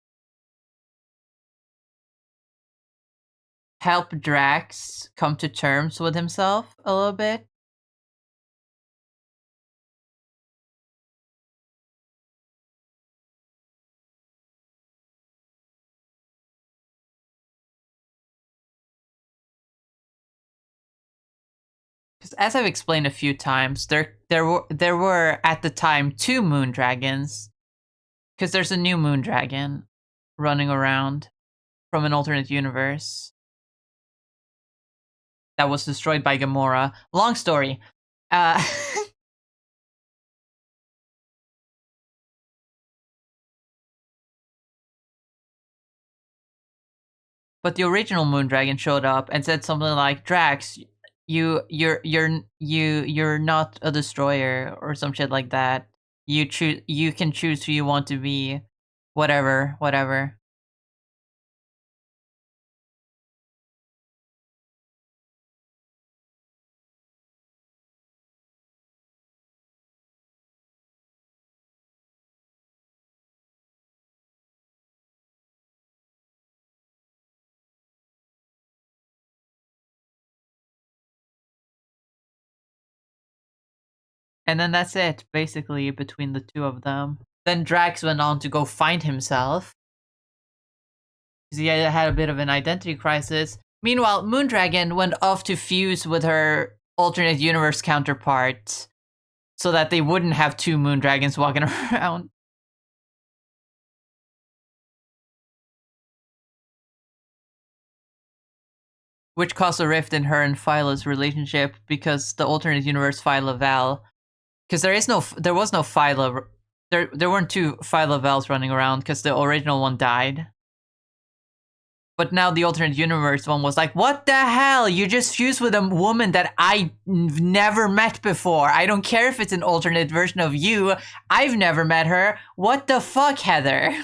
help Drax come to terms with himself a little bit. Because as I've explained a few times, there were at the time two Moondragons. Because there's a new Moondragon running around from an alternate universe that was destroyed by Gamora. Long story. Uh, but the original Moondragon showed up and said something like, "Drax, you're not a destroyer," or some shit like that. You can choose who you want to be, whatever, whatever. And then that's it, basically, between the two of them. Then Drax went on to go find himself, because he had a bit of an identity crisis. Meanwhile, Moondragon went off to fuse with her alternate universe counterpart so that they wouldn't have two Moondragons walking around. Which caused a rift in her and Phyla's relationship because the alternate universe Phyla Val, because there was no Phyla, there weren't two Phyla Vals running around because the original one died. But now the alternate universe one was like, what the hell? You just fused with a woman that I've never met before. I don't care if it's an alternate version of you. I've never met her. What the fuck, Heather?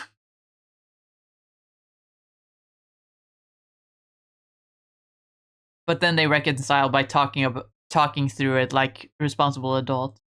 But then they reconcile by talking through it like responsible adults.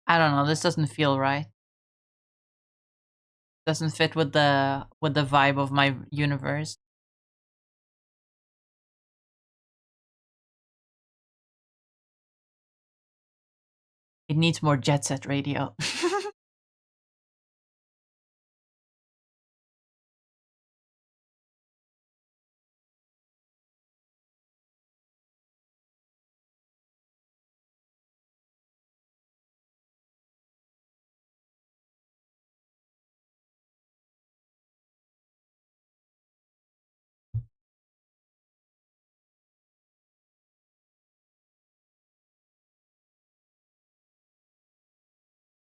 I don't know. This doesn't feel right. Doesn't fit with the vibe of my universe. It needs more Jet Set Radio.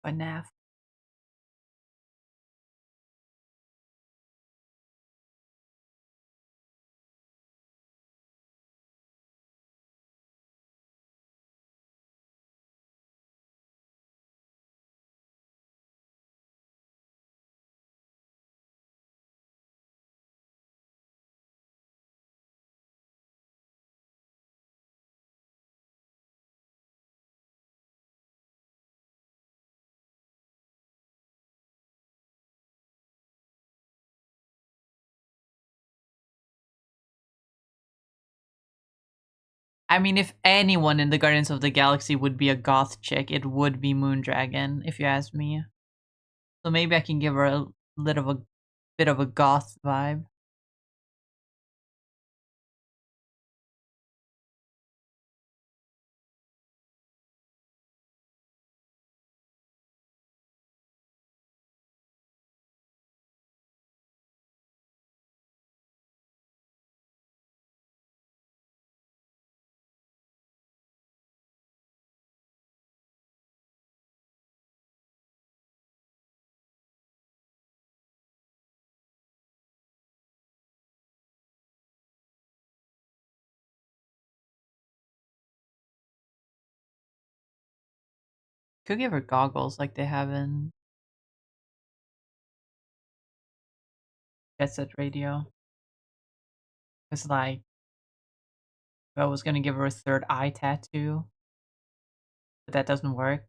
FNAF. I mean, if anyone in the Guardians of the Galaxy would be a goth chick, it would be Moondragon, if you ask me. So maybe I can give her a little of a bit of a goth vibe. Could give her goggles like they have in Jet Set Radio. It's like I was gonna give her a third eye tattoo, but that doesn't work.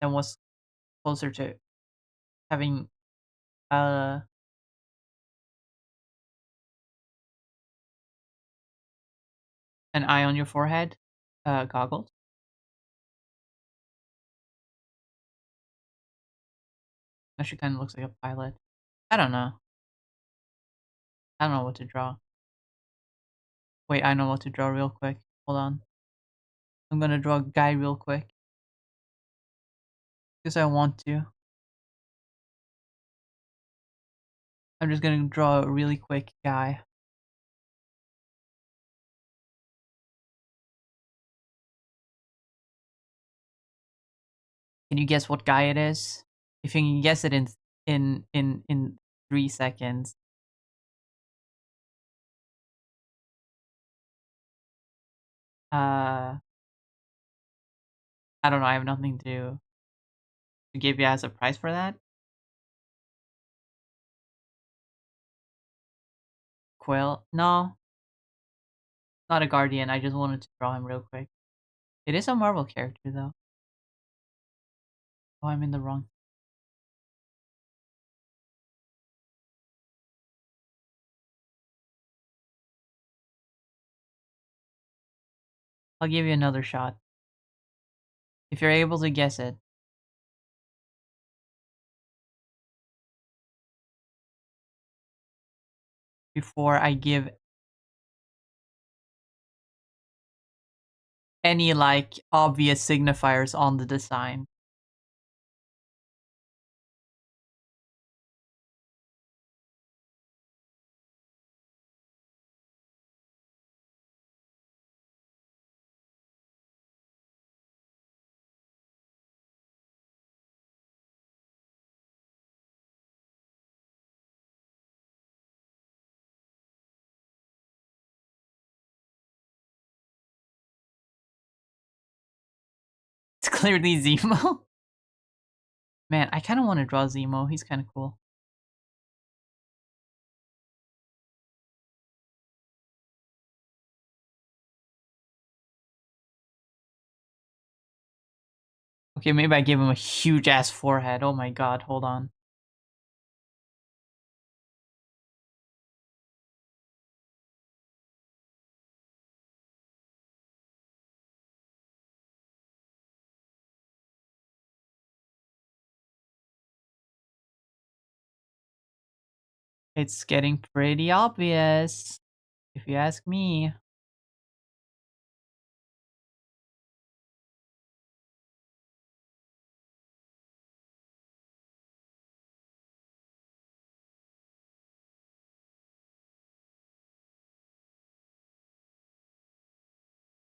Then what's closer to having uh an eye on your forehead? Goggles. That she kind of looks like a pilot. I don't know. I don't know what to draw. Wait, I know what to draw real quick. Hold on. I'm gonna draw a guy real quick because I want to. I'm just gonna draw a really quick guy. Can you guess what guy it is? If you can guess it in 3 seconds. Uh, I don't know. I have nothing to give you as a prize for that. Quill? No, not a guardian. I just wanted to draw him real quick. It is a Marvel character though. Oh, I'm in the wrong. I'll give you another shot. If you're able to guess it before I give any like obvious signifiers on the design. It's clearly Zemo. Man, I kind of want to draw Zemo. He's kind of cool. Okay, maybe I give him a huge ass forehead. Oh my god, hold on. It's getting pretty obvious, if you ask me.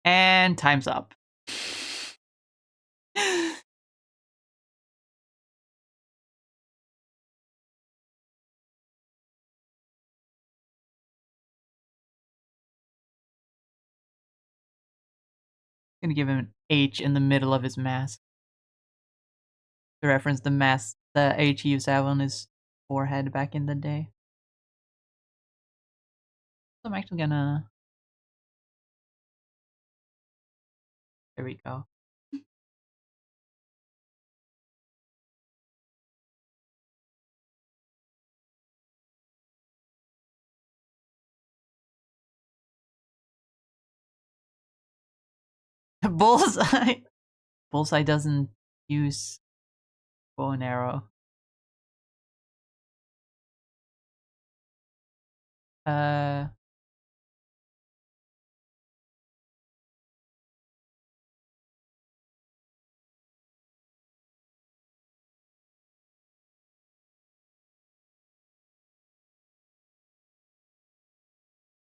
And time's up. Gonna give him an H in the middle of his mask to reference the mask, the H he used to have on his forehead back in the day. So I'm actually gonna. There we go. Bullseye. Bullseye doesn't use bow and arrow. Uh,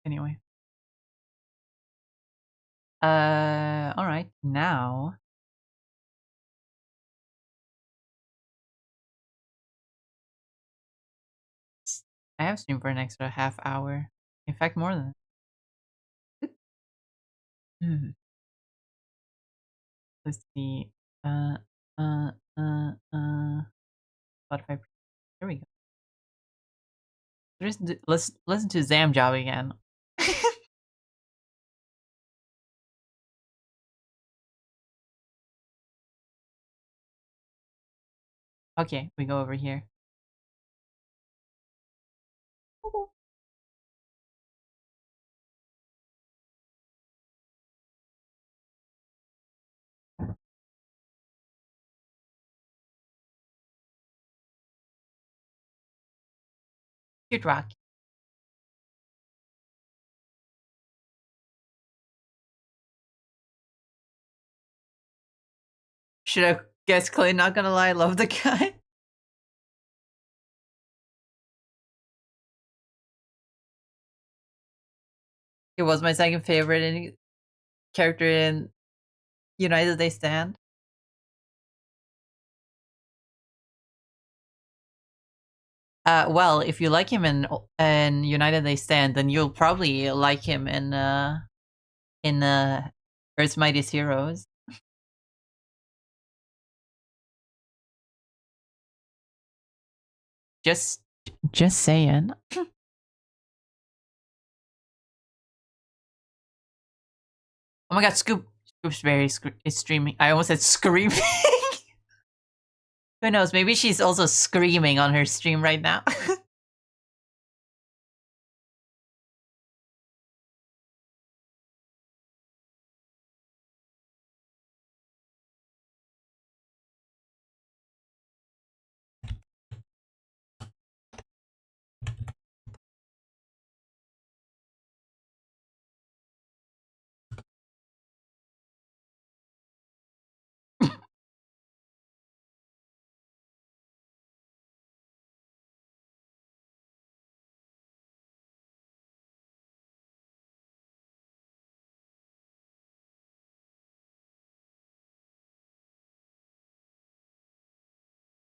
anyway. All right. Now, I have streamed for an extra half hour. In fact, more than that. Hmm. Let's see. Uh, uh, Spotify. Here we go. Let's listen to Zam Job again. Okay, we go over here. Cute rock. Should I guess Clay? Not gonna lie, I love the guy. It was my second favorite character in United They Stand. Well, if you like him in United They Stand, then you'll probably like him in Earth's Mightiest Heroes. Just just saying. Oh my god, Scoop's very is streaming. I almost said screaming. Who knows? Maybe she's also screaming on her stream right now.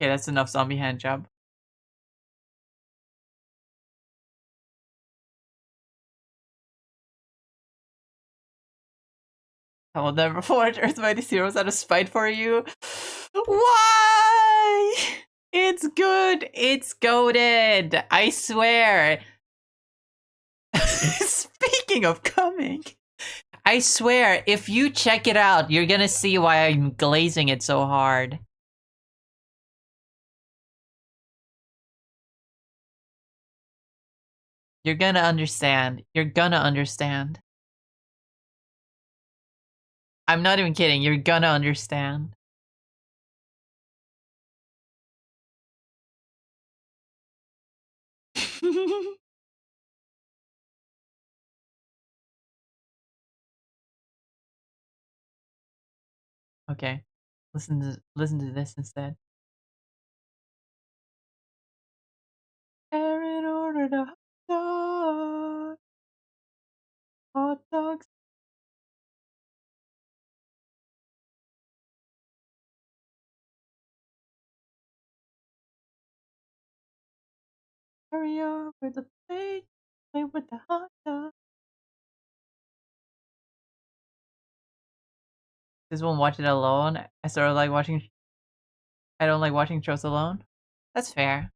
Okay, that's enough zombie hand job. I will never forge Earth Mighty Zeros out of spite for you. Why? It's good. It's goaded. I swear. Speaking of coming, I swear, if you check it out, you're gonna see why I'm glazing it so hard. You're gonna understand. You're gonna understand. I'm not even kidding. You're gonna understand. Okay. Listen to this instead. Aaron ordered a dog. Hot dogs. Hurry over the plate. Play with the hot dog. This won't watch it alone. I sort of like watching. I don't like watching shows alone. That's fair.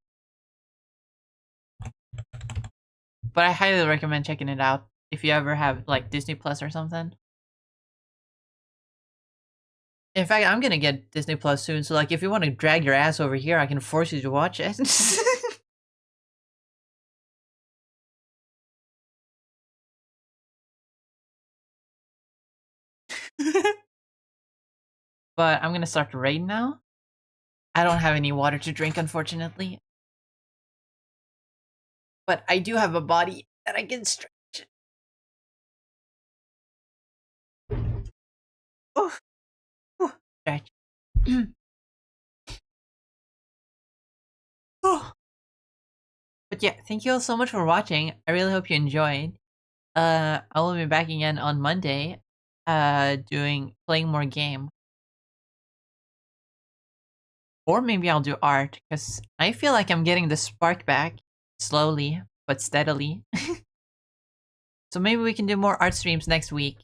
But I highly recommend checking it out if you ever have like Disney Plus or something. In fact, I'm gonna get Disney Plus soon, so like if you want to drag your ass over here, I can force you to watch it. but I'm gonna start the raid now. I don't have any water to drink, unfortunately, but I do have a body that I can stretch. Oh, oh, stretch. Oh. But yeah, thank you all so much for watching. I really hope you enjoyed. I will be back again on Monday, doing playing more game, or maybe I'll do art because I feel like I'm getting the spark back slowly but steadily. So maybe we can do more art streams next week.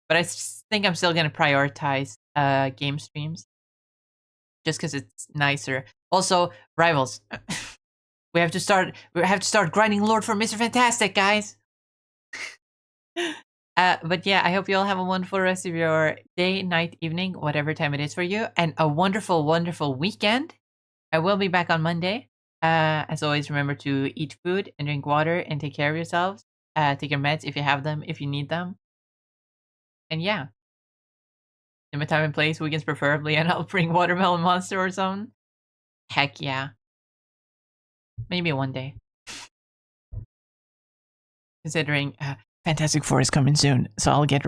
But think I'm still gonna prioritize game streams just because it's nicer. Also, rivals. We have to start grinding Lord for Mr. Fantastic, guys. But yeah, I hope you all have a wonderful rest of your day, night, evening, whatever time it is for you, and a wonderful, wonderful weekend. I will be back on Monday. As always, remember to eat food and drink water and take care of yourselves. Take your meds if you have them, if you need them. And yeah, in my time and place, weekends preferably, and I'll bring Watermelon Monster or something. Heck yeah. Maybe one day. Considering Fantastic Four is coming soon, so I'll get